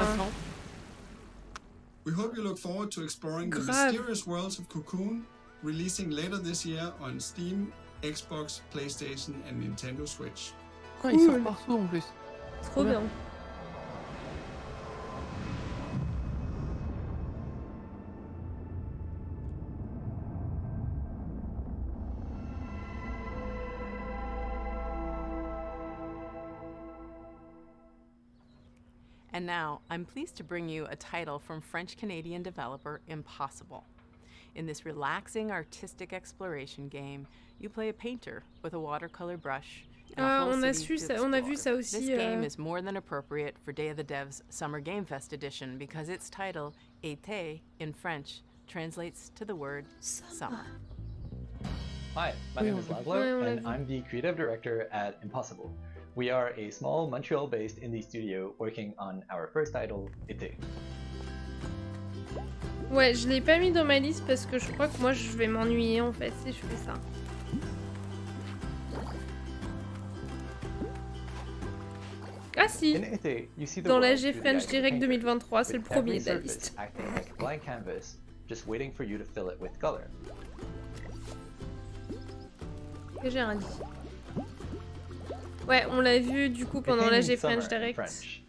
We hope you look forward to exploring the Grave. mysterious worlds of Cocoon, releasing later this year on Steam, Xbox, PlayStation, and Nintendo Switch. Ah, il sort partout en plus. Trop bien. And now, I'm pleased to bring you a title from French-Canadian developer Impossible. In this relaxing artistic exploration game, you play a painter with a watercolor brush and a whole on a city su to ça, on a vu explore. ça aussi. This game is more than appropriate for Day of the Devs Summer Game Fest edition because its title, Été, in French, translates to the word summer. Hi, my name is Laszlo, and I'm the creative director at Impossible. We are a small Montreal-based indie studio working on our first title, Été. Ouais, je l'ai pas mis dans ma liste parce que je crois que moi je vais m'ennuyer en fait si je fais ça. Ah si. Dans la G French Direct 2023, c'est le premier de la liste. Acting like a blank canvas, just waiting for you to fill it with color. Que j'ai rien dit. Ouais, on l'a vu du coup pendant la G French Direct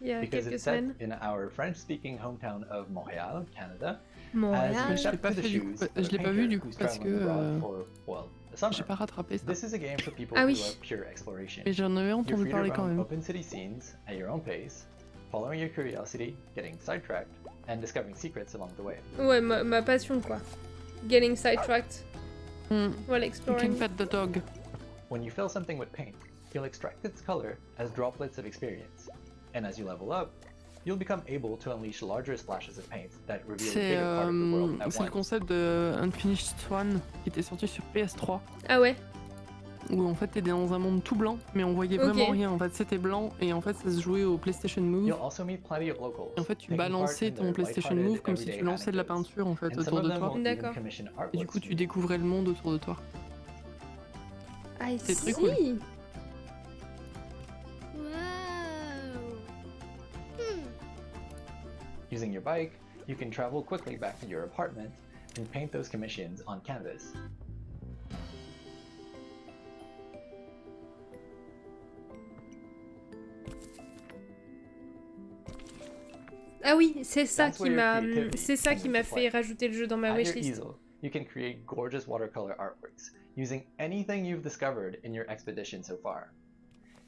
il y a quelques semaines. In our French-speaking hometown of Montréal, Canada. Montréal. Je l'ai pas fait du coup, je l'ai pas vu du coup parce que j'ai pas rattrapé ça. This is a game for people Ah who oui. love pure exploration. Mais j'en avais entendu You're free to parler run quand même. Open city scenes at your own pace, following your curiosity, getting sidetracked, and discovering secrets along the way. Ouais, ma passion quoi. Getting sidetracked. While exploring. You can pet the dog. When you fill something with paint, you'll extract its color as droplets of experience. And as you level up, you'll become able to unleash larger splashes of paint that reveal a bigger part of the world at C'est le once. concept de Unfinished Swan qui était sorti sur PS3. Ah ouais. Où en fait t'es dans un monde tout blanc, mais on voyait vraiment rien. En fait c'était blanc et en fait ça se jouait au PlayStation Move. You'll also meet plenty of locals. Et en fait tu taking part balançais in ton their PlayStation lighthearted Move comme si tu everyday lançais de la anecdotes. peinture en fait And some autour of de them toi. will even D'accord. commission Et du artworks coup tu découvrais le monde autour de toi. Ah C'est très si. cool. Using your bike, you can travel quickly back to your apartment and paint those commissions on canvas. Ah oui, c'est ça That's qui where your m'a creativity c'est ça comes qui into m'a play. fait rajouter le jeu dans ma At your wishlist. easel, you can create gorgeous watercolor artworks using anything you've discovered in your expedition so far.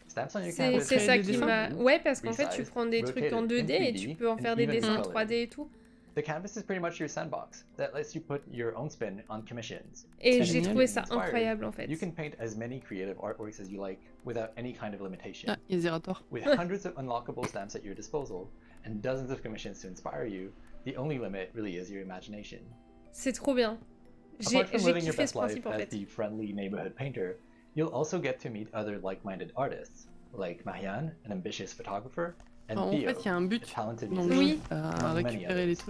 Stamps on your canvas C'est ça can be qui m'a... removed, Ouais, parce qu'en fait, tu resized, prends des trucs en rotated in 2D et 3D, tu peux en and faire des even dessins colored. 3D et tout. The canvas is pretty much your sandbox that lets you put your own spin on commissions. Et j'ai trouvé ça incroyable en fait. You can paint as many creative artworks as you like without any kind of limitation. Ah, Zerator. With hundreds of unlockable stamps at your disposal and dozens of commissions to inspire you, the only limit really is your imagination. C'est trop bien. Apart from living your best life as the friendly neighborhood painter, you'll also get to meet other like-minded artists, like Marianne, an ambitious photographer, and Theo, a talented musician, among many others.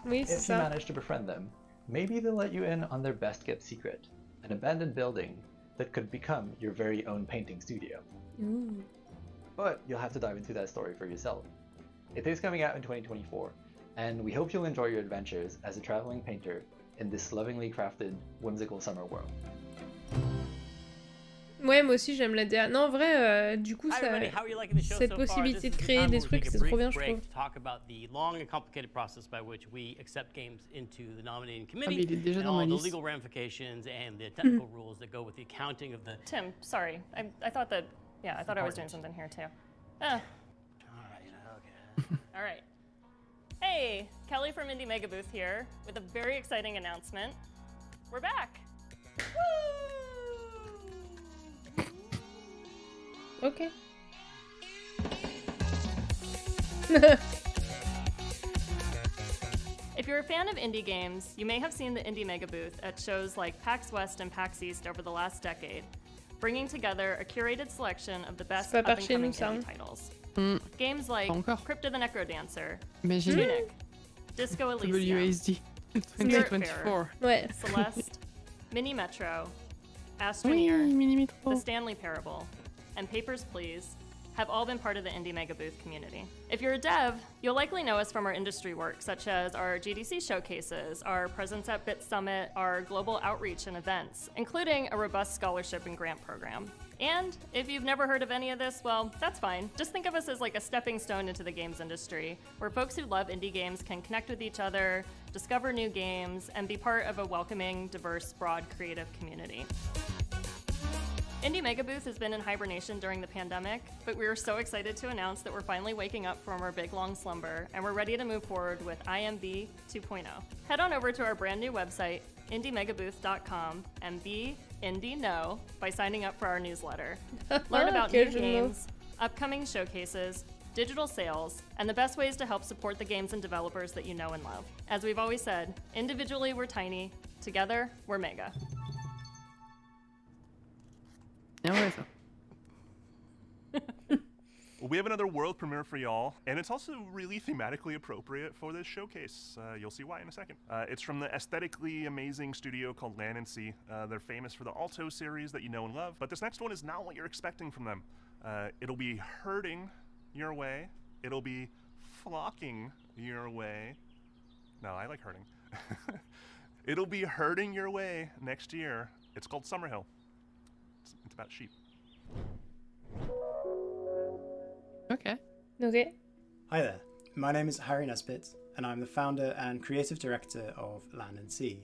Oui, c'est If you manage to befriend them, maybe they'll let you in on their best-kept secret, an abandoned building that could become your very own painting studio. Ooh. But you'll have to dive into that story for yourself. It is coming out in 2024, and we hope you'll enjoy your adventures as a traveling painter in this lovingly crafted, whimsical summer world. Ouais, moi aussi j'aime la DA. Non, en vrai, du coup, cette possibilité de créer des trucs, c'est trop bien, je trouve. Talk about the long and complicated process by which we accept games into the nominating Ah, mais committee, il est déjà and dans ma all the liste. legal ramifications and the technical rules that go with the accounting of the. Tim, sorry. I thought that. Yeah, I thought I was doing something here too. All right, okay. All right. Hey, Kelly from Indie Mega Booth here with a very exciting announcement. We're back. Ok. If you're a fan of indie games, you may have seen the Indie Mega Booth at shows like PAX West and PAX East over the last decade, bringing together a curated selection of the best up-and-coming indie titles. Games like Crypt of the Necrodancer, Tunic, Disco Elysium, WASD 2024. Ouais. Celeste, Mini Metro, Astroneer, Mini Metro. The Stanley Parable, and Papers, Please have all been part of the Indie Mega Booth community. If you're a dev, you'll likely know us from our industry work, such as our GDC showcases, our presence at Bit Summit, our global outreach and events, including a robust scholarship and grant program. And if you've never heard of any of this, well, that's fine. Just think of us as like a stepping stone into the games industry, where folks who love indie games can connect with each other, discover new games, and be part of a welcoming, diverse, broad, creative community. Indie Mega Booth has been in hibernation during the pandemic, but we are so excited to announce that we're finally waking up from our big long slumber, and we're ready to move forward with IMB 2.0. Head on over to our brand new website, indiemegabooth.com, and be Indie Know by signing up for our newsletter. Learn about new games, upcoming showcases, digital sales, and the best ways to help support the games and developers that you know and love. As we've always said, individually we're tiny, together we're mega. We have another world premiere for y'all, and it's also really thematically appropriate for this showcase. You'll see why in a second. It's from the aesthetically amazing studio called Land and Sea. They're famous for the Alto series that you know and love, but this next one is not what you're expecting from them. It'll be herding your way. It'll be flocking your way. No, I like herding. It'll be herding your way next year. It's called Summerhill. It's about sheep. Okay. Okay. Hi there. My name is Harry Nesbitt, and I'm the founder and creative director of Land and Sea.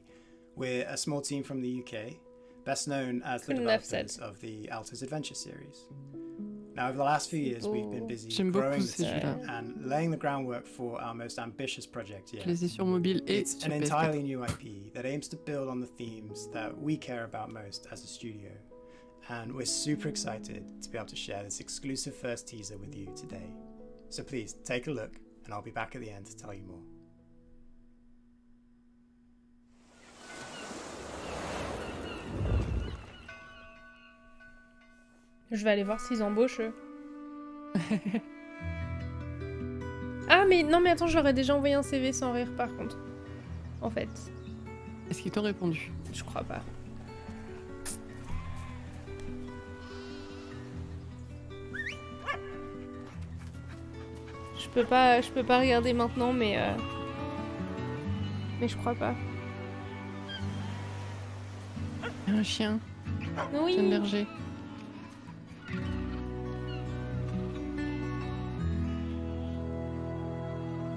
We're a small team from the UK, best known as the developers of the Alto's Adventure series. Now, over the last few years, we've been busy growing the team and laying the groundwork for our most ambitious project yet. It's an entirely new IP that aims to build on the themes that we care about most as a studio. And we're super excited to be able to share this exclusive first teaser with you today. So please take a look, and I'll be back at the end to tell you more. Je vais aller voir s'ils embauchent. Ah mais non mais attends, j'aurais déjà envoyé un CV sans rire par contre. En fait. Est-ce qu'ils t'ont répondu? Je crois pas. Je peux pas regarder maintenant, mais je crois pas. Un chien. Oui. Un berger.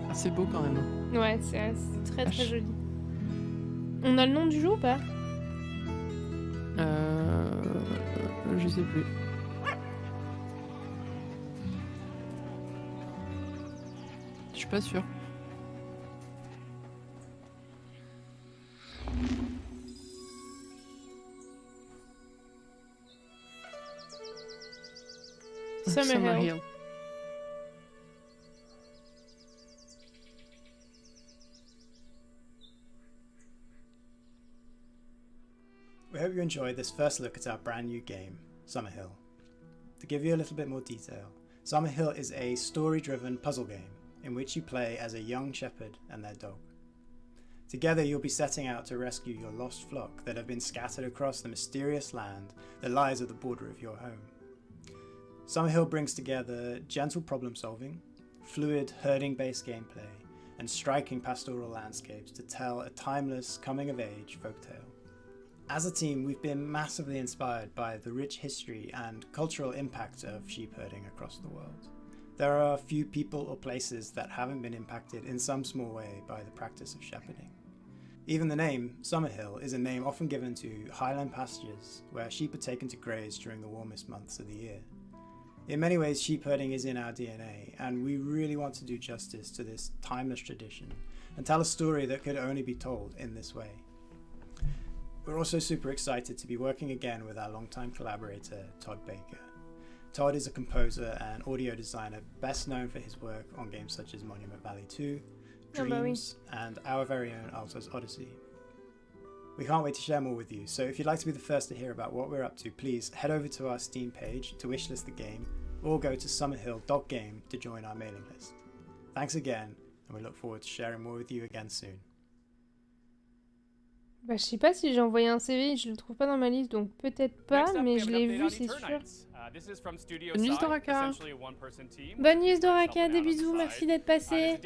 Ah, c'est beau quand même. Ouais, c'est très très joli. On a le nom du jeu ou pas? Je sais plus. Je suis pas sûre. Summerhill. We hope you enjoyed this first look at our brand new game, Summerhill. To give you a little bit more detail, Summerhill is a story-driven puzzle game in which you play as a young shepherd and their dog. Together you'll be setting out to rescue your lost flock that have been scattered across the mysterious land that lies at the border of your home. Summerhill brings together gentle problem solving, fluid herding-based gameplay, and striking pastoral landscapes to tell a timeless coming-of-age folktale. As a team, we've been massively inspired by the rich history and cultural impact of sheep herding across the world. There are few people or places that haven't been impacted in some small way by the practice of shepherding. Even the name, Summerhill, is a name often given to highland pastures where sheep are taken to graze during the warmest months of the year. In many ways, sheep herding is in our DNA, and we really want to do justice to this timeless tradition and tell a story that could only be told in this way. We're also super excited to be working again with our longtime collaborator, Todd Baker. Todd is a composer and audio designer best known for his work on games such as Monument Valley 2, Dreams, and our very own Alto's Odyssey. We can't wait to share more with you, so if you'd like to be the first to hear about what we're up to, please head over to our Steam page to wishlist the game, or go to summerhill.game to join our mailing list. Thanks again, and we look forward to sharing more with you again soon. Bah, je sais pas si j'ai envoyé un CV, je le trouve pas dans ma liste, donc peut-être pas, mais je l'ai vu, c'est sûr. Bonne news Doraka. Bonne news Doraka, des bisous, merci d'être passé.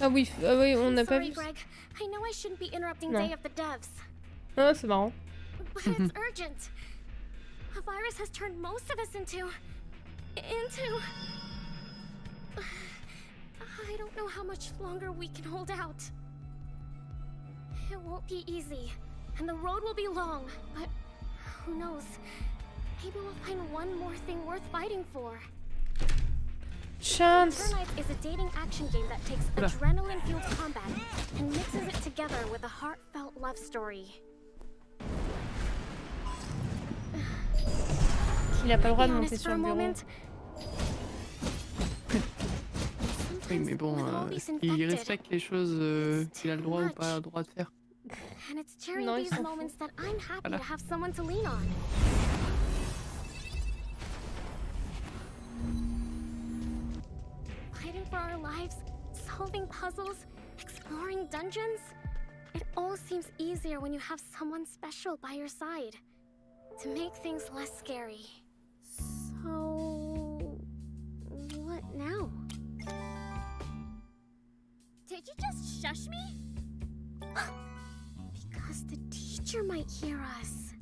Ah oui, on n'a pas vu. Greg. I know I shouldn't be interrupting Day of the Devs. Ah, c'est marrant. But it's urgent. A virus has turned most of us into... I don't know how much longer we can hold out. It won't be easy, and the road will be long, but who knows? Maybe we'll find one more thing worth fighting for. Chance! Turnights is a dating action game that takes adrenaline-fueled combat and mixes it together with a heartfelt love story. Il a pas le droit de monter sur le bureau. Oui, mais bon, il respecte les choses qu'il a le droit ou pas le droit de faire. And it's during these moments that I'm happy to have someone to lean on. Fighting for our lives, solving puzzles, exploring dungeons. It all seems easier when you have someone special by your side to make things less scary. So, what now? Did you just shush me? Because the teacher might hear us.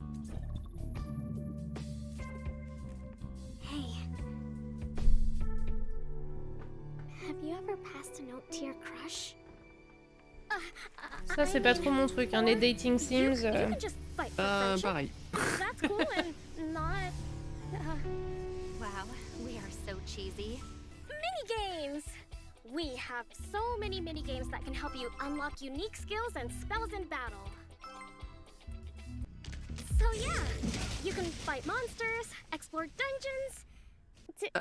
Hey. Have you ever passed a note to your crush? Ça c'est pas trop mon truc, hein, les dating sims. Pareil. That's cool and not. Wow, we are so cheesy. Mini-games! We have so many mini-games that can help you unlock unique skills and spells in battle. So yeah, you can fight monsters, explore dungeons.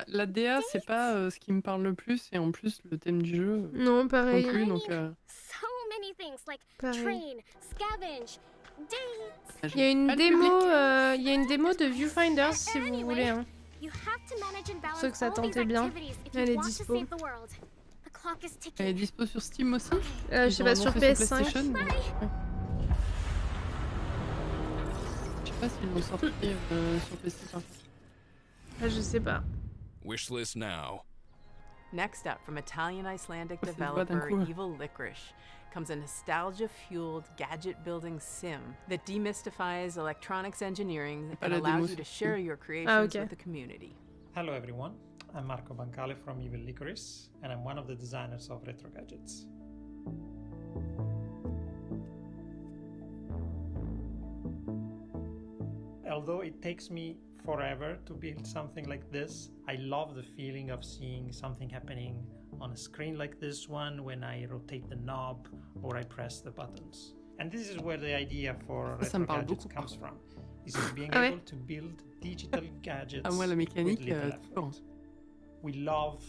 La DA c'est pas ce qui me parle le plus et en plus le thème du jeu. Non, pareil. Non plus, donc, So many things like train, scavenge, dates. Il y a une démo de Viewfinder si vous voulez. Hein. Ceux que ça tentait bien. Elle est dispo. Elle est dispo sur Steam aussi. Je sais pas, sur PS5. Je sais pas s'ils l'ont sorti sur PS5. Je sais pas. Wishlist now. Next up, from Italian-Icelandic developer Evil Licorice, comes a nostalgia-fueled gadget-building sim that demystifies electronics engineering and allows you to share your creations with the community. Hello everyone, I'm Marco Bancale from Evil Licorice, and I'm one of the designers of Retro Gadgets. Although it takes me forever to build something like this, I love the feeling of seeing something happening on a screen like this one when I rotate the knob or I press the buttons. And this is where the idea for retro gadgets comes from. This is being able to build digital gadgets moi, la mécanique, with little effort. We love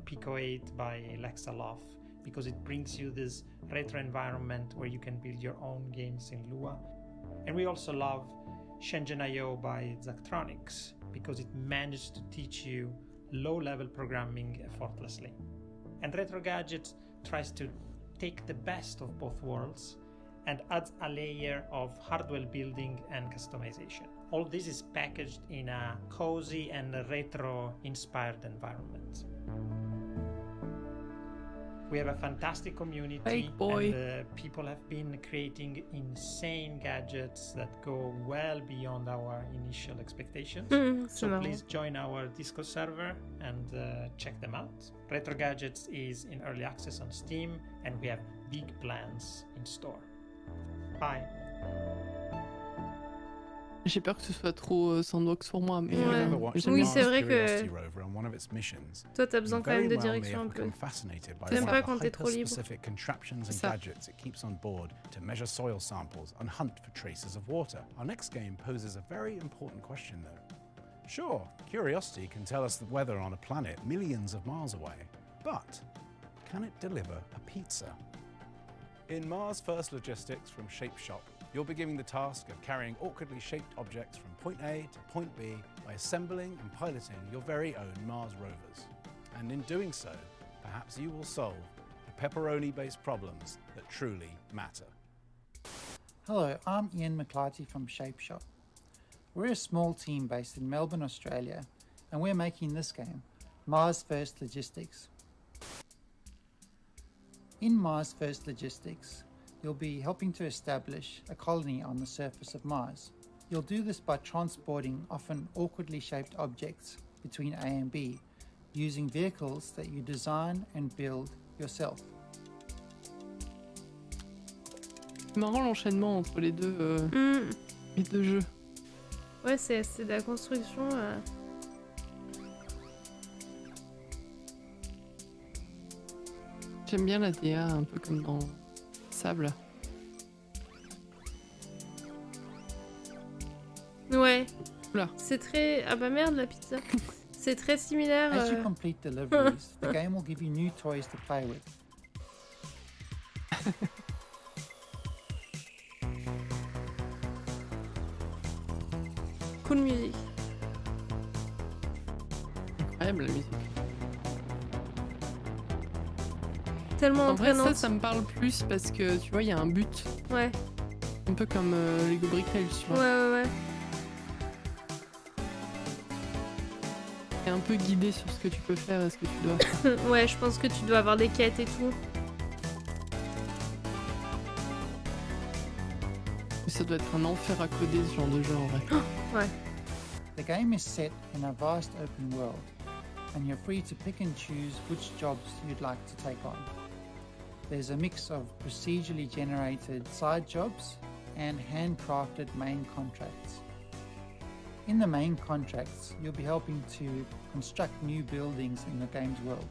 Pico 8 by Lexaloff because it brings you this retro environment where you can build your own games in Lua. And we also love Shenzhen.io by Zachtronics because it managed to teach you low-level programming effortlessly. And Retro Gadgets tries to take the best of both worlds and adds a layer of hardware building and customization. All this is packaged in a cozy and retro-inspired environment. We have a fantastic community and people have been creating insane gadgets that go well beyond our initial expectations. So please join our Discord server and check them out. Retro Gadgets is in early access on Steam and we have big plans in store. Bye. J'ai peur que ce soit trop sandbox pour moi, mais oui, c'est vrai que toi t'as besoin quand même de direction un peu. T'aimes pas quand t'es trop libre. Ça. It keeps on board to measure soil samples and hunt for traces of water. Our next game poses a very important question though. Sure, curiosity can tell us the weather on a planet millions of miles away, but can it deliver a pizza? In Mars First Logistics from Shape Shop, you'll be given the task of carrying awkwardly shaped objects from point A to point B by assembling and piloting your very own Mars rovers. And in doing so, perhaps you will solve the pepperoni-based problems that truly matter. Hello, I'm Ian McClarty from Shape Shop. We're a small team based in Melbourne, Australia, and we're making this game, Mars First Logistics. In Mars First Logistics, you'll be helping to establish a colony on the surface of Mars. You'll do this by transporting often awkwardly shaped objects between A and B, using vehicles that you design and build yourself. C'est marrant l'enchaînement entre les deux jeux. Ouais, c'est de la construction. J'aime bien la DA, un peu comme dans Sable. Ouais. Oula. C'est très... Ah bah merde, la pizza. C'est très similaire. As you complete deliveries, the game will give you new toys to play with. Cool musique. Incroyable la musique. Tellement entraînante. En vrai, ça me parle plus parce que tu vois, il y a un but. Ouais. Un peu comme Lego Brick Rails, tu vois. Ouais. T'es un peu guidé sur ce que tu peux faire et ce que tu dois. Ouais, je pense que tu dois avoir des quêtes et tout. Ça doit être un enfer à coder ce genre de jeu en vrai. Ouais. The game is set in a vast open world, and you're free to pick and choose which jobs you'd like to take on. There's a mix of procedurally generated side jobs and handcrafted main contracts. In the main contracts, you'll be helping to construct new buildings in the game's world.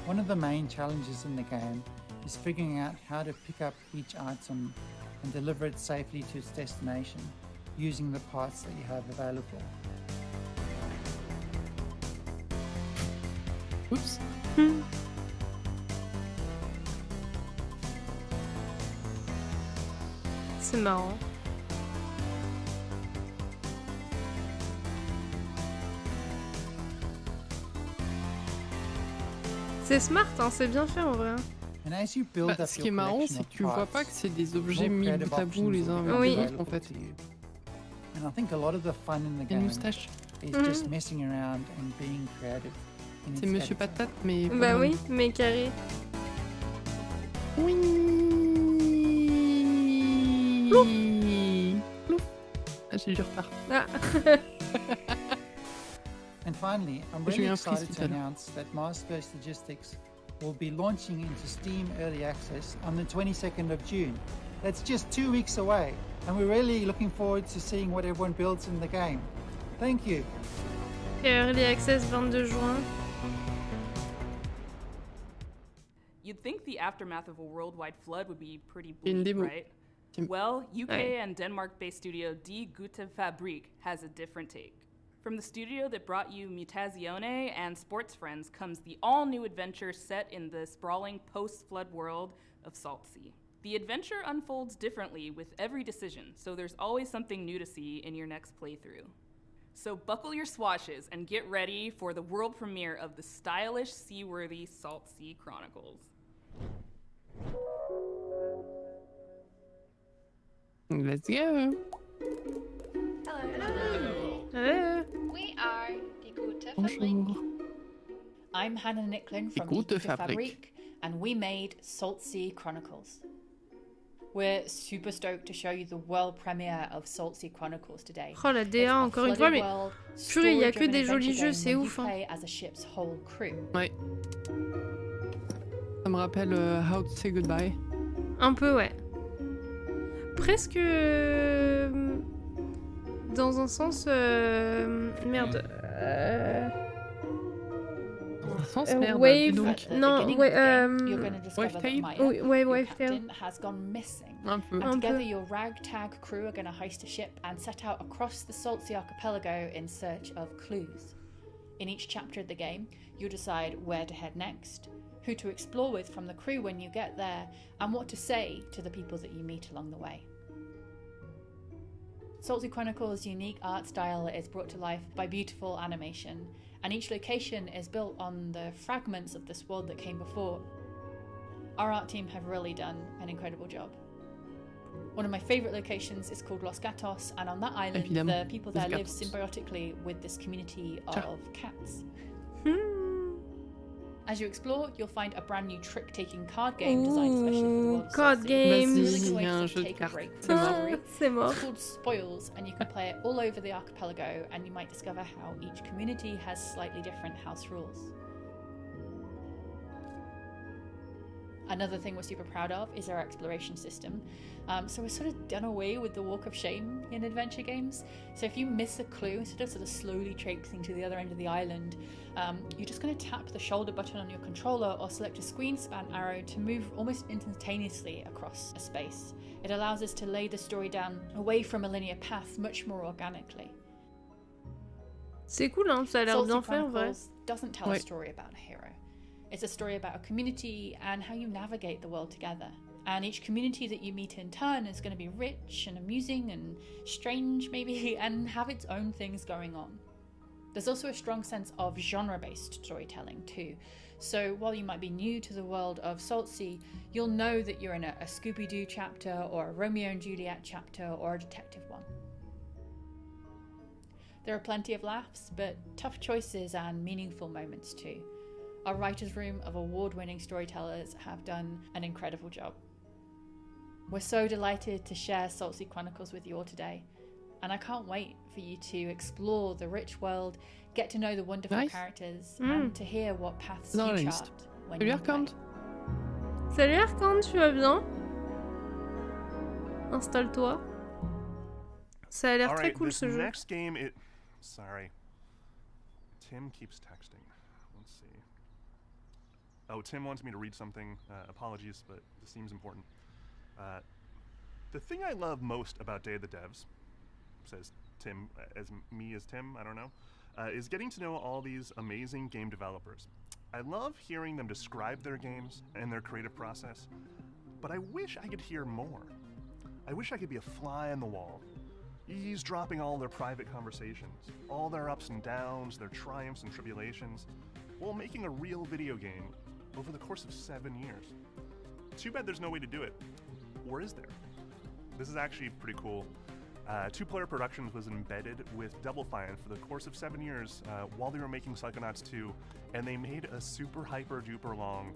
One of the main challenges in the game is figuring out how to pick up each item and deliver it safely to its destination, using the parts that you have available. Oups. C'est marrant. C'est smart, hein, c'est bien fait en vrai. Bah, ce qui est marrant, c'est que tu vois pas que c'est des objets mis bout à bout les uns avec les autres en fait. And I think a lot of the fun in the game is just messing around and being creative. C'est Monsieur Patate, mais... Bah oui, mais carré. Oui. Plouf. Ah, j'ai du retard. Ah. And finally, I'm really excited to announce that Mars First Logistics will be launching into Steam Early Access on the 22nd of June. That's just 2 weeks away, and we're really looking forward to seeing what everyone builds in the game. Thank you. Early Access 22 juin. You'd think the aftermath of a worldwide flood would be pretty bleak, right? Well, UK and Denmark-based studio Die Gute Fabrik has a different take. From the studio that brought you Mutazione and Sports Friends comes the all-new adventure set in the sprawling post-flood world of Salt Sea. The adventure unfolds differently with every decision, so there's always something new to see in your next playthrough. So buckle your swashes and get ready for the world premiere of the stylish, seaworthy Salt Sea Chronicles. Let's go. Hello. We are Die Gute Fabrik. I'm Hannah Nicklin from Die Gute Fabrik, and we made Salt Sea Chronicles. We're super stoked to show you the world premiere of Salt Sea Chronicles today. Oh la DA encore une fois, mais purée, il y a que des jolis jeux, c'est ouf. Hein. As a ship's whole crew. Ouais. Ça me rappelle How to Say Goodbye. Un peu, ouais. Presque dans un sens merde. Dans un sens merde. Wave. Donc. Non, Captain has gone missing. Un peu. And together your ragtag crew are going to heist a ship and set out across the Salt Sea archipelago in search of clues. In each chapter of the game, you'll decide where to head next, who to explore with from the crew when you get there, and what to say to the people that you meet along the way. Salt Sea Chronicles' unique art style is brought to life by beautiful animation, and each location is built on the fragments of this world that came before. Our art team have really done an incredible job. One of my favourite locations is called Los Gatos, and on that island, the people there live symbiotically with this community of cats. As you explore, you'll find a brand new trick-taking card game designed especially for the world of card games. It's a really good way to take a break from the story. It's called Spoils, and you can play it all over the archipelago, and you might discover how each community has slightly different house rules. Another thing we're super proud of is our exploration system. So we're sort of done away with the walk of shame in adventure games. So if you miss a clue, instead of sort of slowly traipsing to the other end of the island, you're just going to tap the shoulder button on your controller or select a screen span arrow to move almost instantaneously across a space. It allows us to lay the story down away from a linear path much more organically. C'est cool, hein? Ça a l'air bien fait en vrai. Doesn't tell a story about a hero. It's a story about a community and how you navigate the world together. And each community that you meet in turn is going to be rich and amusing and strange maybe, and have its own things going on. There's also a strong sense of genre-based storytelling too. So while you might be new to the world of Salt Sea, you'll know that you're in a Scooby-Doo chapter or a Romeo and Juliet chapter or a detective one. There are plenty of laughs, but tough choices and meaningful moments too. Our writer's room of award-winning storytellers have done an incredible job. We're so delighted to share Salt Sea Chronicles with you all today, and I can't wait for you to explore the rich world, get to know the wonderful characters, and to hear what paths you chart when you play. Salut Arcand, tu vas bien? Installe-toi. Ça a l'air très cool ce jeu. Next game, sorry. Tim keeps texting. Let's see. Oh, Tim wants me to read something. Apologies, but this seems important. The thing I love most about Day of the Devs, says Tim, as me as Tim, I don't know, is getting to know all these amazing game developers. I love hearing them describe their games and their creative process, but I wish I could hear more. I wish I could be a fly on the wall, eavesdropping all their private conversations, all their ups and downs, their triumphs and tribulations, while making a real video game over the course of 7 years. Too bad there's no way to do it. Or is there? This is actually pretty cool. Two Player Productions was embedded with Double Fine for the course of 7 years while they were making Psychonauts 2, and they made a super hyper duper long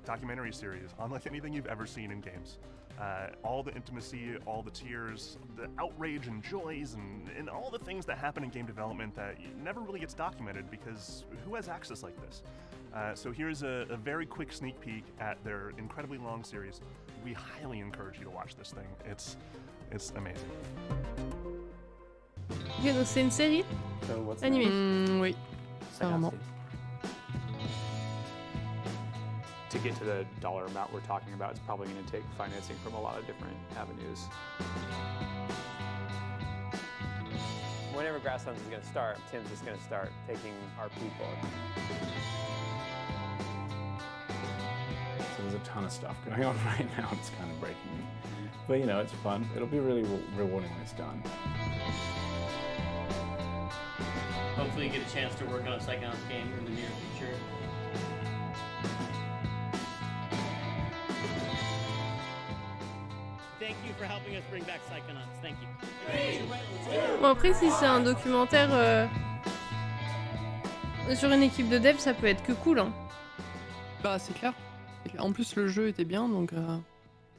documentary series unlike anything you've ever seen in games. All the intimacy, all the tears, the outrage and joys, and all the things that happen in game development that never really gets documented because who has access like this? So here's a very quick sneak peek at their incredibly long series. We highly encourage you to watch this thing. It's amazing. Ok, donc c'est une série animée. Oui. Clairement. To get to the dollar amount we're talking about, it's probably going to take financing from a lot of different avenues. Whenever Grasslands is going to start, Tim's just going to start taking our people. So there's a ton of stuff going on right now. It's kind of breaking me. But you know, it's fun. It'll be really rewarding when it's done. Hopefully you get a chance to work on a Psychonauts game in the near future. Thank you for helping us bring back Psychonauts. Thank you. Bon après si c'est un documentaire sur une équipe de dev, ça peut être que cool hein. Bah c'est clair. En plus le jeu était bien donc...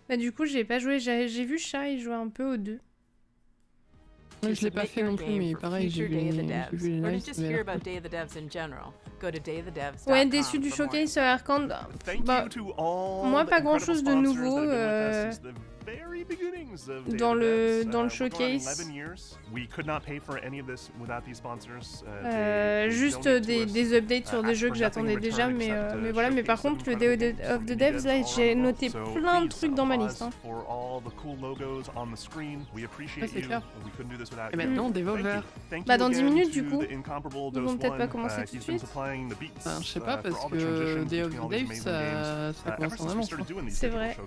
Bah du coup j'ai pas joué, j'ai vu Chat il jouait un peu aux deux. Je l'ai pas fait non plus mais pareil j'ai vu les lives. Ouais, déçu du showcase Arcand. Bah, moi pas grand chose de nouveau dans le showcase. Juste des updates sur des jeux que j'attendais déjà, mais voilà. Mais par contre, le Day of the Devs, là, j'ai noté plein de trucs dans ma liste. Hein. Ouais, c'est clair. Et maintenant, Devolver. Bah, dans 10 minutes, du coup. Ils vont peut-être pas commencer tout de suite. Je sais pas, parce que Day of the Devs, ça commence en avance. C'est vrai.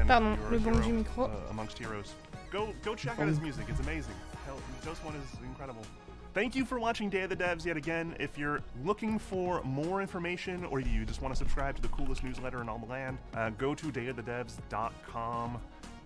Pardon, le bon du micro. Go check out his music, it's amazing. Hell, Ghost One is incredible. Thank you for watching Day of the Devs yet again. If you're looking for more information or you just want to subscribe to the coolest newsletter in all the land, go to dayofthedevs.com.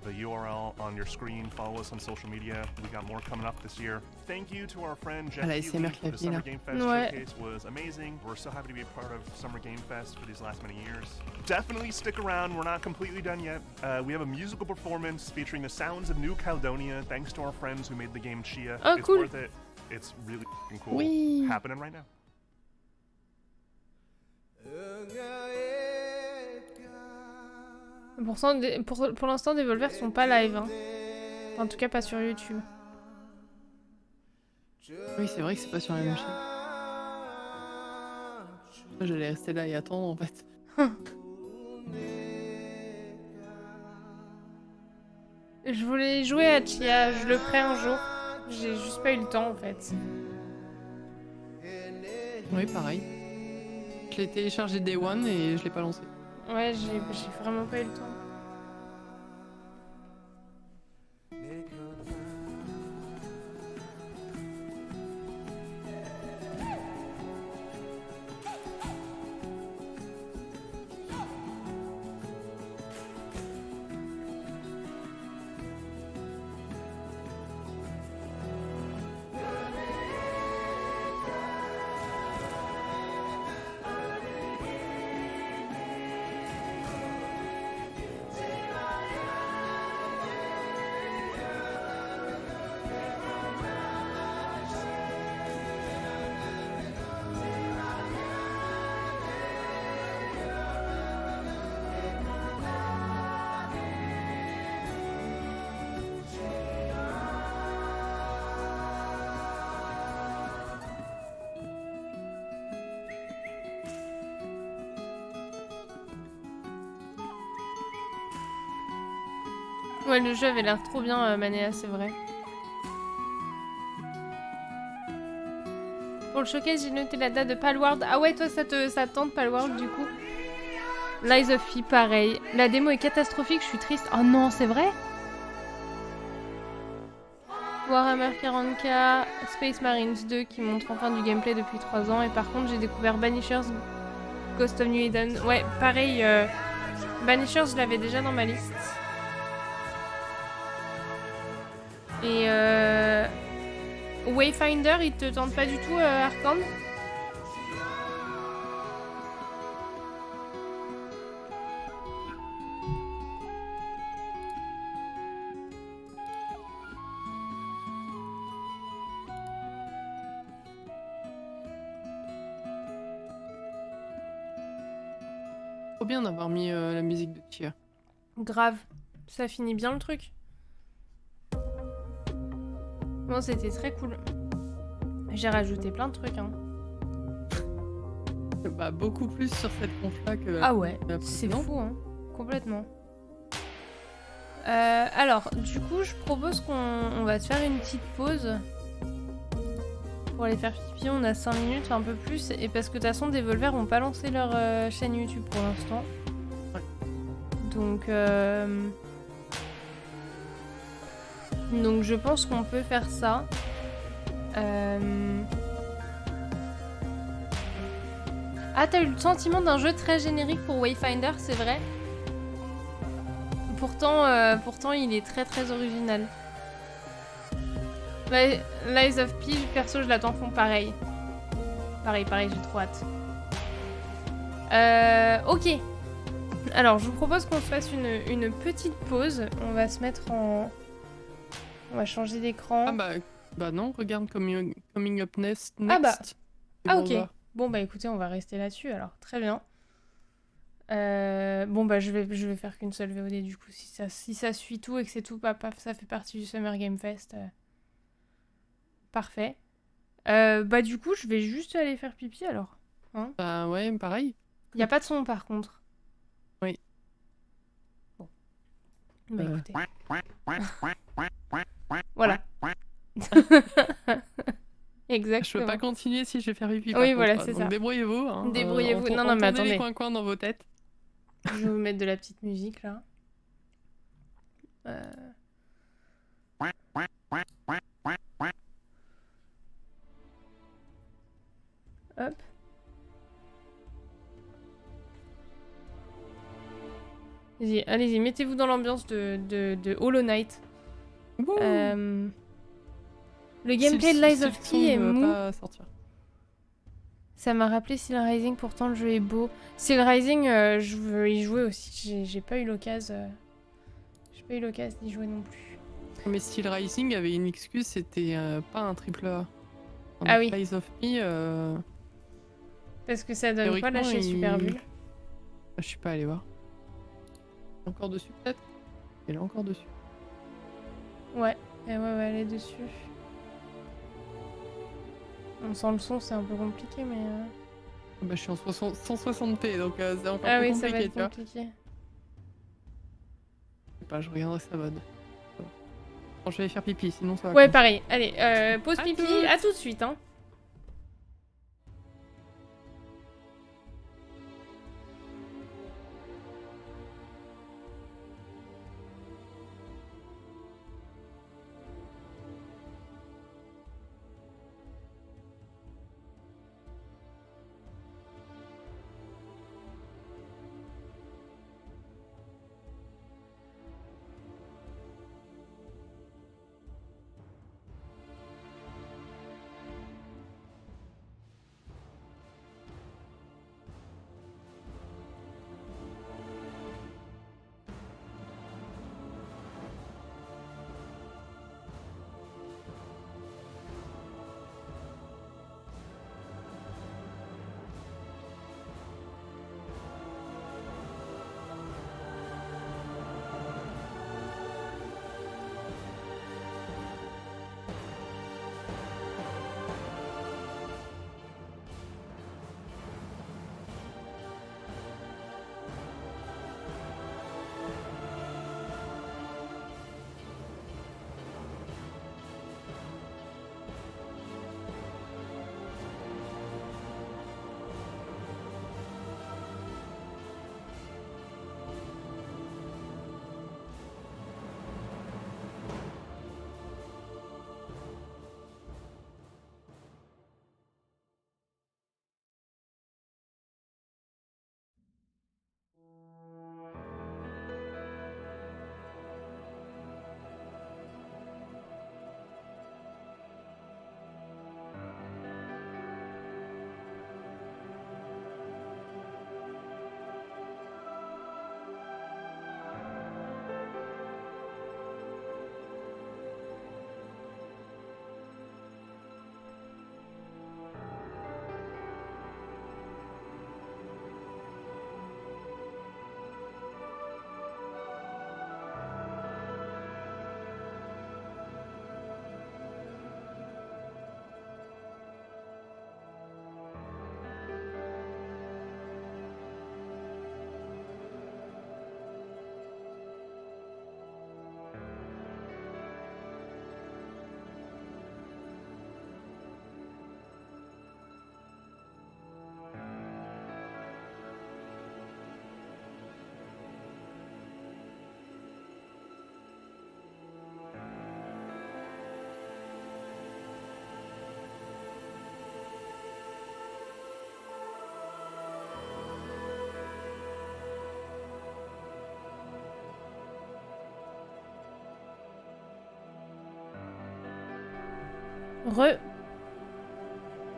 The URL on your screen. Follow us on social media. We got more coming up this year. Thank you to our friend Jeff Healy. The Summer Game Fest showcase was amazing. We're so happy to be a part of Summer Game Fest for these last many years. Definitely stick around. We're not completely done yet. We have a musical performance featuring the sounds of New Caledonia. Thanks to our friends who made the game Chia. Oh, it's cool. Worth it. It's really cool. Oui. Happening right now. Pour l'instant, Devolver sont pas live. Hein. En tout cas, pas sur YouTube. Oui, c'est vrai que c'est pas sur la même chaîne. J'allais rester là et attendre en fait. Je voulais jouer à Chia, je le ferai un jour. J'ai juste pas eu le temps en fait. Oui, pareil. Je l'ai téléchargé Day One et je l'ai pas lancé. Ouais, j'ai vraiment pas eu le temps. Ouais, le jeu avait l'air trop bien, Manéa, c'est vrai. Pour le showcase, j'ai noté la date de Palworld. Ah ouais, toi, ça tente Palworld, du coup. Lies of P, pareil. La démo est catastrophique, je suis triste. Oh non, c'est vrai? Warhammer 40k, Space Marines 2 qui montre enfin du gameplay depuis 3 ans. Et par contre, j'ai découvert Banishers, Ghost of New Eden. Ouais, pareil, Banishers, je l'avais déjà dans ma liste. Et Wayfinder, il te tente pas du tout, Arcand? Trop bien d'avoir mis la musique de Chia. Grave, ça finit bien le truc. Bon, c'était très cool. J'ai rajouté plein de trucs, hein. Bah, beaucoup plus sur cette conf-là que Ah ouais, c'est fou, hein. Complètement. Alors, du coup, je propose qu'on va se faire une petite pause. Pour aller faire pipi, on a 5 minutes, un peu plus. Et parce que de toute façon, Devolver ont pas lancé leur chaîne YouTube pour l'instant. Ouais. Donc je pense qu'on peut faire ça. Ah, t'as eu le sentiment d'un jeu très générique pour Wayfinder, c'est vrai. Pourtant, il est très très original. Lies of P, perso, je l'attends fond pareil. Pareil, j'ai trop hâte. Ok. Alors, je vous propose qu'on se fasse une petite pause. On va se mettre en... On va changer d'écran. Ah bah non, regarde Coming Up Next. Ah bah. Ah ok. Devolver. Bon bah écoutez, on va rester là-dessus alors. Très bien. Bon bah je vais faire qu'une seule VOD du coup. Si ça suit tout et que c'est tout, paf, ça fait partie du Summer Game Fest. Parfait. Bah du coup, je vais juste aller faire pipi alors. Hein, bah ouais, pareil. y a pas de son par contre. Oui. Bon. Bah écoutez. Voilà. Exactement. Je peux pas continuer si je vais faire pipi. Oui, par voilà, contre, c'est donc ça. Débrouillez-vous. Hein, Débrouillez-vous. Non, mais attendez. Les coins dans vos têtes. Je vais vous mettre de la petite musique là. Hop. Allez-y, mettez-vous dans l'ambiance de Hollow Knight. Le gameplay de Lies of P est mou. Ça m'a rappelé Steel Rising, pourtant le jeu est beau. Steel Rising, je veux y jouer aussi. J'ai pas eu l'occasion. J'ai pas eu l'occasion d'y jouer non plus. Mais Steel Rising avait une excuse, c'était pas un triple A. Ah oui. Lies of P. Parce que ça donne quoi là chez Superbull? Je suis pas allé voir. Encore dessus peut-être? Elle est encore dessus. Ouais, elle est dessus. On sent le son, c'est un peu compliqué, mais... Bah, je suis en 160p, donc c'est encore ah plus oui, compliqué, ça va être tu vois. compliqué. Je sais pas, je regarderai sa mode. Bon, je vais aller faire pipi, sinon ça va... Ouais, pareil. Allez, pause pipi, à tout de suite, hein.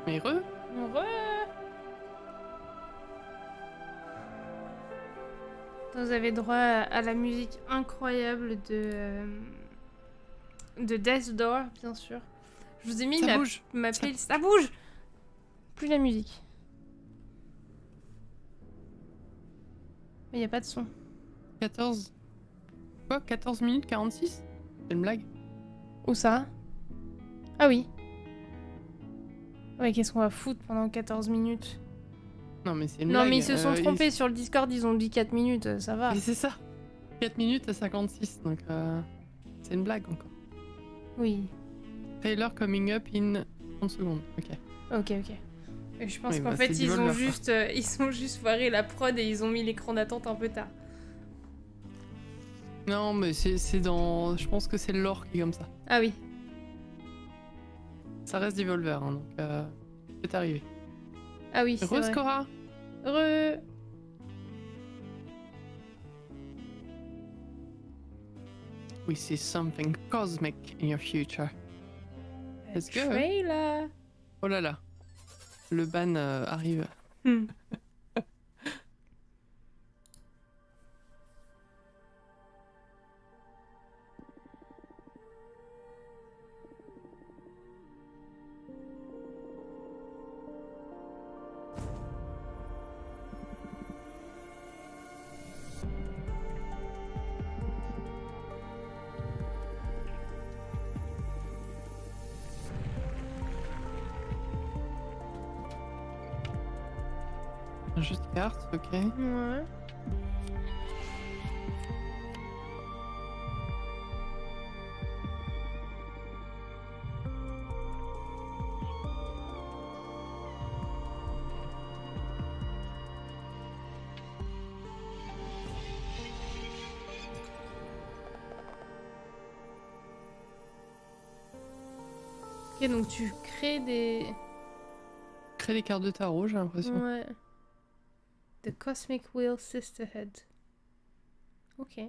Mais Vous avez droit à la musique incroyable de Death Door, bien sûr. Je vous ai mis ma playlist. Ça bouge. Plus la musique. Mais y a pas de son. 14 minutes 46? C'est une blague? Où ça? Ah oui. Ouais, qu'est-ce qu'on va foutre pendant 14 minutes? Non mais c'est une blague. Non mais ils se sont trompés sur le Discord, ils ont dit 4 minutes, ça va. Mais c'est ça. 4 minutes à 56, donc c'est une blague encore. Oui. Trailer coming up in 30 secondes, Ok. Et je pense qu'en fait ils ont juste foiré la prod et ils ont mis l'écran d'attente un peu tard. Non mais c'est dans... Je pense que c'est le lore qui est comme ça. Ah oui. Ça reste Devolver, hein, donc c'est arrivé. Ah oui, c'est vrai. Scora. We see something cosmic in your future. Let's go. Trailer. Oh là là. Le ban arrive. Juste carte, ok. Ouais. Ok, donc tu crées des... Crée des cartes de tarot, j'ai l'impression. Ouais. The Cosmic Wheel Sisterhood. Ok.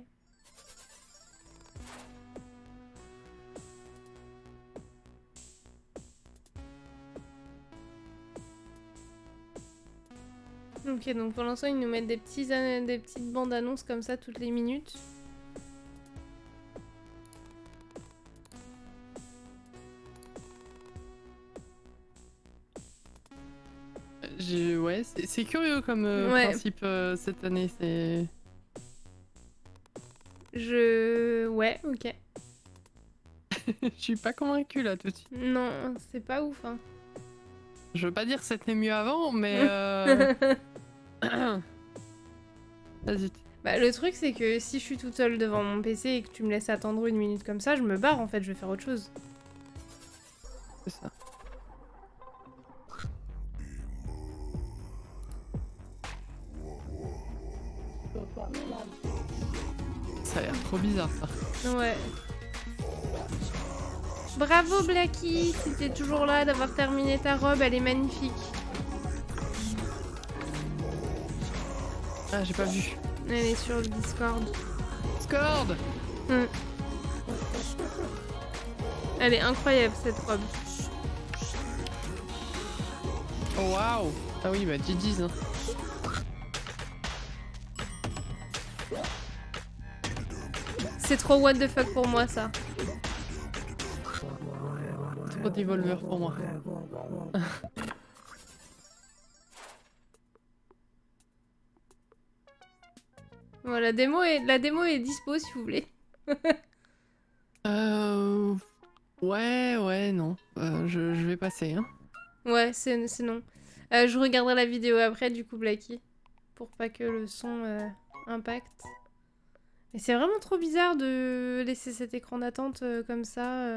Ok, donc pour l'instant ils nous mettent des petites bandes annonces comme ça toutes les minutes. Ouais, c'est curieux comme principe cette année, c'est... Ouais, ok. Je suis pas convaincue là tout de suite. Non, c'est pas ouf, hein. Je veux pas dire que c'était mieux avant, mais... Vas-y. Bah, le truc c'est que si je suis toute seule devant mon PC et que tu me laisses attendre 1 minute comme ça, je me barre en fait, je vais faire autre chose. C'est ça. Ça a l'air trop bizarre ça. Ouais. Bravo Blacky, si t'es toujours là, d'avoir terminé ta robe, elle est magnifique. Ah, j'ai pas vu. Elle est sur le Discord. Discord. Elle est incroyable cette robe. Oh waouh. Ah oui, bah GG's hein. C'est trop what the fuck pour moi ça. Trop Devolver pour moi. Bon, la démo est dispo si vous voulez. Ouais, non. Je vais passer, hein. Ouais, c'est non. Je regarderai la vidéo après, du coup, Blacky. Pour pas que le son impacte. Mais c'est vraiment trop bizarre de laisser cet écran d'attente comme ça.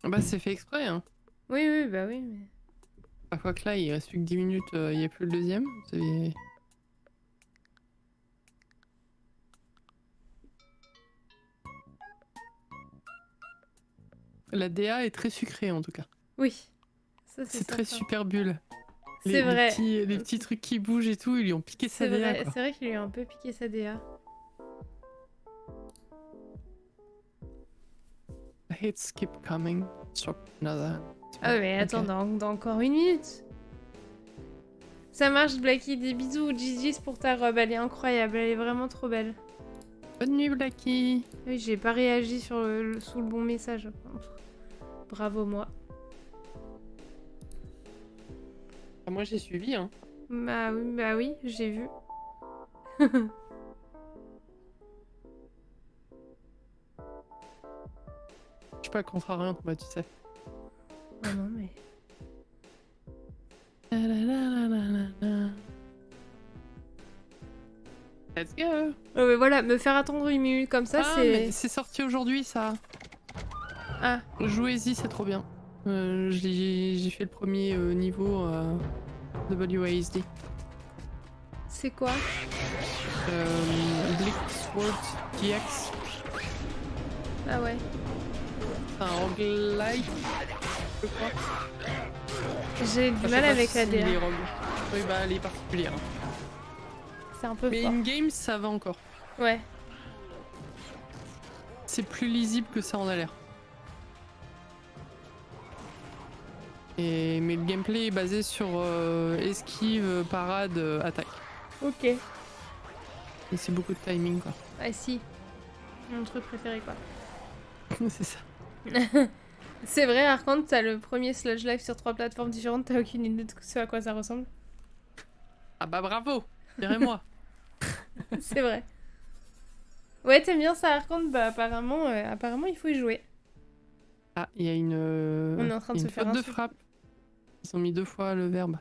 Bah, c'est fait exprès, hein. Oui, bah oui, mais... Parfois que là, il reste plus que 10 minutes, il n'y a plus le deuxième. C'est... La DA est très sucrée, en tout cas. Oui. C'est très super bulle. C'est vrai. Les petits trucs qui bougent et tout, ils lui ont piqué sa DA. C'est vrai qu'il lui a un peu piqué sa DA. hits keep coming. Sur another. Ah mais attends, dans encore 1 minute. Ça marche, Blacky, des bisous. GG's pour ta robe, elle est incroyable, elle est vraiment trop belle. Bonne nuit, Blacky. Oui, j'ai pas réagi sous le bon message. Bravo, moi. Ah, moi, j'ai suivi, hein. Bah oui, j'ai vu. Je suis pas contrariante, moi, tu sais. Ah non, mais... Let's go. Oh mais voilà, me faire attendre 1 minute comme ça, c'est... c'est sorti aujourd'hui, ça. Ah. Jouez-y, c'est trop bien. J'ai fait le premier niveau WASD. C'est quoi Blitzword GX. Ah ouais. C'est un roguelike, je crois. J'ai du mal avec la DA. Oui, bah elle est particulière. C'est un peu mais fort. in-game, ça va encore. Ouais. C'est plus lisible que ça en a l'air. Mais le gameplay est basé sur esquive, parade, attaque. Ok. Et c'est beaucoup de timing, quoi. Ah si. Mon truc préféré, quoi. C'est ça. C'est vrai, par contre, t'as le premier Sludge Life sur 3 plateformes différentes, t'as aucune idée de ce à quoi ça ressemble. Ah bah bravo, dirais-moi. C'est vrai. Ouais, t'aimes bien ça, par contre, bah apparemment il faut y jouer. Ah, il y a une... On est en train de se faire faute de frappe. Ils ont mis 2 fois le verbe.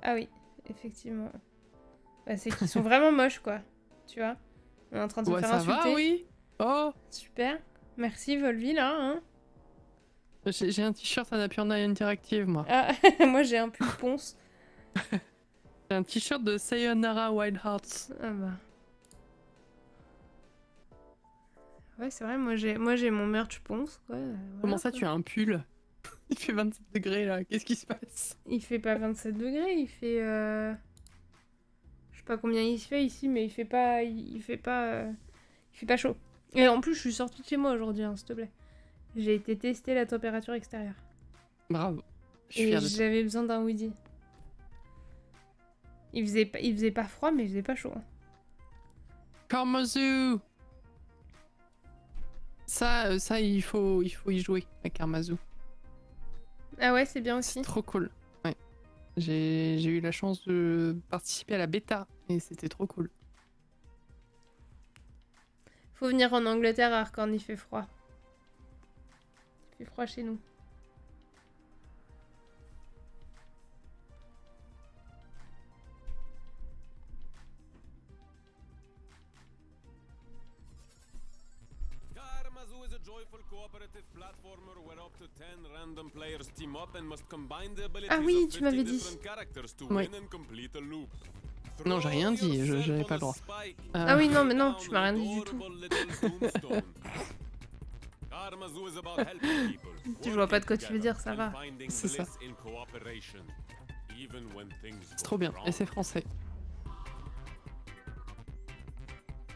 Ah oui, effectivement. Bah, c'est qu'ils sont vraiment moches, quoi. Tu vois. On est en train de se faire insulter. Ça va, oui. Oh. Super. Merci, Volvi, là, hein. J'ai un t-shirt Annapurna Interactive, moi. Ah, moi j'ai un pull ponce. J'ai un t-shirt de Sayonara Wild Hearts. Ah bah. Ouais, c'est vrai, moi j'ai mon merch ponce, quoi. Voilà, comment ça, quoi. tu as un pull? Il fait 27 degrés, là. Qu'est-ce qui se passe? Il fait pas 27 degrés, il fait... Je sais pas combien il se fait ici, mais il fait pas chaud. Et en plus, je suis sortie de chez moi aujourd'hui, hein, s'il te plaît. J'ai été tester la température extérieure. Bravo. Je suis Et fière de toi. j'avais besoin d'un hoodie. Il faisait pas froid, mais il faisait pas chaud. Hein. Karmazu. Ça, il faut y jouer à Karmazu. Ah ouais, c'est bien aussi. C'est trop cool. Ouais. J'ai eu la chance de participer à la bêta et c'était trop cool. Faut venir en Angleterre quand il fait froid. Il fait froid chez nous. Ah oui, tu m'avais dit. Oui. Non, j'ai rien dit, j'avais pas le droit. Ah oui, non, mais non, tu m'as rien dit du tout. Je vois pas de quoi tu veux dire, ça va. C'est ça. C'est trop bien, et c'est français.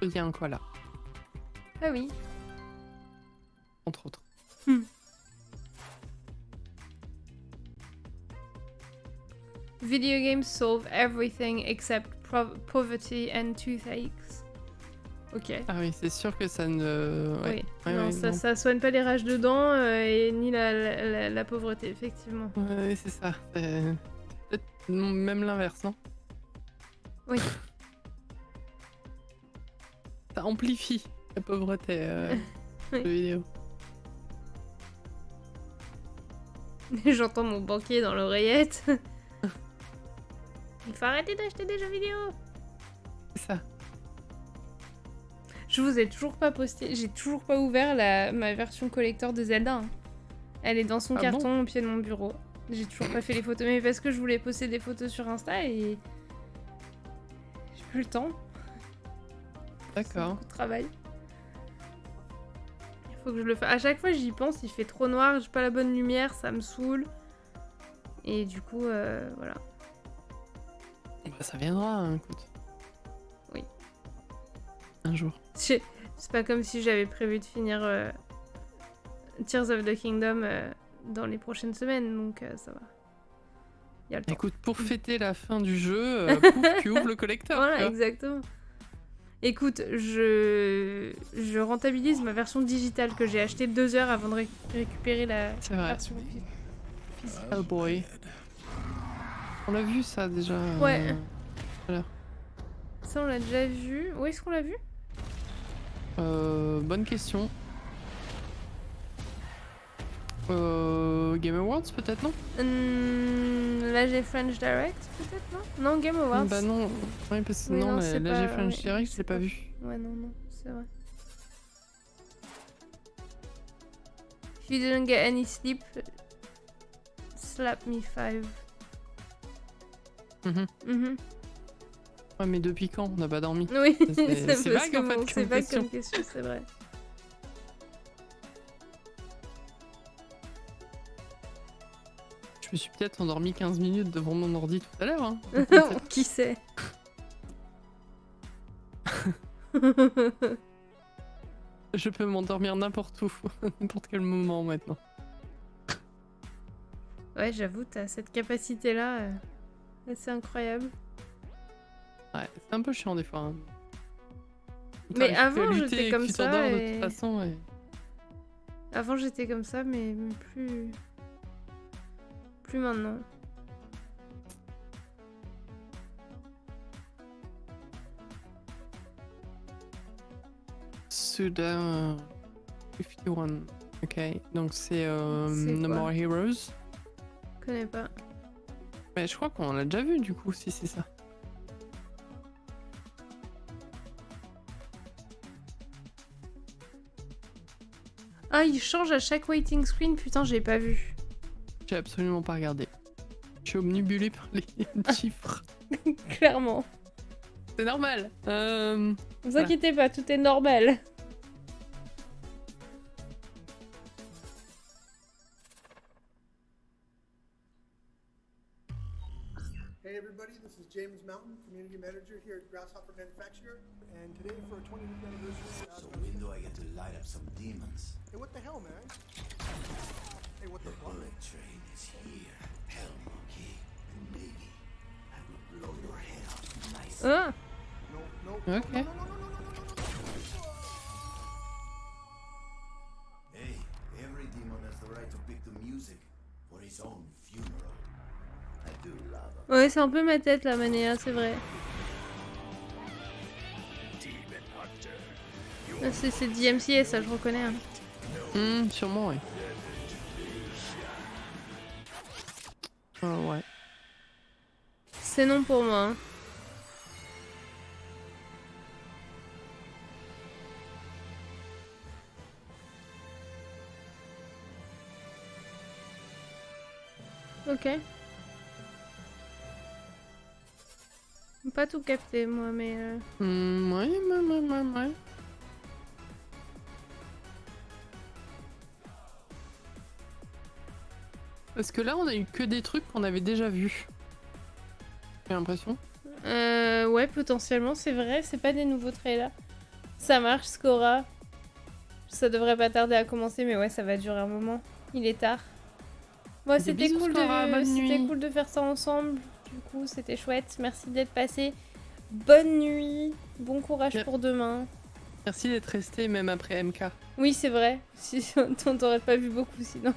Il y a un koala. Ah oui. Entre autres. Video games solve everything except poverty and toothaches. Ok. Ah oui, c'est sûr que ça ne... Ouais. Oui, non, ça soigne pas les rages de dents et ni la pauvreté, effectivement. Ouais, c'est ça. Peut-être même l'inverse, non? Oui. Ça amplifie la pauvreté de vidéo. J'entends mon banquier dans l'oreillette. Il faut arrêter d'acheter des jeux vidéo. C'est ça. Je vous ai toujours pas posté, j'ai toujours pas ouvert ma version collector de Zelda. Hein. Elle est dans son carton au pied de mon bureau. J'ai toujours pas fait les photos, mais parce que je voulais poster des photos sur Insta et j'ai plus le temps. D'accord. Beaucoup de travail. Il faut que je le fasse. À chaque fois j'y pense, il fait trop noir, j'ai pas la bonne lumière, ça me saoule. Et du coup, voilà. Bah, ça viendra, hein, écoute. Oui. Un jour. C'est pas comme si j'avais prévu de finir Tears of the Kingdom dans les prochaines semaines, donc ça va. Y a le temps. Écoute, pour fêter la fin du jeu, pouf, tu ouvres le collector. Voilà, exactement. Écoute, je rentabilise ma version digitale que j'ai achetée 2 heures avant de récupérer la version physique. Oh boy. On l'a vu ça déjà. Ouais. Voilà. Ça on l'a déjà vu. Où est-ce qu'on l'a vu? Bonne question. Game Awards peut-être, non? Là j'ai French Direct peut-être, non? Non, Game Awards. Bah non, oui, parce que Oui, non, c'est là j'ai pas- French oui, Direct, je c'est l'ai pas vu. Ouais, non, c'est vrai. If you didn't get any sleep, slap me 5. Ouais, mais depuis quand on n'a pas dormi? Oui, c'est vague en fait bon, comme c'est vague question. comme question, c'est vrai. Je me suis peut-être endormi 15 minutes devant mon ordi tout à l'heure. Hein. Qui sait? Je peux m'endormir n'importe où, n'importe quel moment maintenant. Ouais, j'avoue, t'as cette capacité-là, c'est incroyable. Ouais, c'est un peu chiant des fois. Hein. Mais T'arrives plus à avant, lutter j'étais et comme tu ça. t'endors de Et... toute façon. Et... Avant, j'étais comme ça, mais plus maintenant. Suda 51. Ok, donc c'est C'est No quoi More Heroes. Je connais pas. Mais je crois qu'on l'a déjà vu du coup, si c'est ça. Ah, il change à chaque waiting screen, putain, j'ai pas vu. J'ai absolument pas regardé. Je suis omnibulé par les chiffres. Clairement. C'est normal. Vous inquiétez pas, tout est normal. Hey everybody, this is James Mountain, Community Manager here at Grasshopper Manufacturer. And today for our 25th anniversary... So when do I get to light up some demons? Hey, what the hell, man? Hey, what the fuck? The bullet train is here, hell monkey. And maybe I will blow your head off nicely. Okay. Hey, every demon has the right to pick the music for his own funeral. I do love it. Ouais, c'est un peu ma tête là, Manéa, c'est vrai. Ah, c'est DMCA, ça je reconnais. Hein. Sûrement, ouais. Ouais. C'est non pour moi. Hein. Ok. Pas tout capté moi, mais... Ouais. Parce que là, on a eu que des trucs qu'on avait déjà vus. J'ai l'impression. Ouais, potentiellement, c'est vrai, c'est pas des nouveaux trailers. Ça marche, Scora. Ça devrait pas tarder à commencer, mais ouais, ça va durer un moment. Il est tard. Bon, c'était cool, cool de faire ça ensemble. Du coup, c'était chouette. Merci d'être passé. Bonne nuit. Bon courage pour demain. Merci d'être resté même après MK. Oui, c'est vrai. Si on t'aurait pas vu beaucoup sinon.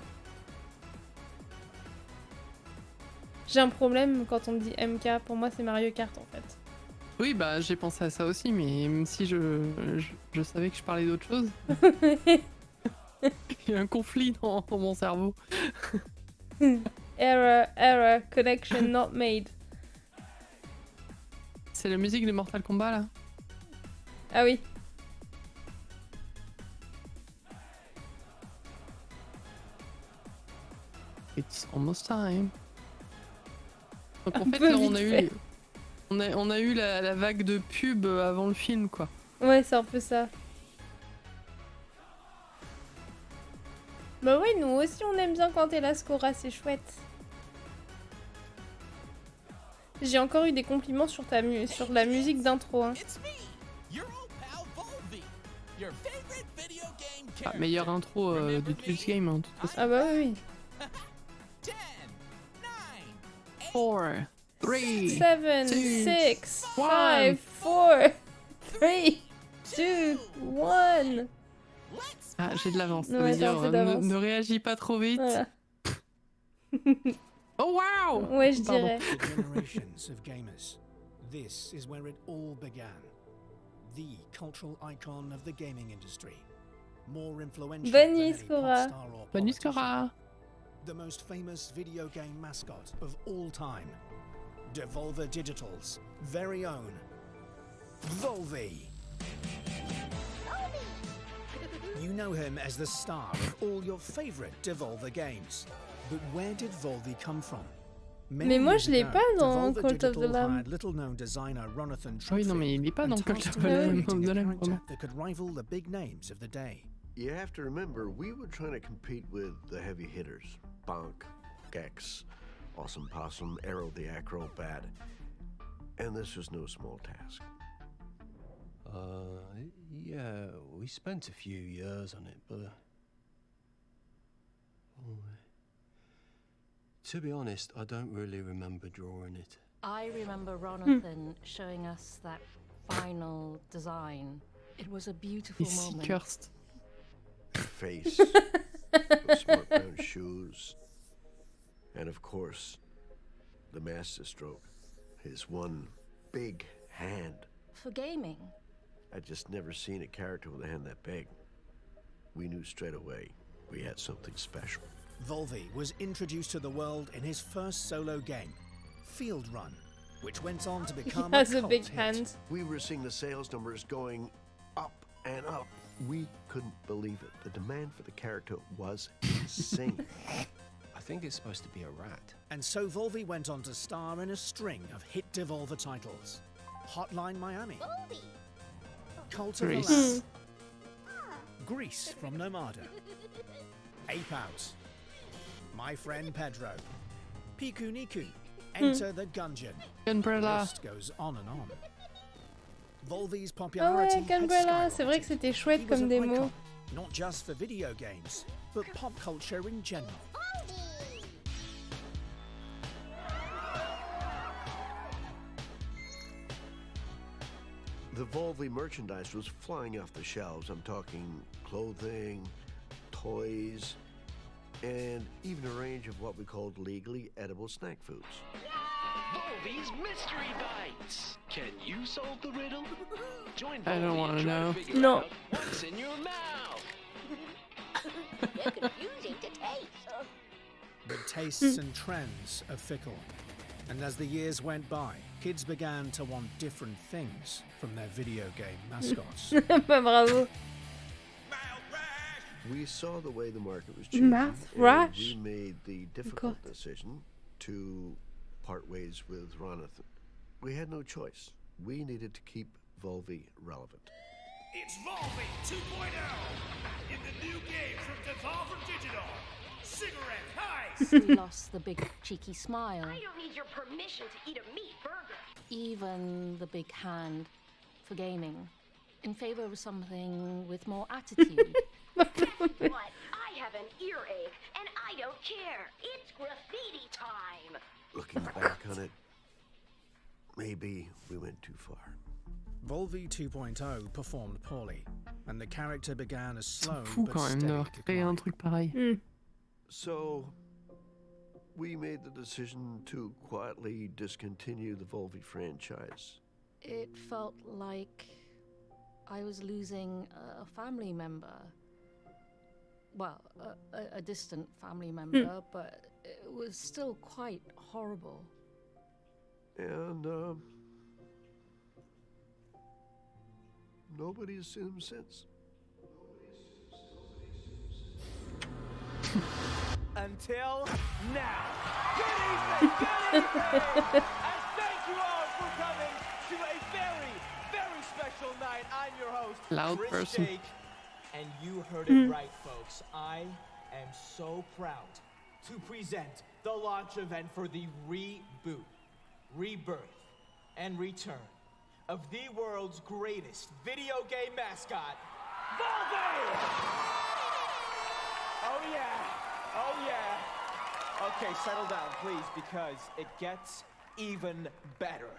J'ai un problème quand on me dit MK. Pour moi, c'est Mario Kart en fait. Oui, bah j'ai pensé à ça aussi, mais même si je savais que je parlais d'autre chose. Il y a un conflit dans mon cerveau. Error, connection not made. C'est la musique de Mortal Kombat là? Ah oui. It's almost time. Donc en fait là on a eu la vague de pub avant le film quoi. Ouais, c'est un peu ça. Bah oui, nous aussi on aime bien quand t'es là, Scora, c'est chouette. J'ai encore eu des compliments sur la musique d'intro. Hein. Ah, meilleure intro de Twitch Game, hein, de toute façon. Ah bah oui. 4, 3, 7, 6, 5, 4, 3, 2, 1. Ah, j'ai de l'avance. Ça Ouais, veut dire, d'avance. ne réagis pas trop vite. Voilà. Oh wow! Ouais, je Pardon. dirais. Generations of gamers. This is where it all began. The cultural icon of the gaming industry. More influential Bonne than nuit, any Scora. pop star or Bonne nuit, politician. Scora. The most famous video game mascot of all time. Devolver Digital's very own Volvi. You know him as the star of all your favorite Devolver games. But where did Volvi come from? Mais moi je l'ai pas dans Devolver Cult of the Digital Lamb. hired little-known designer Jonathan Ah oui, non, mais il est pas dans Cult of the Lamb, vraiment. that could rival the big names of the day. You have to remember, we were trying to compete with the heavy hitters. Bonk, Gex, Awesome Possum, Arrow the Acrobat. And this was no small task. Yeah, we spent a few years on it, but... to be honest, I don't really remember drawing it. I remember Jonathan showing us that final design. It was a beautiful moment. Cursed. Face, with smart brown shoes, and of course, the masterstroke, his one big hand. For gaming. I'd just never seen a character with a hand that big. We knew straight away we had something special. Volvi was introduced to the world in his first solo game, Field Run, which went on to become He has a a cult big hit. hand. We were seeing the sales numbers going up and up. We couldn't believe it. The demand for the character was insane. I think it's supposed to be a rat. And so Volvi went on to star in a string of hit Devolver titles. Hotline Miami, Cult of the Grease. Lamb, Grease from Nomada, Ape Out, My Friend Pedro, Piku Niku, Enter the Gungeon. Gunbrella. The list goes on and on. Volvi's Ah popularity ouais, Gunbrella, c'est vrai que c'était chouette He was comme an démo. icon, not just for video games, but pop culture in general. The Volvi merchandise was flying off the shelves. I'm talking clothing, toys, and even a range of what we called legally edible snack foods. Volvi's Mystery Bites. Can you solve the riddle? Join I don't Volvi want and to try know. figure No. out what's in your mouth. They're confusing to taste. But tastes and trends are fickle. And as the years went by, kids began to want different things from their video game mascots. Bah bravo. We saw the way the market was changing, Math and Rush? we made the difficult decision to part ways with Ronathan. We had no choice. We needed to keep Volvi relevant. It's Volvi 2.0 in the new game from Devolver Digital. Cigarette Heist! We lost the big cheeky smile. I don't need your permission to eat a meat burger. Even the big hand for gaming. In favor of something with more attitude. What? I have an earache, and I don't care. It's graffiti time. Looking back on it, maybe we went too far. Volvi 2.0 performed poorly, and the character began a slow Fou but quand même steady d'avoir créé un truc pareil. So, we made the decision to quietly discontinue the Volvi franchise. It felt like I was losing a family member. Well, a distant family member, but it was still quite horrible. And, nobody's seen him since. Until now. Good evening, and thank you all for coming to a very, very special night. I'm your host, Loud Chris person. Shake, and you heard it right, folks. I am so proud to present the launch event for the reboot, rebirth, and return of the world's greatest video game mascot, Volve! Oh yeah, oh yeah. Okay, settle down, please, because it gets even better.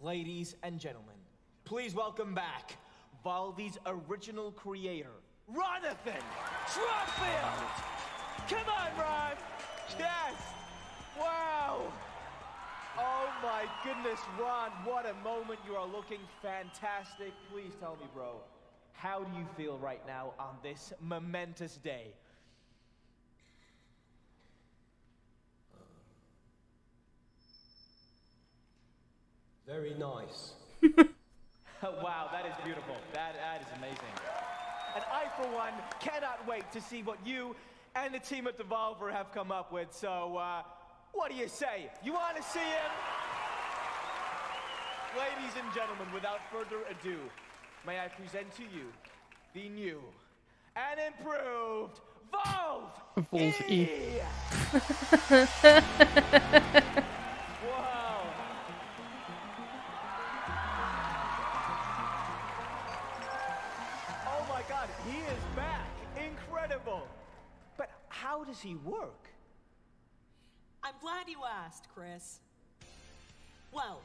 Ladies and gentlemen, please welcome back Volve's original creator, Ronathan Trotfield! Come on, Ron! Yes! Wow! Oh my goodness, Ron, what a moment. You are looking fantastic. Please tell me, bro, how do you feel right now on this momentous day? Very nice. Wow, that is beautiful. That is amazing. And I, for one, cannot wait to see what you and the team at Devolver have come up with. So, what do you say? You want to see him? Ladies and gentlemen, without further ado, may I present to you the new and improved Volve E! Wow. Oh my God, he is back. Incredible. But how does he work? I'm glad you asked, Chris. Well,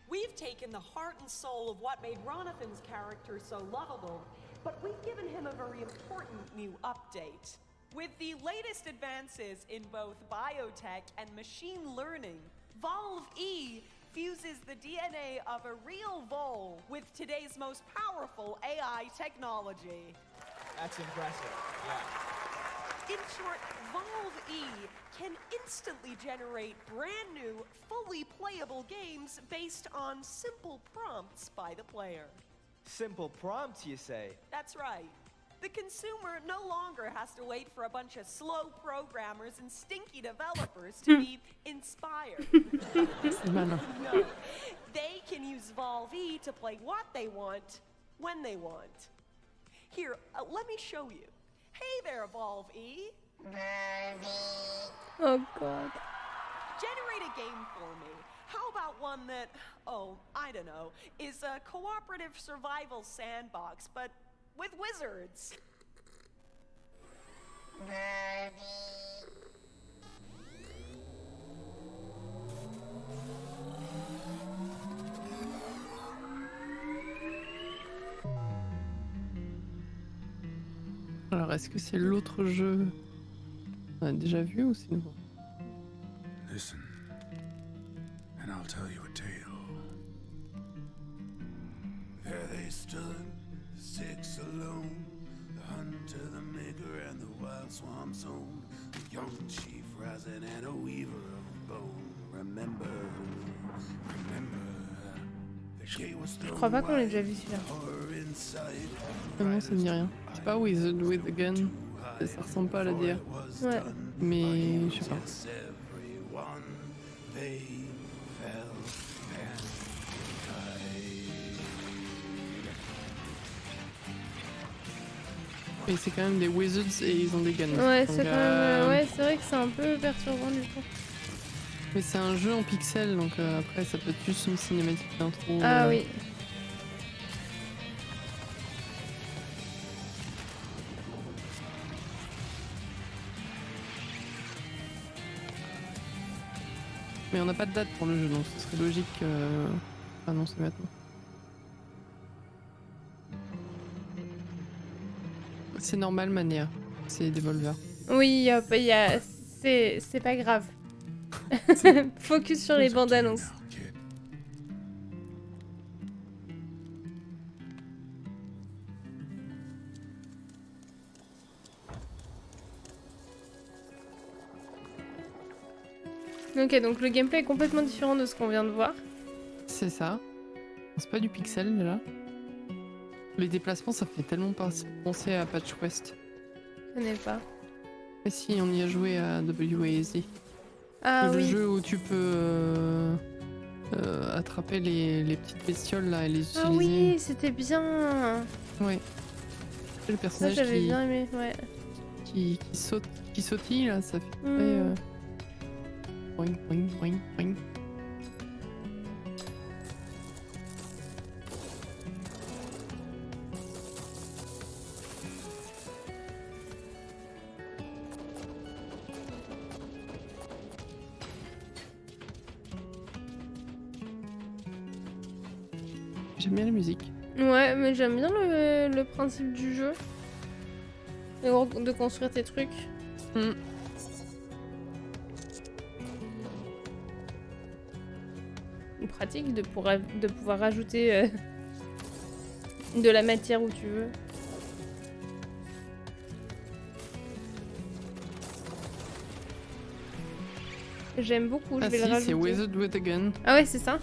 we've taken the heart and soul of what made Ronathan's character so lovable, but we've given him a very important new update. With the latest advances in both biotech and machine learning, Volve E fuses the DNA of a real vole with today's most powerful AI technology. That's impressive, yeah. In short, Volve E can instantly generate brand new, fully playable games based on simple prompts by the player. Simple prompts, you say? That's right. The consumer no longer has to wait for a bunch of slow programmers and stinky developers to be inspired. No, they can use Volve E to play what they want, when they want. Here, let me show you. Hey there, Volve E. Oh God. Generate a game for me. How about one that, oh, I don't know, is a cooperative survival sandbox, but with wizards? Alors, est-ce que c'est l'autre jeu qu'on a déjà vu ou c'est nouveau? Listen, and I'll tell you a tale. There they stood, the six alone, the hunter, the maker, and the wild swamp zone, the young chief rising and a weaver of bone. Remember, the gate was Je crois pas qu'on l'ait déjà vu celui-là. Non, ça me dit rien. C'est pas Wizard with a Gun. Ça ressemble pas à la DA. Ouais. Mais je sais pas. Et c'est quand même des Wizards et ils ont des guns. Ouais, c'est quand même. Ouais, c'est vrai que c'est un peu perturbant du coup. Mais c'est un jeu en pixels, donc après ça peut être juste une cinématique d'intro. Ah oui. Mais on n'a pas de date pour le jeu, donc ce serait logique annoncer maintenant. C'est normal, Mania. C'est Devolver. Oui, c'est pas grave. Focus sur les bandes annonces. Ok, donc le gameplay est complètement différent de ce qu'on vient de voir. C'est ça. C'est pas du pixel déjà. Les déplacements, ça fait tellement penser à Patch Quest. Je connais pas. Et si, on y a joué à WASD. Ah le oui. jeu où tu peux attraper les petites bestioles là et les utiliser. Ah oui, c'était bien. Ouais. Le personnage ça, j'avais bien aimé, ouais. qui sautille là, ça fait très... Boing, boing, boing, boing. J'aime bien la musique. Ouais, mais j'aime bien le principe du jeu. De construire tes trucs. Pratique de pouvoir rajouter de la matière où tu veux. J'aime beaucoup, je vais le rajouter. C'est Wizard with a Gun. Ah ouais, c'est ça.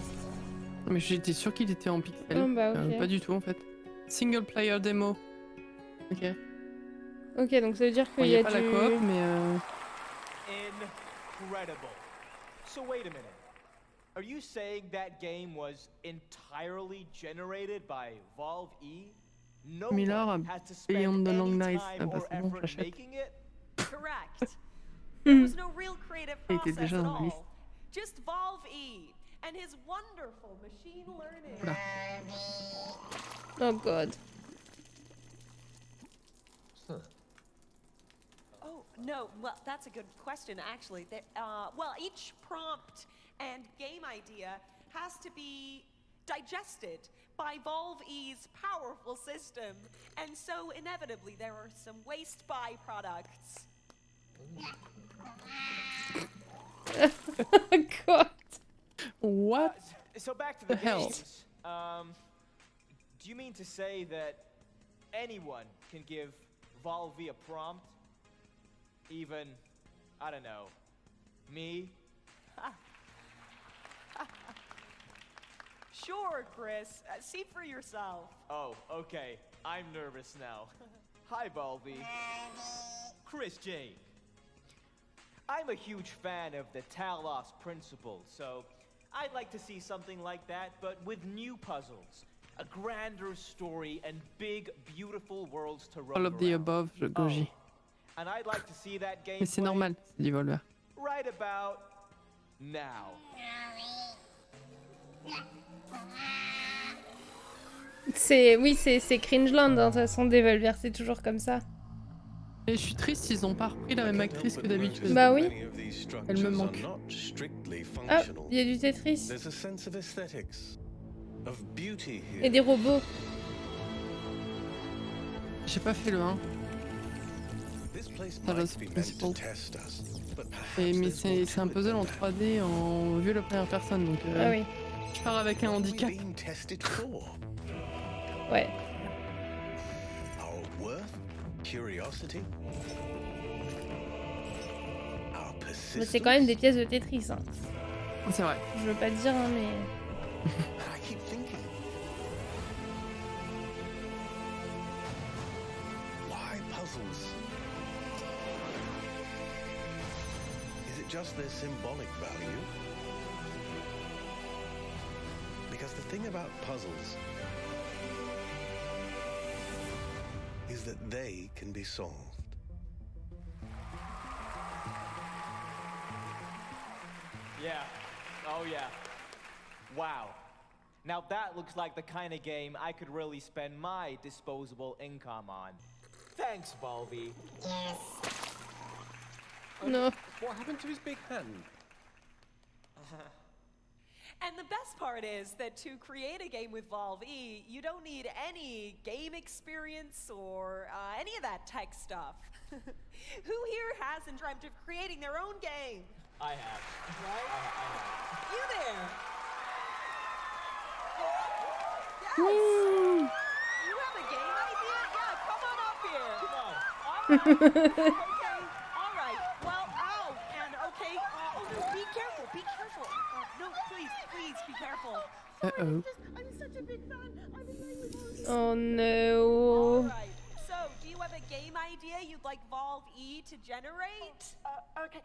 Mais j'étais sûre qu'il était en pixel. Oh, bah, ok. Pas du tout en fait. Single player demo. Ok. Ok, donc ça veut dire qu'il Bon, y a pas du... la coop, mais Incredible. So wait a minute. Are you saying that game was entirely generated by Valve E? No Miller one a had to payé spend on the long any night. time Ah bah or c'est bon, effort j'achète. making it? Correct. There was no real creative Il était process déjà at dans la liste. all. Just Valve E and his wonderful machine learning. Oula. Oh god. Oh, no, well, that's a good question, actually. Well, each prompt and game idea has to be digested by Valve E's powerful system. And so, inevitably, there are some waste byproducts. God. What? So back to the hell? games. Do you mean to say that anyone can give Valve E a prompt? Even, I don't know, me? Sure, Chris. See for yourself. Oh, okay. I'm nervous now. Hi, Valve E. Chris Jake. I'm a huge fan of the Talos principle, so I'd like to see something like that, but with new puzzles. A grander story and big, beautiful worlds to roam All of the around. above, je Goji. And I'd like to see that game Mais c'est normal, c'est Devolver. right about now. Oui, c'est Cringeland, hein, de toute façon, Devolver, c'est toujours comme ça. Et je suis triste, ils ont pas repris la même actrice que d'habitude. Bah oui. Elle me manque. Ah, il y a du Tetris. Et des robots. J'ai pas fait le 1. Talos Principle. Mais c'est un puzzle en 3D en vue la première personne, donc Ah oui. je pars avec un handicap. Ouais. Mais c'est quand même des pièces de Tetris. Hein. C'est vrai. Je veux pas dire, hein, mais... Why puzzles? Is it just their symbolic value? Because the thing about puzzles is that they can be solved. Yeah. Oh, yeah. Wow. Now that looks like the kind of game I could really spend my disposable income on. Thanks, Balvi. Yes. No. What happened to his big hand? And the best part is that to create a game with Valve E, you don't need any game experience or any of that tech stuff. Who here hasn't dreamt of creating their own game? I have. Right? I have. You there? Yes! Woo! You have a game idea? Yeah, come on up here. No. Okay, all right. Well, ow, and okay. Oh, no, be careful, be careful. No, please, be careful. Uh-oh. I'm such a big fan. I've been playing with Valve. Oh no. All right. So, do you have a game idea you'd like Valve E to generate? Okay,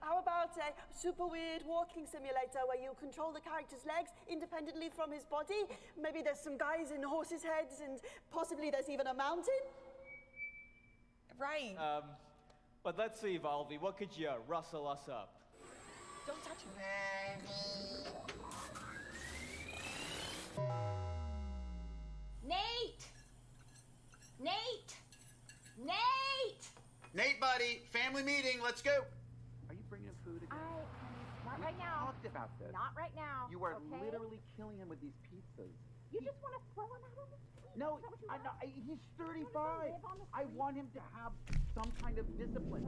how about a super weird walking simulator where you control the character's legs independently from his body? Maybe there's some guys in horses' heads and possibly there's even a mountain? Right. But let's see, Valvi, what could you rustle us up? Don't touch me. Nate! Nate! Nate! Nate, buddy, family meeting, let's go. Are you bringing him food again? Not right now. Talked about this. Not right now. You are okay? literally killing him with these pizzas. You just want to throw him out on the street? No, he's 35. I want him to have some kind of discipline.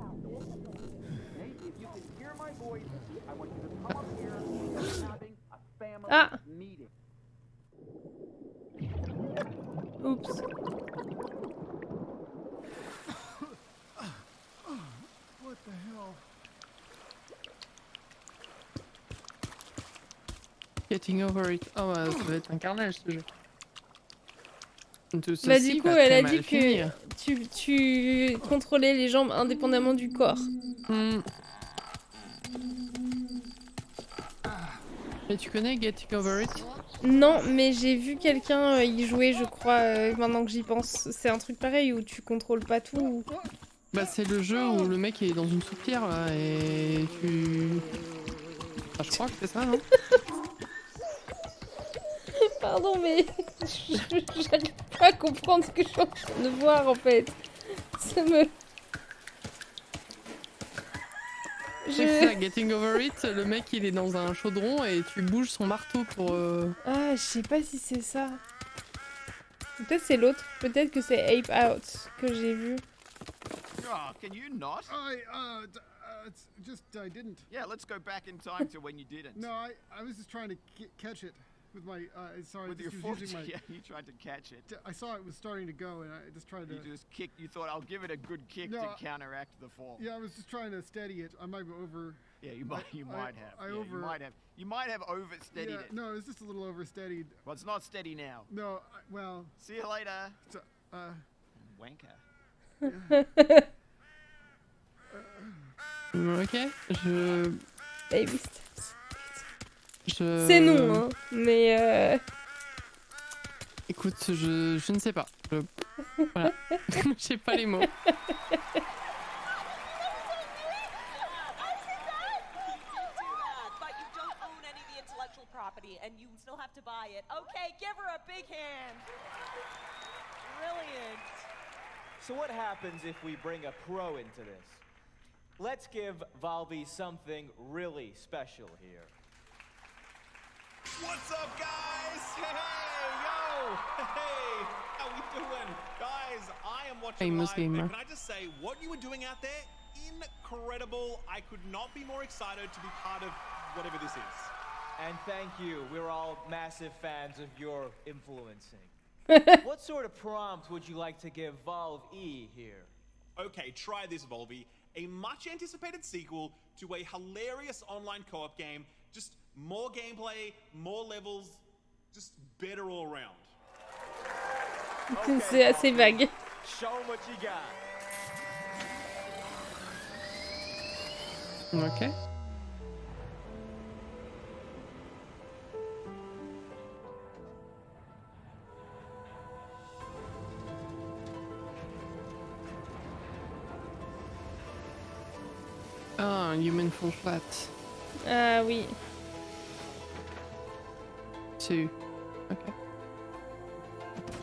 Hey, if you can hear my voice, I want you to come up here and we're having a family meeting. Oups. What the hell? Getting over it. Oh, bah, ça va être un carnage ce jeu. Bah du coup, elle a dit que tu contrôlais les jambes indépendamment du corps. Et tu connais Getting Over It? Non, mais j'ai vu quelqu'un y jouer, je crois, maintenant que j'y pense. C'est un truc pareil où tu contrôles pas tout. Ou... Bah c'est le jeu où le mec est dans une soupière là et tu... Enfin, je crois que c'est ça, non? Pardon, mais j'arrive pas à comprendre ce que je suis en train de voir en fait. Ça me... C'est ça, Getting Over It, le mec il est dans un chaudron et tu bouges son marteau pour... Ah, je sais pas si c'est ça. Peut-être c'est l'autre, peut-être que c'est Ape Out que j'ai vu. Oh, can you not? It's just I didn't. Yeah, let's go back in time to when you didn't. No, I was just trying to catch it with my sorry. With your foot, yeah, you tried to catch it. I saw it was starting to go, and I just tried to. You just kicked. You thought I'll give it a good kick to counteract the fall. Yeah, I was just trying to steady it. I might be over. Yeah, you might have. You might have oversteadied it. No, it was just a little oversteadied. Well, it's not steady now. No, well. See you later. Wanker. Ok, je... Baby steps. C'est non, hein, mais... Écoute, je ne sais pas. Voilà. J'ai pas les mots. And you still have to buy it. Okay, give her a big hand. Brilliant. So what happens if we bring a pro into this? Let's give Valvi something really special here. What's up, guys? Hey, yo! Hey, how we doing? Guys, I am watching Famous live. gamer. And can I just say, what you were doing out there, incredible. I could not be more excited to be part of whatever this is. And thank you. We're all massive fans of your influencing. What sort of prompt would you like to give Valve E here? Okay, try this, Volvi. A much anticipated sequel to a hilarious online co-op game. Just more gameplay, more levels, just better all around. Okay, c'est assez vague. Show what you got. Ok. Ah, Human Fall Flat. Ah oui. C'est... Ok.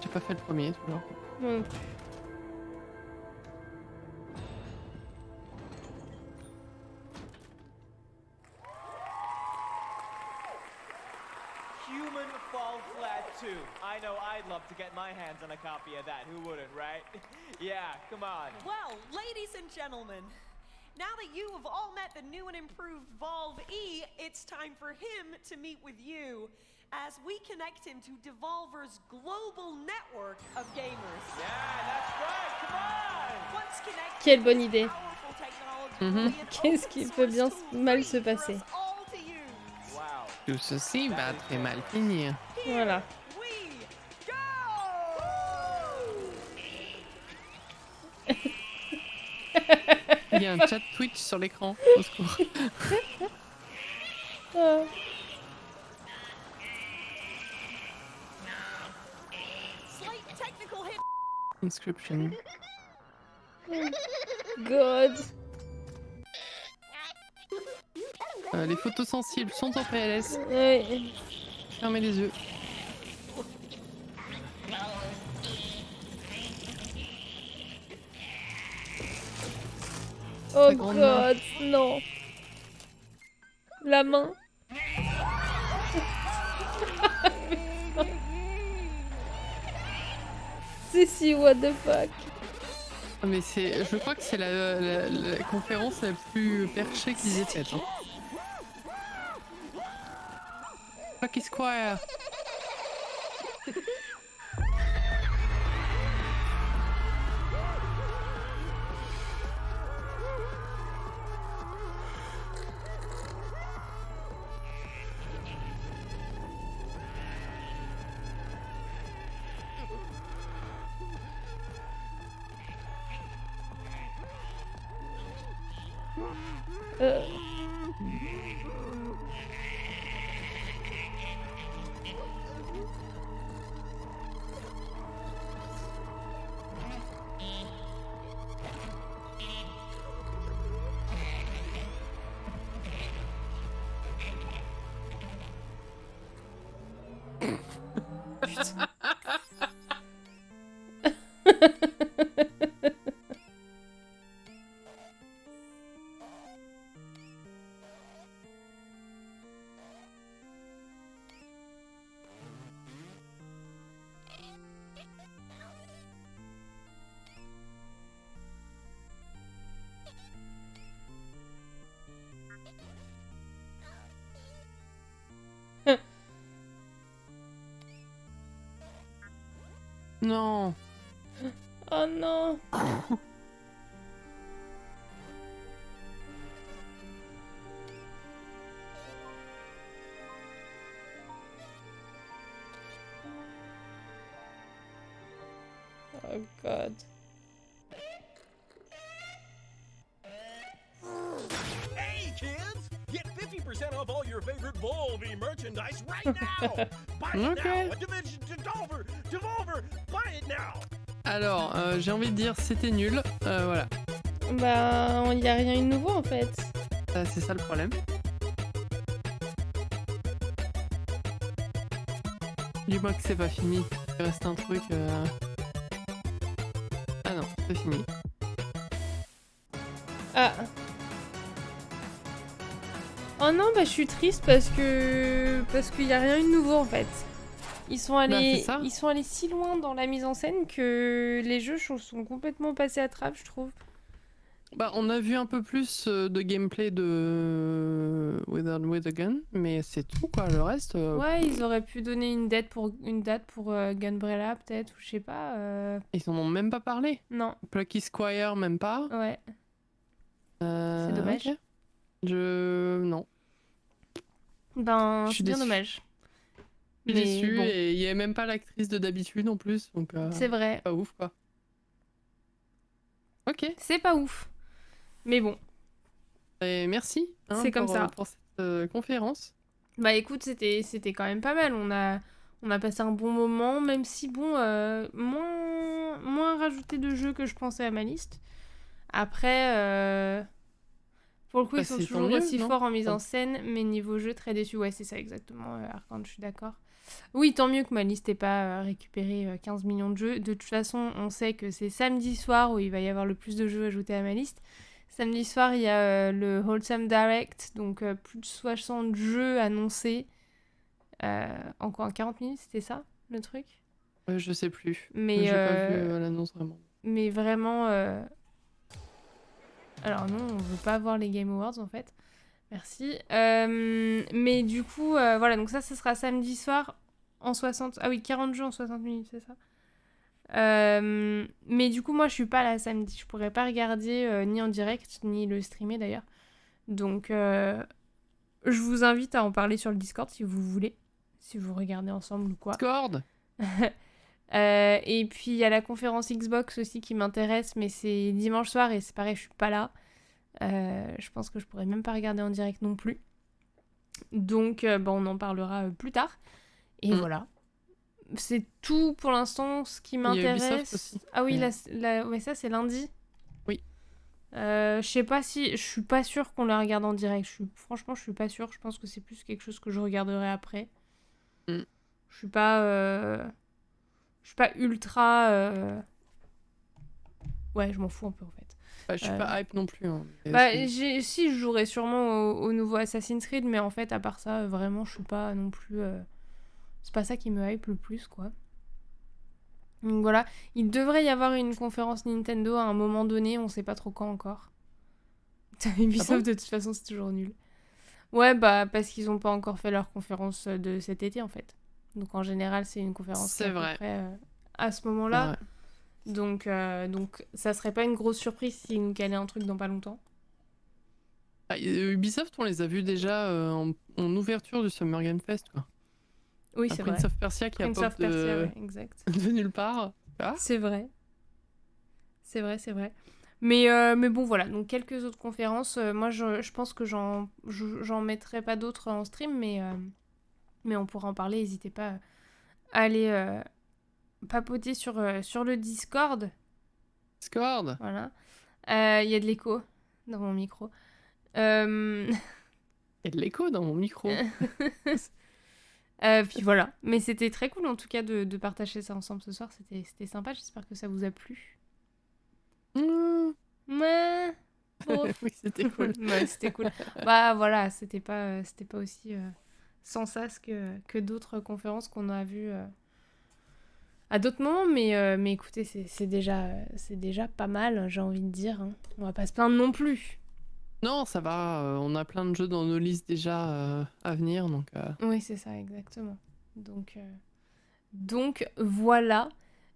J'ai pas fait le premier, toujours. Non. Human Fall Flat 2. I know I'd love to get my hands on a copy of that. Who wouldn't, right? Yeah, come on. Well, ladies and gentlemen, now that you have all met the new and improved Valve E, it's time for him to meet with you as we connect him to Devolver's global network of gamers. Yeah, that's right. Come on. Once connected, Quelle bonne idée. powerful technology Qu'est-ce qui peut bien mal se passer? Tout ceci va très mal finir. Voilà. Il y a un chat Twitch sur l'écran. Au secours. Inscription. God. Les photos sensibles sont en PLS. Oui. Fermez les yeux. Oh God, non. La main. C'est si what the fuck. Mais je crois que c'est la conférence la plus perchée qu'ils aient faite. Hein. Lucky Squire. Non. Oh non. Oh god. Hey kids! Get 50% off all your favorite Volby merchandise right now! Buy it Okay. now! A Division Devolver! Buy it now! Alors, j'ai envie de dire c'était nul. Voilà. Bah, il y a rien de nouveau en fait. C'est ça le problème. Dis-moi que c'est pas fini. Il reste un truc. Ah non, c'est fini. Ah. Oh non, bah je suis triste parce qu'il y a rien de nouveau en fait. Ils sont allés si loin dans la mise en scène que les jeux sont complètement passés à trappe, je trouve. Bah, on a vu un peu plus de gameplay de With a Gun, mais c'est tout quoi. Le reste. Ouais, ils auraient pu donner une date pour Gunbrella peut-être, ou je sais pas. Ils en ont même pas parlé. Non. Plucky Squire même pas. Ouais. C'est dommage. Ok. Non. Ben, Je suis c'est bien déçue. dommage. Je suis Mais déçue bon. et il y avait même pas l'actrice de d'habitude en plus, donc. C'est vrai. Pas ouf quoi. Ok. C'est pas ouf. Mais bon. Et merci. Hein, C'est comme ça. Pour cette conférence. Bah écoute, c'était quand même pas mal. On a passé un bon moment, même si bon, moins rajouté de jeux que je pensais à ma liste. Après, pour le coup, Bah, ils sont c'est toujours tant mieux, aussi non forts en mise en scène, mais niveau jeu, très déçu. Ouais, c'est ça exactement, Arcand, je suis d'accord. Oui, tant mieux que ma liste n'ait pas récupéré 15 millions de jeux. De toute façon, on sait que c'est samedi soir où il va y avoir le plus de jeux ajoutés à ma liste. Samedi soir, il y a le Wholesome Direct, donc plus de 60 jeux annoncés. En quoi, en 40 minutes, c'était ça, le truc ? Je sais plus. Mais j'ai pas vu l'annonce vraiment. Mais vraiment... Alors non, on veut pas voir les Game Awards, en fait. Merci. Mais du coup, voilà, donc ça sera samedi soir en 60... Ah oui, 40 jeux en 60 minutes, c'est ça ? Mais du coup, moi, je suis pas là samedi. Je pourrais pas regarder ni en direct, ni le streamer, d'ailleurs. Donc, je vous invite à en parler sur le Discord, si vous voulez. Si vous regardez ensemble ou quoi. Discord. Et puis, il y a la conférence Xbox aussi qui m'intéresse, mais c'est dimanche soir et c'est pareil, je suis pas là. Je pense que je pourrais même pas regarder en direct non plus. Donc, on en parlera plus tard. Et voilà. C'est tout pour l'instant ce qui m'intéresse. Il y a Ubisoft aussi. Ah oui, ouais, ça c'est lundi. Oui. Je sais pas si... Je suis pas sûre qu'on la regarde en direct. Franchement, je suis pas sûre. Je pense que c'est plus quelque chose que je regarderai après. Je suis pas... Je suis pas ultra... Ouais, je m'en fous un peu en fait. Bah, je suis pas hype non plus. Hein. Si, je jouerai sûrement au nouveau Assassin's Creed, mais en fait, à part ça, vraiment, je suis pas non plus... C'est pas ça qui me hype le plus, quoi. Donc voilà, il devrait y avoir une conférence Nintendo à un moment donné, on sait pas trop quand encore. Ubisoft, de toute façon, c'est toujours nul. Ouais, bah, parce qu'ils ont pas encore fait leur conférence de cet été, en fait. Donc, en général, c'est une conférence qui est à peu près à ce moment-là. Donc, ça serait pas une grosse surprise s'ils nous calaient un truc dans pas longtemps. Ubisoft, on les a vus déjà en ouverture du Summer Game Fest, quoi. Oui, c'est vrai. Prince of Persia qui Prince a of pop Persia, ouais, exact. de nulle part. Ah. C'est vrai. C'est vrai. Mais bon, voilà. Donc, quelques autres conférences. Moi, je pense que j'en mettrai pas d'autres en stream, mais on pourra en parler. N'hésitez pas à aller papoter sur le Discord. Discord. Voilà. Il y a de l'écho dans mon micro. Il y a de l'écho dans mon micro. Puis voilà. Mais c'était très cool, en tout cas, de partager ça ensemble ce soir. C'était sympa. J'espère que ça vous a plu. Ouais. Oui, c'était cool. Ouais, c'était cool. Bah voilà, c'était pas aussi sans sas que d'autres conférences qu'on a vues à d'autres moments, mais écoutez, c'est déjà pas mal, j'ai envie de dire. Hein. On va pas se plaindre non plus. Non, ça va. On a plein de jeux dans nos listes déjà à venir, donc. Oui, c'est ça, exactement. Donc voilà.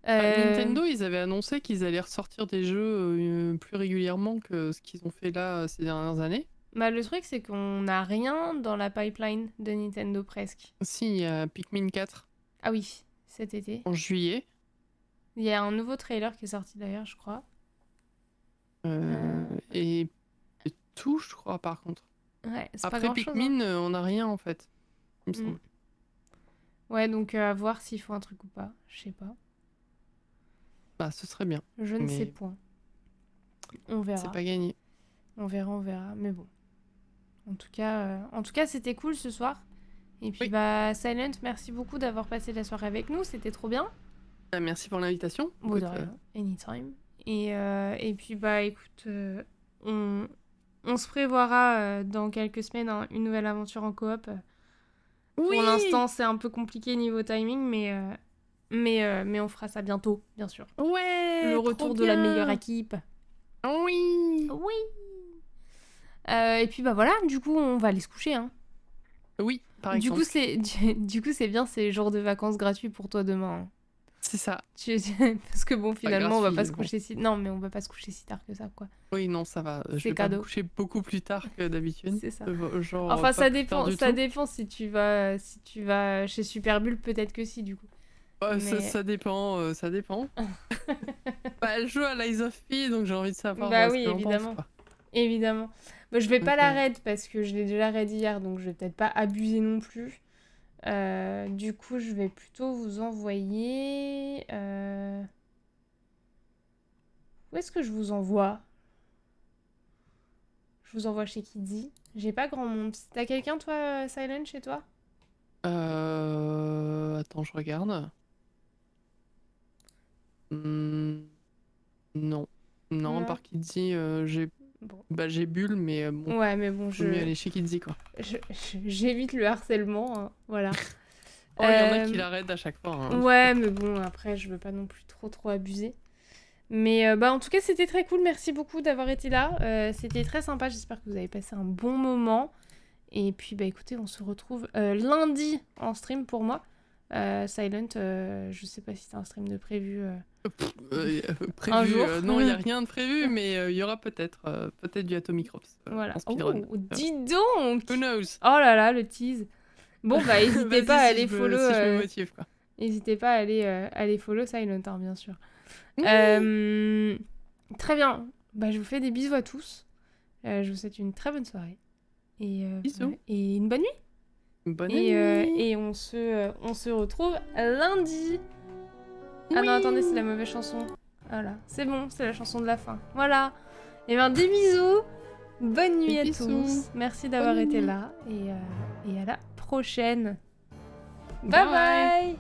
Nintendo, ils avaient annoncé qu'ils allaient ressortir des jeux plus régulièrement que ce qu'ils ont fait là ces dernières années. Bah, le truc, c'est qu'on n'a rien dans la pipeline de Nintendo presque. Si, il y a Pikmin 4. Ah oui, cet été. En juillet. Il y a un nouveau trailer qui est sorti d'ailleurs, je crois. Et tout, je crois, par contre. Ouais, c'est après pas grand-chose, Pikmin, hein. on n'a rien en fait. Il me semble. Ouais, donc à voir s'il faut un truc ou pas. Je sais pas. Bah, ce serait bien. Je ne sais point. On verra. C'est pas gagné. On verra. Mais bon. En tout cas, c'était cool ce soir. Et puis, bah, Silent, merci beaucoup d'avoir passé la soirée avec nous. C'était trop bien. Merci pour l'invitation. Bon, de rien. Anytime. Et puis, bah, écoute, on se prévoira dans quelques semaines une nouvelle aventure en coop. Oui. Pour l'instant, c'est un peu compliqué niveau timing, mais on fera ça bientôt, bien sûr. Ouais. Le retour de la meilleure équipe. Oui. Et puis bah voilà, du coup on va aller se coucher, hein. Oui, par exemple. Du coup c'est bien, c'est jour de vacances gratuits pour toi demain. Hein. C'est ça. Parce que bon, finalement on va pas se coucher si... Non, mais on va pas se coucher si tard que ça, quoi. Oui, non, ça va. Je vais cadeau. Pas me coucher beaucoup plus tard que d'habitude. C'est ça. Genre, enfin, ça dépend si tu vas chez Superbull, peut-être que si, du coup. Ouais, mais... ça dépend. Bah, elle joue à Lies of P, donc j'ai envie de savoir. Bah ce oui, que évidemment. pense, quoi. Évidemment. Bah, je vais pas la raid parce que je l'ai déjà raid hier, donc je vais peut-être pas abuser non plus. Du coup, je vais plutôt vous envoyer... Où est-ce que je vous envoie ? Je vous envoie chez Kidzy. J'ai pas grand monde. T'as quelqu'un, toi, Silent, chez toi ? Attends, je regarde. Non. Non, par Kidzy, j'ai... Bon. Bah, j'ai Bulle, mais bon. Ouais, mais bon, faut mieux aller chez Kidzy, quoi. J'évite le harcèlement, hein. Voilà. Oh, il y en a qui l'arrêtent à chaque fois. Hein. Ouais, mais bon, après, je veux pas non plus trop abuser. Mais bah, en tout cas, c'était très cool. Merci beaucoup d'avoir été là. C'était très sympa. J'espère que vous avez passé un bon moment. Et puis, bah, écoutez, on se retrouve lundi en stream pour moi. Silent, je sais pas si t'as un stream de prévu. Prévu un jour. Non, il n'y a rien de prévu, mais il y aura peut-être du Atomic Crops. Voilà. En speedrun. Oh, dis donc. Who knows? Oh là là, le tease. Bon, bah, n'hésitez pas à aller follow. Si je me motive, quoi. N'hésitez pas à aller follow Silent, hein, bien sûr. Très bien. Bah, je vous fais des bisous à tous. Je vous souhaite une très bonne soirée. Bisous. Et une bonne nuit. Bonne nuit. Et on se retrouve lundi. Ah non, attendez, c'est la mauvaise chanson. Voilà, c'est bon, c'est la chanson de la fin. Voilà. Et bien, des bisous. Bonne nuit à tous. Merci d'avoir été là. Et à la prochaine. Bye bye.